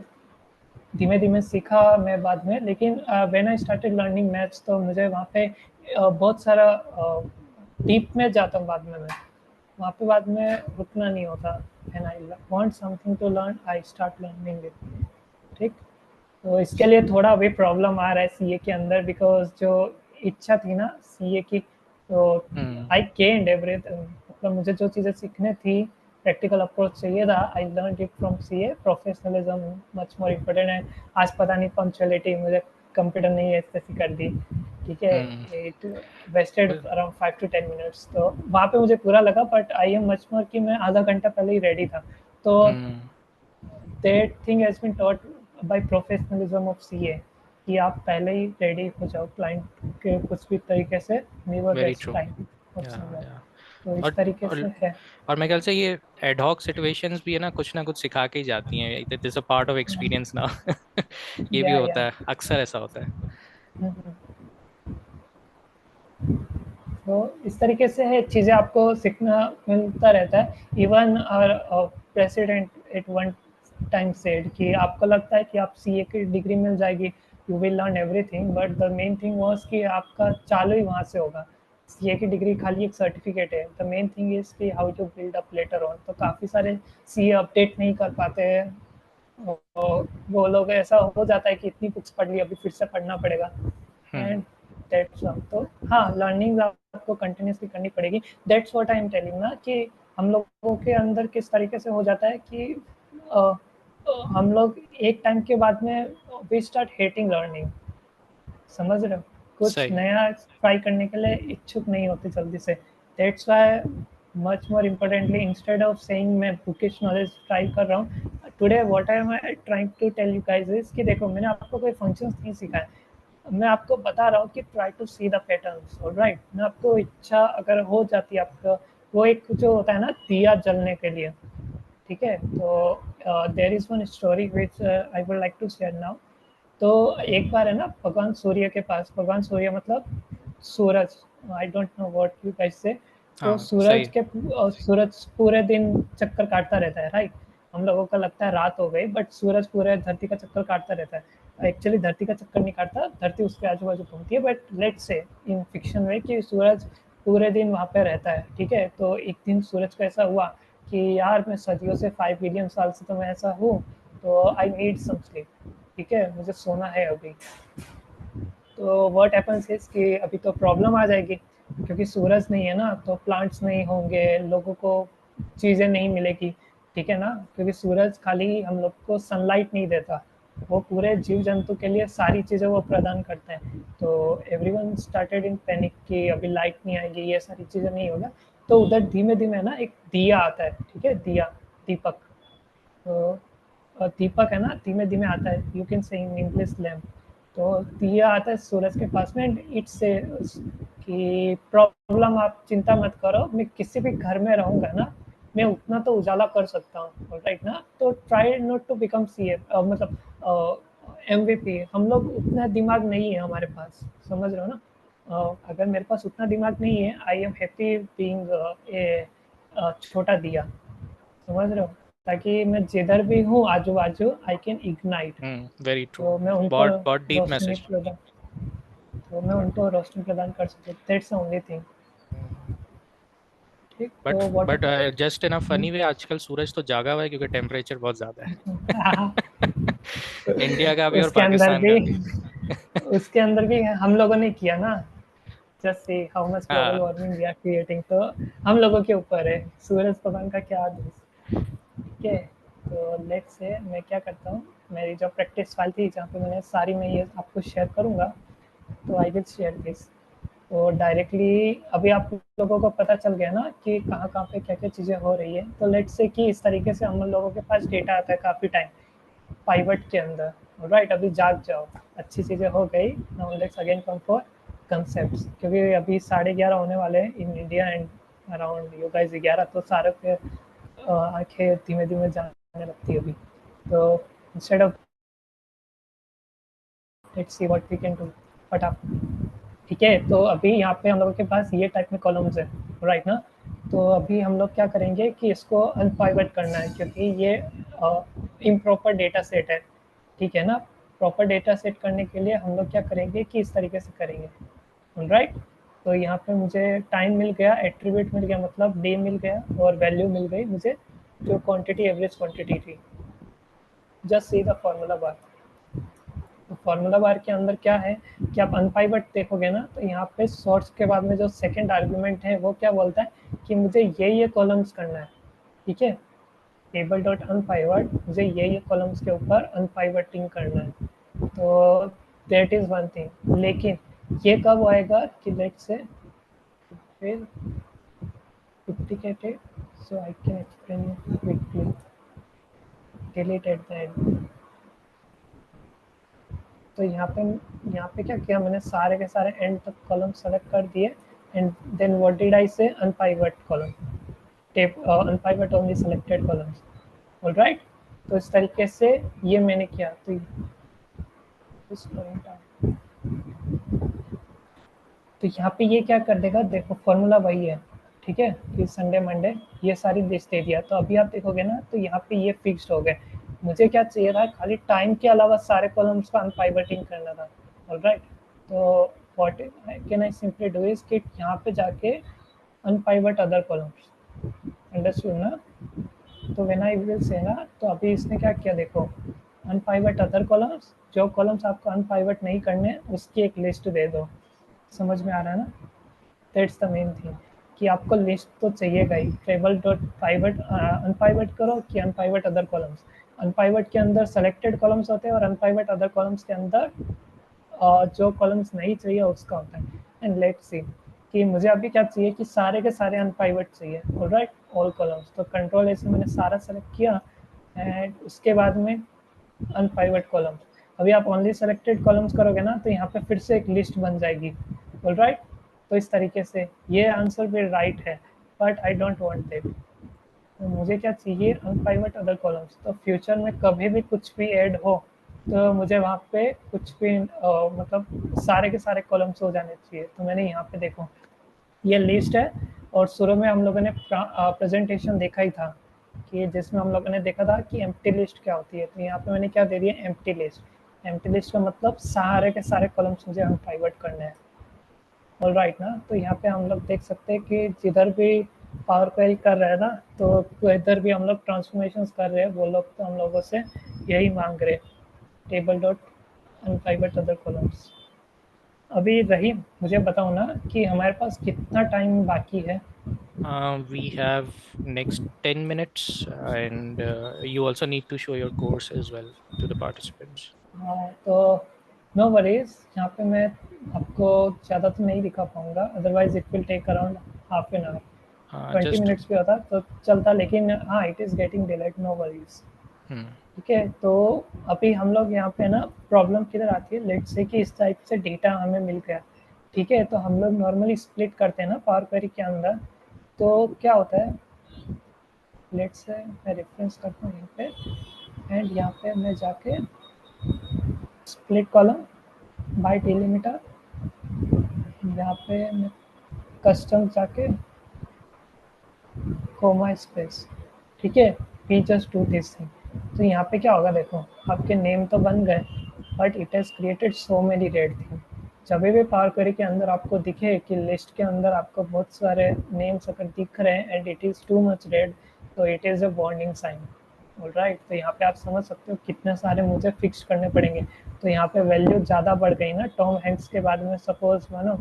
धीमे धीमे सीखा मैं बाद में, लेकिन when I started learning maths, तो मुझे वहाँ पे बहुत सारा डीप में जाता हूँ बाद में मैं, वहाँ पे बाद में रुकना नहीं होता। And I want something to learn, I start learning it. ठीक, तो इसके लिए थोड़ा अभी प्रॉब्लम आ रहा है सीए के अंदर, बिकॉज जो इच्छा थी ना सीए की, तो हम्म। आई गेन्ड एवरीथिंग, मतलब मुझे जो चीज़ें सीखने थी, प्रैक्टिकल अप्रोच चाहिए था, I learn it from CA. Professionalism much more important है। आज पता नहीं पंक्चुअलिटी मुझे कंप्यूटर नहीं ऐसी कर दी, ठीक है, hmm. It wasted around 5 to 10 minutes. तो वहाँ पे मुझे बुरा लगा, but I am much more कि मैं आधा घंटा पहले ही रेडी था। तो hmm. That thing has been taught by professionalism of CA, कि आप पहले ही रेडी हो जाओ क्लाइंट के कुछ भी तरीके से, never very waste true. Time of या समवन। या तो इस और तरीके और से है। और मेरे ख्याल से ये एडहॉक सिचुएशंस भी है ना कुछ सिखा के ही जाती हैं, it is a part of experience ना। ये भी या होता है, अक्सर ऐसा होता है। तो इस तरीके से है, चीज़ें आपको सीखना मिलता रहता है। इवन और president at one time said कि आपको लगता है कि आप सीए की डिग्री मिल जाएगी, you will learn everything, but the main thing was कि आपका चालू ही वहाँ से होगा। सीए की डिग्री खाली एक सर्टिफिकेट है, द मेन थिंग इज़ कि how to build up later on. तो काफ़ी सारे सीए अपडेट नहीं कर पाते हैं, और वो लोग ऐसा हो जाता है कि इतनी बुक्स पढ़ ली, अभी फिर से पढ़ना पड़ेगा। हम्म। And that's all. तो हाँ, लर्निंग आपको कंटिन्यूअसली करनी पड़ेगी। That's what I am telling ना, कि हम लोगों के अंदर किस तरीके से हो जाता है कि अ, हम लोग एक टाइम के बाद में वी स्टार्ट हेटिंग लर्निंग। समझ रहे हो? कुछ सही। नया ट्राई करने के लिए इच्छुक नहीं होते जल्दी से। That's why much more importantly, instead of saying मैं बुकिश नॉलेज ट्राई कर रहा हूँ, today what I am trying to tell you guys is कि देखो, मैंने आपको कोई फंक्शंस नहीं सिखाए, मैं आपको बता रहा हूँ कि try to see the patterns, alright? मैं आपको इच्छा अगर हो जाती है आपका, वो एक जो होता है ना दिया जलने के लिए, ठीक है? तो there is one story which I would like to share now. तो एक बार है ना, भगवान सूर्य के पास, भगवान सूर्य मतलब सूरज, I don't know what you guys say. तो हाँ सूरज सही। के सूरज पूरे दिन चक्कर काटता रहता है, राइट? हम लोगों को लगता है रात हो गई, बट सूरज पूरे धरती का चक्कर काटता रहता है। एक्चुअली धरती का चक्कर नहीं काटता, धरती उसके आजू बाजू घूमती है, but let's say in fiction में कि सूरज पूरे दिन वहाँ पे रहता है। ठीक है, तो एक दिन सूरज को ऐसा हुआ कि यार मैं सदियों से 5 बिलियन साल से तो मैं ऐसा हूँ, तो आई नीड सम स्लीप। ठीक है, मुझे सोना है अभी। तो व्हाट हैपेंस इज कि अभी तो प्रॉब्लम आ जाएगी, क्योंकि सूरज नहीं है ना, तो प्लांट्स नहीं होंगे, लोगों को चीज़ें नहीं मिलेगी। ठीक है ना, क्योंकि सूरज खाली हम लोग को सनलाइट नहीं देता, वो पूरे जीव जंतु के लिए सारी चीज़ें वो प्रदान करते हैं। तो एवरीवन स्टार्टेड इन पैनिक कि अभी लाइट नहीं आएगी, ये सारी चीज़ें नहीं होगा। तो उधर धीमे धीमे ना एक दिया आता है। ठीक है, दिया, दीपक। तो दीपक है ना, धीमे धीमे आता है, यू कैन से इन इंग्लिश लैम्प। तो दिया आता है सूरज के पास में, एंड इट्स से कि प्रॉब्लम आप चिंता मत करो, मैं किसी भी घर में रहूंगा ना, मैं उतना तो उजाला कर सकता हूँ। राइट ना, तो ट्राई नॉट टू बिकम सी मतलब MVP। हम लोग उतना दिमाग नहीं है हमारे पास, समझ रहे हो ना। अगर मेरे पास उतना दिमाग नहीं है, I am happy being a छोटा दिया, समझ रहे हो, ताकि मैं जिधर भी हूँ आजू बाजू I can ignite. Very true. तो मैं उनको बहुत बहुत डीप रोशनी मैसेज। प्रदान तो मैं उनको रोशनी प्रदान कर सकूँ, दैट्स द ओनली थिंग। ठीक, बट तो what but just in a funny way आजकल सूरज तो जागा हुआ है क्योंकि टेम्परेचर बहुत ज्यादा है। इंडिया का भी और उसके अंदर पाकिस्तान भी का भी। उसके अंदर भी हम लोगों ने किया ना, just see how much global हाँ। Warming we are creating. तो हम लोगों के ऊपर है, सूरज भगवान का क्या दोष। ठीक है, तो लेट्स से मैं क्या करता हूँ, मेरी जो प्रैक्टिस फाइल थी जहाँ पे मैंने सारी, मैं ये आपको शेयर करूँगा। तो आई विल शेयर दिस। तो डायरेक्टली अभी आप लोगों को पता चल गया ना कि कहाँ कहाँ पे क्या क्या चीज़ें हो रही है। तो लेट्स से कि इस तरीके से हम लोगों के पास डेटा आता है काफ़ी टाइम पाइवट के अंदर। राइट, अभी जाग जाओ, अच्छी चीज़ें हो गई। Now let's again come for concepts, क्योंकि अभी 11:30 होने वाले हैं in India and around you guys 11, तो सारे पे आंखें धीमे धीमे जाने लगती है अभी। तो instead of, let's see what we can do, फटाफट। ठीक है, तो अभी यहाँ पे हम लोगों के पास ये टाइप में कॉलम्स है। राइट ना, तो अभी हम लोग क्या करेंगे कि इसको अनपाइवट करना है, क्योंकि ये इम्प्रॉपर डेटा सेट है। ठीक है ना, प्रॉपर डेटा सेट करने के लिए हम लोग क्या करेंगे कि इस तरीके से करेंगे। राइट, तो यहाँ पे मुझे टाइम मिल गया, एट्रीब्यूट मिल गया, मतलब डे मिल गया, और वैल्यू मिल गई मुझे, जो क्वांटिटी एवरेज क्वांटिटी थी। Just see the formula bar. तो फार्मूला बार के अंदर क्या है कि आप अनपाइवट देखोगे ना, तो यहाँ पे सोर्स के बाद में जो सेकंड आर्गुमेंट है वो क्या बोलता है कि मुझे ये कॉलम्स करना है। ठीक है, टेबल डॉट अनपाइवट, मुझे ये कॉलम्स के ऊपर अनपाइवटिंग करना है। तो दैट इज वन थिंग, लेकिन ये कब आएगा कि लेट्स से फिर duplicated, so I can explain it quickly. Delete at the end। तो यहाँ पे क्या किया मैंने, सारे के सारे एंड तक कॉलम सेलेक्ट कर दिए, and then what did I say, unpivot column, tap unpivot only selected columns. Alright, तो इस तरीके से ये मैंने किया। तो इस पॉइंट तो यहाँ पे ये क्या कर देगा, देखो फॉर्मूला वही है। ठीक है, कि संडे मंडे ये सारी लिस्ट दे दिया। तो अभी आप देखोगे ना, तो यहाँ पे ये फिक्स्ड हो गए। मुझे क्या चाहिए था, खाली टाइम के अलावा सारे कॉलम्स का अनपाइवटिंग करना था। ऑलराइट, तो what can I simply do is कि यहाँ पे जाके अनपाइवट अदर कॉलम्स, अंडरस्टूड ना। तो व्हेन आई विल से ना, तो अभी इसने क्या किया देखो, अनपाइवट अदर कॉलम्स, जो कॉलम्स आपको अनपाइवट नहीं करने उसकी एक लिस्ट दे दो। समझ में आ रहा है ना, दैट्स द मेन थिंग, कि आपको लिस्ट तो चाहिएगा ही। टेबल डॉट पाइवट अनपाइवट करो कि अनपाइवट अदर कॉलम्स। अनपाइवट के अंदर सेलेक्टेड कॉलम्स होते हैं, और अनपाइवट अदर कॉलम्स के अंदर जो कॉलम्स नहीं चाहिए उसका होता है। एंड लेट्स सी कि मुझे अभी क्या चाहिए कि सारे के सारे अनपाइवट चाहिए। ऑलराइट, ऑल कॉलम्स, तो कंट्रोल ऐसे मैंने सारा सेलेक्ट किया, एंड उसके बाद में अनपाइवट कॉलम्स। अभी आप ओनली सेलेक्टेड कॉलम्स करोगे ना, तो यहाँ पे फिर से एक लिस्ट बन जाएगी। ऑलराइट, तो इस तरीके से ये आंसर भी राइट है, but I don't want that. तो मुझे क्या चाहिए, अनपाइवट अदर कॉलम्स। तो फ्यूचर में कभी भी कुछ भी ऐड हो, तो मुझे वहाँ पे कुछ भी मतलब सारे के सारे कॉलम्स हो जाने चाहिए। तो मैंने यहाँ पे देखो, ये लिस्ट है, और शुरू में हम लोगों ने प्रेजेंटेशन देखा ही था कि जिसमें हम लोगों ने देखा था कि एम्प्टी लिस्ट क्या होती है। तो यहाँ पे मैंने क्या दे दिया, एम्प्टी लिस्ट। एम्प्टी लिस्ट का मतलब सारे के सारे कॉलम्स मुझे अनप्राइवेट करने हैं। ऑल राइट ना। तो यहाँ पे हम लोग देख सकते हैं कि जिधर भी पावर क्वेरी कर रहे हैं ना, तो इधर भी हम लोग ट्रांसफॉर्मेशन कर रहे हैं, वो लोग तो हम लोगों से यही मांग रहे, टेबल डॉट अनप्राइवेट अदर कॉलम्स। अभी रहीम मुझे बताओ ना कि हमारे पास कितना टाइम बाकी है। We have next 10 minutes, and you also need to show your course as well to the participants. हाँ, तो नो वरीज, यहाँ पे मैं आपको ज़्यादा तो नहीं दिखा पाऊँगा, otherwise it will take around half an hour. 20 Just minutes भी होता तो चलता, लेकिन हाँ it is getting delayed, no worries. hmm. ठीक है, तो अभी हम लोग यहाँ पे ना प्रॉब्लम किधर आती है, लेट्स से कि इस टाइप से डेटा हमें मिल गया। ठीक है, तो हम लोग नॉर्मली स्प्लिट करते हैं ना पावर क्वेरी के अंदर। तो क्या होता है, लेट्स से मैं रेफरेंस करता हूँ यहाँ पे, एंड यहाँ पे मैं जाके स्प्लिट कॉलम बाय डिलिमीटर, यहाँ पे मैं कस्टम जाके कोमा स्पेस। ठीक है, we just do this thing. तो यहाँ पे क्या होगा देखो, आपके नेम तो बन गए, but it has created so many red thing. जब भी पावर क्वेरी के अंदर आपको दिखे कि लिस्ट के अंदर आपको बहुत सारे नेम्स अगर दिख रहे हैं and it is too much red, तो it is a warning sign. Alright, तो यहाँ पे आप समझ सकते हो कितने सारे मुझे फिक्स करने पड़ेंगे। तो यहाँ पे वैल्यू ज़्यादा बढ़ गई ना, टॉम हैंक्स के बाद में सपोज मानो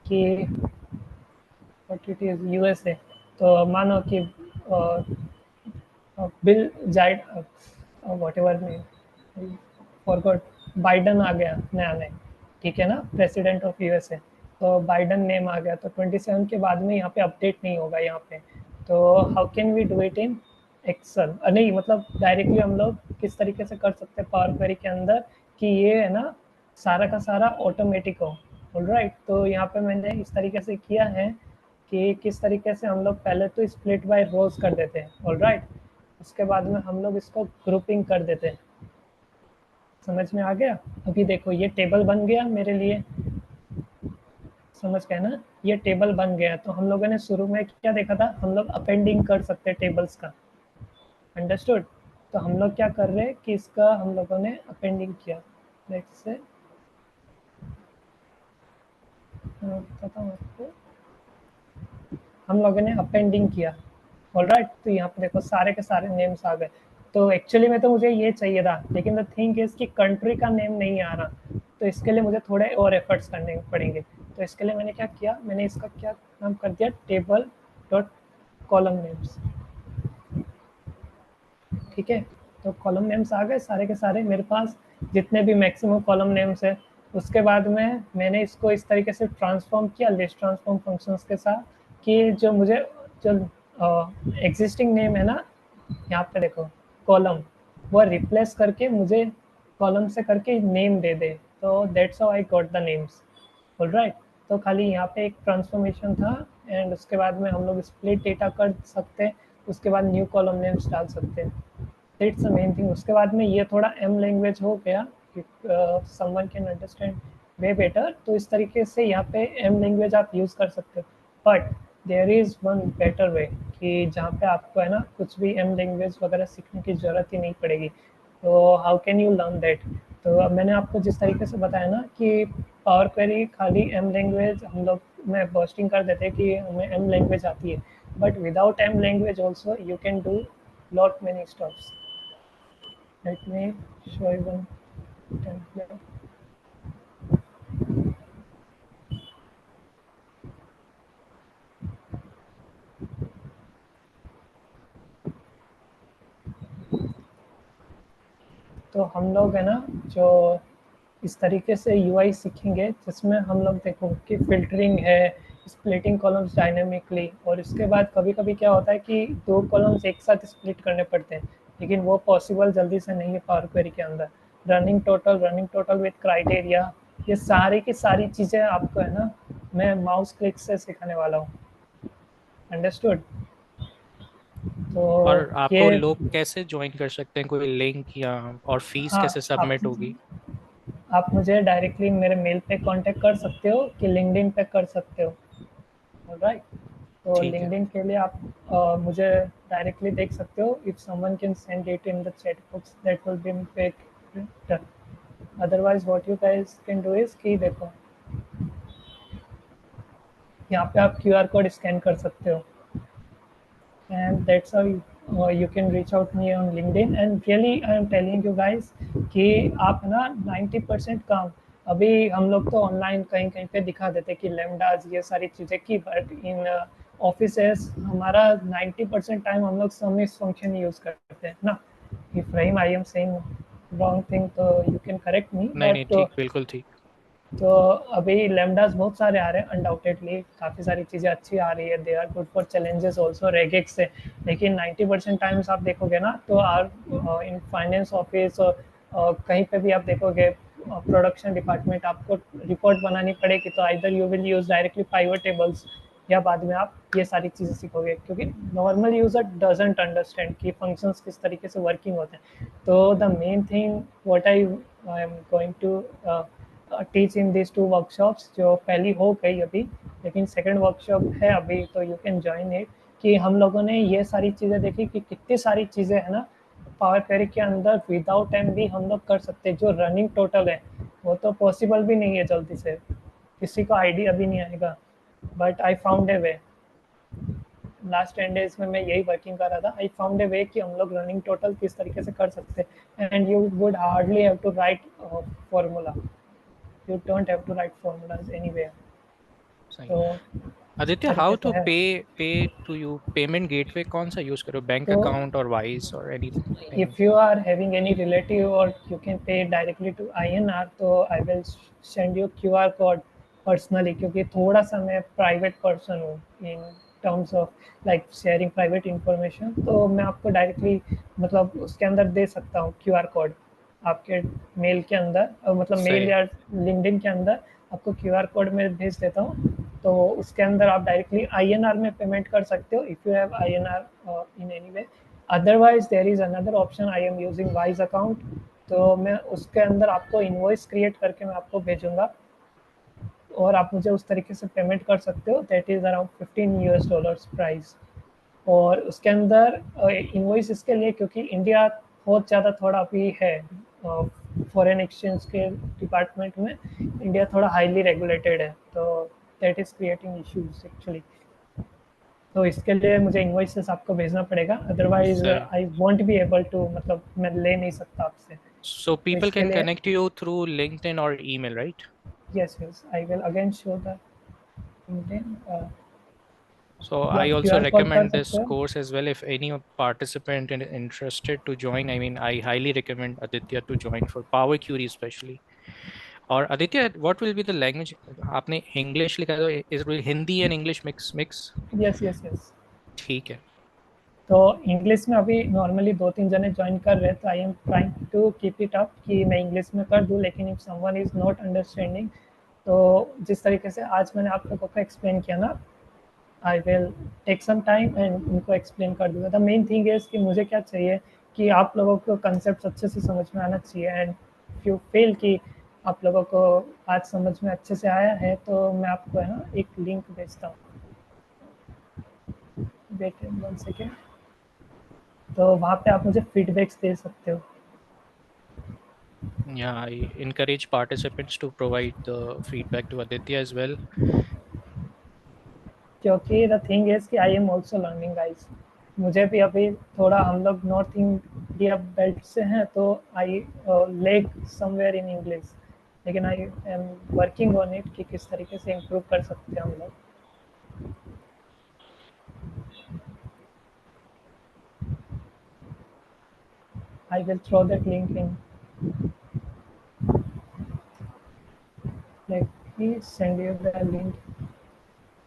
कि व्हाट इट इज़ यूएसए, तो मानो कि बिल जाइड whatever name forgot, Biden आ गया नया नेम। ठीक है ना, प्रेसिडेंट ऑफ यूएसए, तो बाइडन नेम आ गया, तो 27 के बाद में यहाँ पे अपडेट नहीं होगा यहाँ पे। तो how can we do it in Excel, नहीं मतलब डायरेक्टली हम लोग किस तरीके से कर सकते हैं पावर क्वेरी के अंदर कि ये है ना सारा का सारा ऑटोमेटिक हो। ऑलराइट, तो यहाँ पे मैंने इस तरीके से किया है कि किस तरीके से हम लोग पहले तो स्प्लिट बाय रोज कर देते हैं। ऑलराइट, उसके बाद में हम लोग इसको ग्रुपिंग कर देते हैं। समझ में आ गया? अभी देखो ये टेबल बन गया मेरे लिए, समझ गए ना, ये टेबल बन गया। तो हम लोगों ने शुरू में क्या देखा था, हम लोग अपेंडिंग कर सकते हैं टेबल्स का। अंडरस्टूड? तो हम लोग क्या कर रहे हैं कि इसका हम लोगों ने अपेंडिंग किया। लेट्स से बताता हूँ आपको, हम लोगों ने अपेंडिंग किया। ऑलराइट, तो यहाँ पे देखो सारे के सारे नेम्स आ गए। तो एक्चुअली में तो मुझे ये चाहिए था, लेकिन द थिंग इज कि कंट्री का नेम नहीं आ रहा, तो इसके लिए मुझे थोड़े और एफर्ट्स करने पड़ेंगे। तो इसके लिए मैंने क्या किया, मैंने इसका क्या नाम कर दिया, टेबल डॉट कॉलम नेम्स। ठीक है, तो कॉलम नेम्स आ गए सारे के सारे मेरे पास, जितने भी मैक्सिमम कॉलम नेम्स है। उसके बाद में मैंने इसको इस तरीके से ट्रांसफॉर्म किया लिस्ट ट्रांसफॉर्म फंक्शंस के साथ कि जो मुझे जो एग्जिस्टिंग नेम है ना, यहाँ पे देखो कॉलम, वो रिप्लेस करके मुझे कॉलम से करके नेम दे दे। तो that's how I got the names. Alright, तो खाली यहाँ पे एक ट्रांसफॉर्मेशन था, एंड उसके बाद में हम लोग स्प्लिट डेटा कर सकते हैं, उसके बाद न्यू कॉलम नेम्स डाल सकते हैं। That's the main thing. उसके बाद में ये थोड़ा एम लैंग्वेज हो गया, someone can understand way better. तो इस तरीके से यहाँ पे एम लैंग्वेज आप यूज़ कर सकते हो। But there is one better way कि जहाँ पे आपको है ना कुछ भी एम लैंग्वेज वगैरह सीखने की ज़रूरत ही नहीं पड़ेगी। तो how can you learn that? तो अब मैंने आपको जिस तरीके से बताया ना कि पावर क्वेरी खाली एम लैंग्वेज हम लोग में बर्स्टिंग कर देते हैं कि हमें एम लैंग्वेज आती है, but without M language also you can do lot many stuffs. Let me show you one template. तो हम लोग है ना जो इस तरीके से यूआई सीखेंगे जिसमें हम लोग देखो कि फिल्टरिंग है, स्प्लिटिंग कॉलम्स डायनेमिकली, और इसके बाद कभी कभी क्या होता है कि दो कॉलम्स एक साथ स्प्लिट करने पड़ते हैं, लेकिन वो पॉसिबल जल्दी से नहीं है पावर क्वेरी के अंदर। रनिंग टोटल विथ क्राइटेरिया, ये सारी की सारी चीज़ें आपको है ना मैं माउस क्लिक से सिखाने वाला हूँ। अंडरस्टूड? तो और आपको ये लोग कैसे ज्वाइन कर सकते हैं, कोई लिंक या और फीस हाँ, कैसे सबमिट होगी? आप मुझे डायरेक्टली मेरे मेल पे कांटेक्ट कर सकते हो कि लिंक्डइन पे कर सकते हो। ऑलराइट, तो ठीक है। लिंक्डइन के लिए आप मुझे डायरेक्टली देख सकते हो। If someone can send it in the chat box that will be better. Otherwise what you guys can do is कि देखो यहाँ पे आप क्यूआर कोड स्कैन कर सकते हो and that's how you can reach out me on LinkedIn and really I am telling you guys कि आप ना 90% काम अभी हम लोग तो ऑनलाइन कहीं कहीं पे दिखा देते कि लेमडाज ये सारी चीज़ें की, बट इन ऑफिसेस हमारा 90% टाइम हम लोग सबमिट फंक्शन यूज़ करते हैं ना। If Rahim I am saying wrong thing तो यू कैन करेक्ट मी, नहीं नहीं, बट ठीक, बिल्कुल ठीक। तो अभी लेमडास बहुत सारे आ रहे हैं, अनडाउटेडली काफ़ी सारी चीज़ें अच्छी आ रही है, they are good for challenges also regex से। लेकिन 90% टाइम्स आप देखोगे ना तो आर इन फाइनेंस ऑफिस कहीं पे भी आप देखोगे प्रोडक्शन डिपार्टमेंट आपको रिपोर्ट बनानी पड़ेगी तो either you will use directly pivot tables या बाद में आप ये सारी चीज़ें सीखोगे, क्योंकि नॉर्मल यूज़र डजंट अंडरस्टैंड कि फंक्शंस किस तरीके से वर्किंग होते हैं। तो the main thing what I am going to teach in this two workshops, जो पहली हो गई अभी लेकिन सेकंड वर्कशॉप है अभी, तो यू कैन ज्वाइन इट। कि हम लोगों ने ये सारी चीज़ें देखी कि कितनी सारी चीज़ें है ना पावर क्वेरी के अंदर विदाउट एम भी हम लोग कर सकते हैं। जो रनिंग टोटल है वो तो पॉसिबल भी नहीं है जल्दी से, किसी को आइडिया भी नहीं आएगा, but I found a way. Last 10 days में मैं यही वर्किंग कर रहा था। आई फाउंड ए वे कि हम लोग रनिंग टोटल किस तरीके से कर सकते हैं and you would hardly have to write formula, you don't have to write formulas anywhere। सही। तो इस आदित्य, हाउ तरीके से टू है। पे टू यू, पेमेंट गेटवे कौन सा यूज करो, बैंक तो अकाउंट और वाइस और anything? if you are having any relative or you can pay directly to INR, तो I will send you QR code personally, क्योंकि थोड़ा सा मैं प्राइवेट पर्सन हूँ इन terms of like sharing private information, तो मैं आपको डायरेक्टली मतलब उसके अंदर दे सकता हूँ QR कोड आपके मेल के अंदर, मतलब मेल सही। या लिंक्डइन के अंदर आपको QR कोड में भेज देता हूँ। तो उसके अंदर आप डायरेक्टली INR में पेमेंट कर सकते हो if you have INR in any way. Otherwise there is another option, I am using Wise account, तो मैं उसके अंदर आपको इनवॉइस क्रिएट करके मैं आपको भेजूंगा और आप मुझे उस तरीके से पेमेंट कर सकते हो। That is around $15 price. और उसके अंदर इनवॉइस इसके लिए क्योंकि इंडिया बहुत ज़्यादा थोड़ा अभी है फॉरेन एक्सचेंज के डिपार्टमेंट में, इंडिया थोड़ा हाईली रेगुलेटेड है, तो that is creating issues actually. तो इसके लिए मुझे इनवॉइसेस आपको भेजना पड़ेगा, अदरवाइज सही। I won't be able to, मतलब मैं ले नहीं सकता आपसे। So तो people इसके can लिए connect you through LinkedIn or email, right? Yes yes I will again show the LinkedIn. So या I आप also क्यूआर कोड कर recommend सकते this हो। course as well if any participant interested to join. I mean, I highly recommend Aditya to join for Power Query especially. और Aditya, what will be the language? आपने English लिखा है तो is it Hindi and English mix? Yes yes yes. ठीक है। तो English में अभी नॉर्मली 2-3 जने ज्वाइन कर रहे हैं, तो I am trying to keep it up कि मैं इंग्लिश में कर दूं, लेकिन if someone is not understanding तो जिस तरीके से आज मैंने आप लोगों को एक्सप्लेन किया ना, I will take some time and उनको एक्सप्लेन कर दूंगा। द मेन थिंग इज कि मुझे क्या चाहिए कि आप लोगों को कंसेप्ट अच्छे से समझ में आना चाहिए, एंड यू फील कि आप लोगों को आज समझ में अच्छे से आया है तो मैं आपको है ना एक लिंक भेजता हूँ। Wait 1 second. तो वहाँ पे आप मुझे फीडबैक्स दे सकते हो। Yeah, I encourage participants to provide the feedback to Aditya as well. क्योंकि द थिंग इज कि I am also learning guys. मुझे भी अभी थोड़ा, हम लोग नॉर्थ इंडिया बेल्ट से हैं तो आई लेक समवेयर इन इंग्लिश, लेकिन I am working on it कि किस तरीके से इम्प्रूव कर सकते हैं हम लोग। I will throw that link in, let me send you the link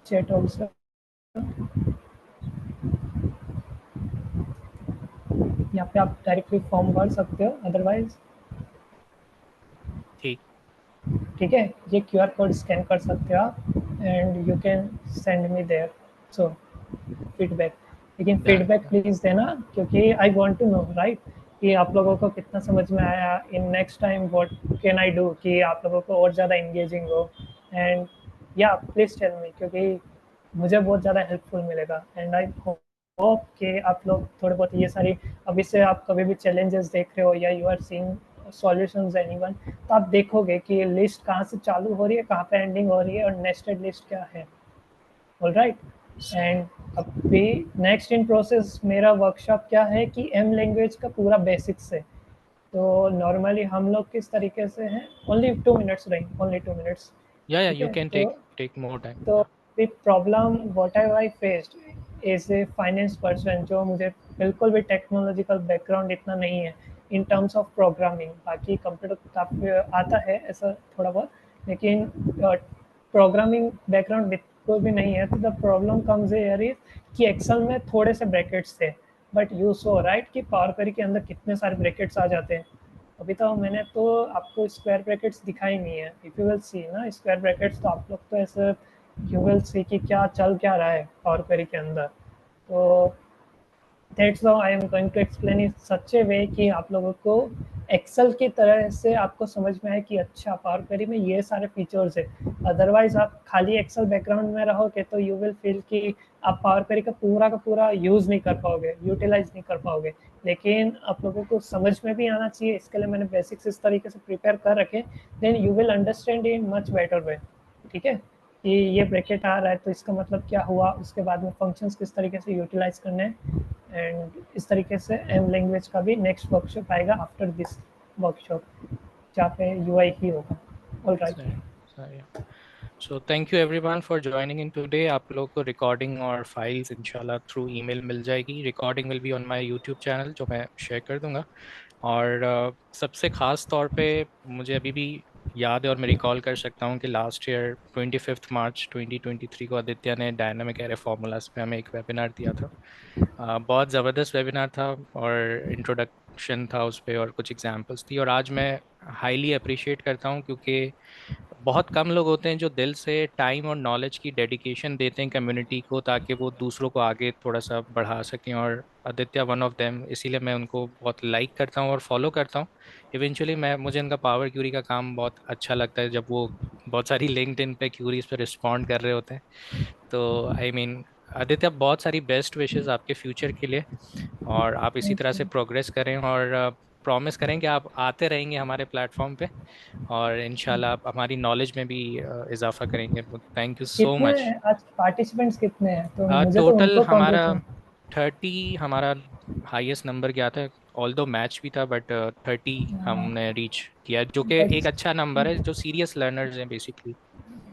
chat also. यहाँ पे आप डायरेक्टली फॉर्म भर सकते हो, अदरवाइज ठीक। ठीक है। ये क्यूआर कोड स्कैन कर सकते हो आप and you can send me there so feedback. लेकिन डन। फीडबैक प्लीज देना, क्योंकि I want to know right कि आप लोगों को कितना समझ में आया। In next time what can I do कि आप लोगों को और ज़्यादा एंगेजिंग हो, एंड या प्लीज टेल मी, क्योंकि मुझे बहुत ज़्यादा हेल्पफुल मिलेगा। एंड आई होप कि आप लोग थोड़े बहुत ये सारी, अभी से आप कभी भी चैलेंजेस देख रहे हो या you are seeing solutions anyone, तो आप देखोगे कि लिस्ट कहाँ से चालू हो रही है, कहाँ पे एंडिंग हो रही है और नेस्टेड लिस्ट क्या है। ऑलराइट। सही। एंड अभी नेक्स्ट इन प्रोसेस मेरा वर्कशॉप क्या है कि एम लैंग्वेज का पूरा बेसिक्स है। तो नॉर्मली हम लोग किस तरीके से हैं, ओनली 2 मिनट्स रहेंगे, ओनली 2 मिनट्स। या ठीक यू है। कैन तो टेक मोर टाइम तो या। the problem what have I faced as a finance person, जो मुझे बिल्कुल भी टेक्नोलॉजिकल बैकग्राउंड इतना नहीं है इन टर्म्स ऑफ प्रोग्रामिंग। बाकी कंप्यूटर काफ़ी आता है ऐसा थोड़ा बहुत, लेकिन प्रोग्रामिंग बैकग्राउंड बिल्कुल भी नहीं है। तो the problem comes here is कि एक्सेल में थोड़े से ब्रैकेट्स थे, बट यू सो राइट कि पावर क्वेरी के अंदर कितने सारे ब्रैकेट्स आ जाते हैं। अभी तो मैंने तो आपको स्क्वायर ब्रैकेट्स दिखाई नहीं है। इफ यू विल सी ना स्क्वायर ब्रैकेट्स, तो आप लोग तो ऐसे यू विल सी कि क्या चल क्या रहा है पावर क्वेरी के अंदर। तो that's how I am going to explain in such a way कि आप लोगों को एक्सेल की तरह से आपको समझ में आए कि अच्छा पावर क्वेरी में ये सारे फीचर्स है। अदरवाइज आप खाली एक्सेल बैकग्राउंड में रहोगे तो यू विल फील कि आप पावर क्वेरी का पूरा यूज़ नहीं कर पाओगे, यूटिलाइज नहीं कर पाओगे। लेकिन आप लोगों को समझ में भी आना चाहिए, इसके लिए मैंने बेसिक्स इस तरीके से प्रिपेयर कर रखे, then you will understand in much better way. ठीक है, कि ये ब्रैकेट आ रहा है तो इसका मतलब क्या हुआ, उसके बाद में फंक्शंस किस तरीके से यूटिलाइज करने हैं। एंड इस तरीके से एम लैंग्वेज का भी नेक्स्ट वर्कशॉप आएगा आफ्टर दिस वर्कशॉप, जहाँ पे यूआई ही होगा। All right. सही। सही। So thank you everyone for joining in today. आप लोग को रिकॉर्डिंग और फाइल्स इंशाल्लाह थ्रू ईमेल मिल जाएगी। Recording will be on my YouTube channel, जो मैं शेयर कर दूंगा। और सबसे ख़ास तौर पे मुझे अभी भी याद है और मैं रिकॉल कर सकता हूँ कि लास्ट ईयर 25 मार्च 2023 को आदित्य ने डायनामिक एरे फार्मूलाज पे हमें एक वेबिनार दिया था। बहुत ज़बरदस्त वेबिनार था और इंट्रोडक्शन था उस पे और कुछ एग्जांपल्स थी। और आज मैं हाईली अप्रिशिएट करता हूँ, क्योंकि बहुत कम लोग होते हैं जो दिल से टाइम और नॉलेज की डेडिकेशन देते हैं कम्युनिटी को, ताकि वो दूसरों को आगे थोड़ा सा बढ़ा सकें। और आदित्य वन ऑफ देम, इसीलिए मैं उनको बहुत लाइक करता हूँ और फॉलो करता हूँ। इवेंचुअली मुझे उनका पावर क्यूरी का काम बहुत अच्छा लगता है, जब वो बहुत सारी लिंक्डइन पे क्यूरीज पे रिस्पॉन्ड कर रहे होते हैं। तो आई मीन आदित्य, बहुत सारी बेस्ट विशेस आपके फ्यूचर के लिए, और आप इसी थैंक तरह से यू। प्रोग्रेस करें। और प्रॉमिस करें कि आप आते रहेंगे हमारे प्लेटफॉर्म पे, और इंशाल्लाह आप हमारी नॉलेज में भी इजाफा करेंगे। थैंक यू सो कितने मच। आज पार्टिसिपेंट्स कितने हैं, तो मुझे तो टोटल उनको हमारा कॉन्ग्रेचुलेट। 30, हमारा हाईएस्ट नंबर गया था। ऑल दो मैच भी था, बट 30 हमने रीच किया, जो कि एक बट अच्छा नंबर है, जो सीरियस लर्नर्स हैं बेसिकली।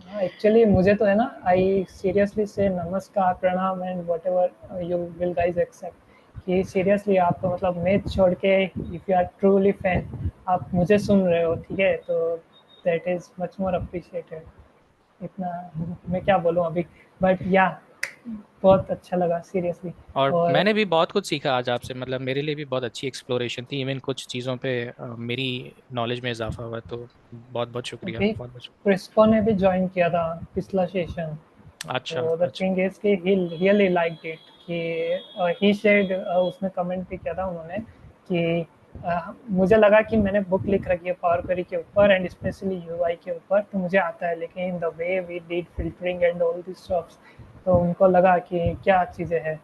हाँ, एक्चुअली मुझे तो है ना, आई सीरियसली से नमस्कार, प्रणाम and whatever you will guys accept, कि सीरियसली आप तो मतलब मैच छोड़ के, if you are truly fan, आप मुझे सुन रहे हो, ठीक है, तो that is much more appreciated. इतना मैं क्या बोलूँ अभी, बट या बहुत अच्छा लगा सीरियसली। और और मैंने भी बहुत कुछ सीखा आज आपसे, मतलब मेरे लिए भी बहुत अच्छी एक्सप्लोरेशन थी। इवन कुछ चीज़ों पे मेरी नॉलेज में इजाफा हुआ। तो बहुत बहुत शुक्रिया, अभी बहुत बहुत शुक्रिया। क्रिस्पो ने भी ज्वाइन किया था पिछला सेशन। अच्छा तो द अच्छा। थिंग इज कि ही रियली लाइक्ड इट, कि ही शेड, उसने कमेंट भी किया था उन्होंने कि मुझे लगा कि मैंने बुक लिख रखी है पावर क्वेरी के ऊपर एंड स्पेशली यूआई के ऊपर, तो मुझे आता है, लेकिन the way we did filtering and all this stuffs, तो उनको लगा कि क्या चीज़ें हैं,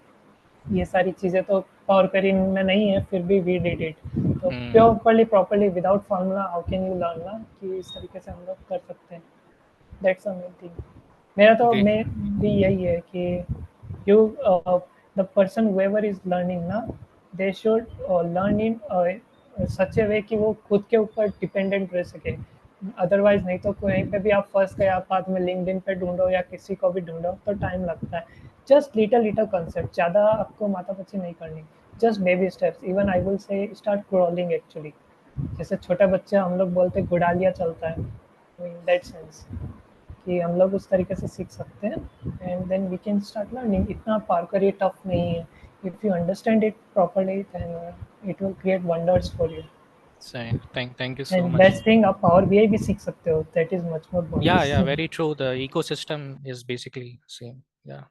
ये सारी चीज़ें तो पावर क्वेरी में नहीं है, फिर भी वी डिड इट। तो hmm. Properly properly without formula how can you learn ना, कि इस तरीके से हम लोग कर सकते हैं। That's a main thing. मेरा तो ग्रेट। मैं भी यही है कि you the person whoever is learning ना, they should learn in such a way कि वो खुद के ऊपर डिपेंडेंट रह सके। अदरवाइज नहीं तो कहीं पे भी आप फंस गए, आप बाद में लिंक्डइन पे ढूंढो या किसी को भी ढूंढो तो टाइम लगता है। जस्ट लिटल लिटल कंसेप्ट, ज़्यादा आपको माथापच्ची नहीं करनी, just baby steps. Even I will say start crawling actually, जैसे छोटा बच्चा हम लोग बोलते गुडालिया चलता है, इन दैट सेंस कि हम लोग उस तरीके से सीख सकते हैं and then we can start learning. इतना पार करिए टफ नहीं है, if you understand it properly then it will create wonders for you. सही। Thank you so and much. Best thing आप पावर बीआई भी सीख सकते हो, दैट इज मच मोर या बोनस। या very true, the ecosystem is basically same. या।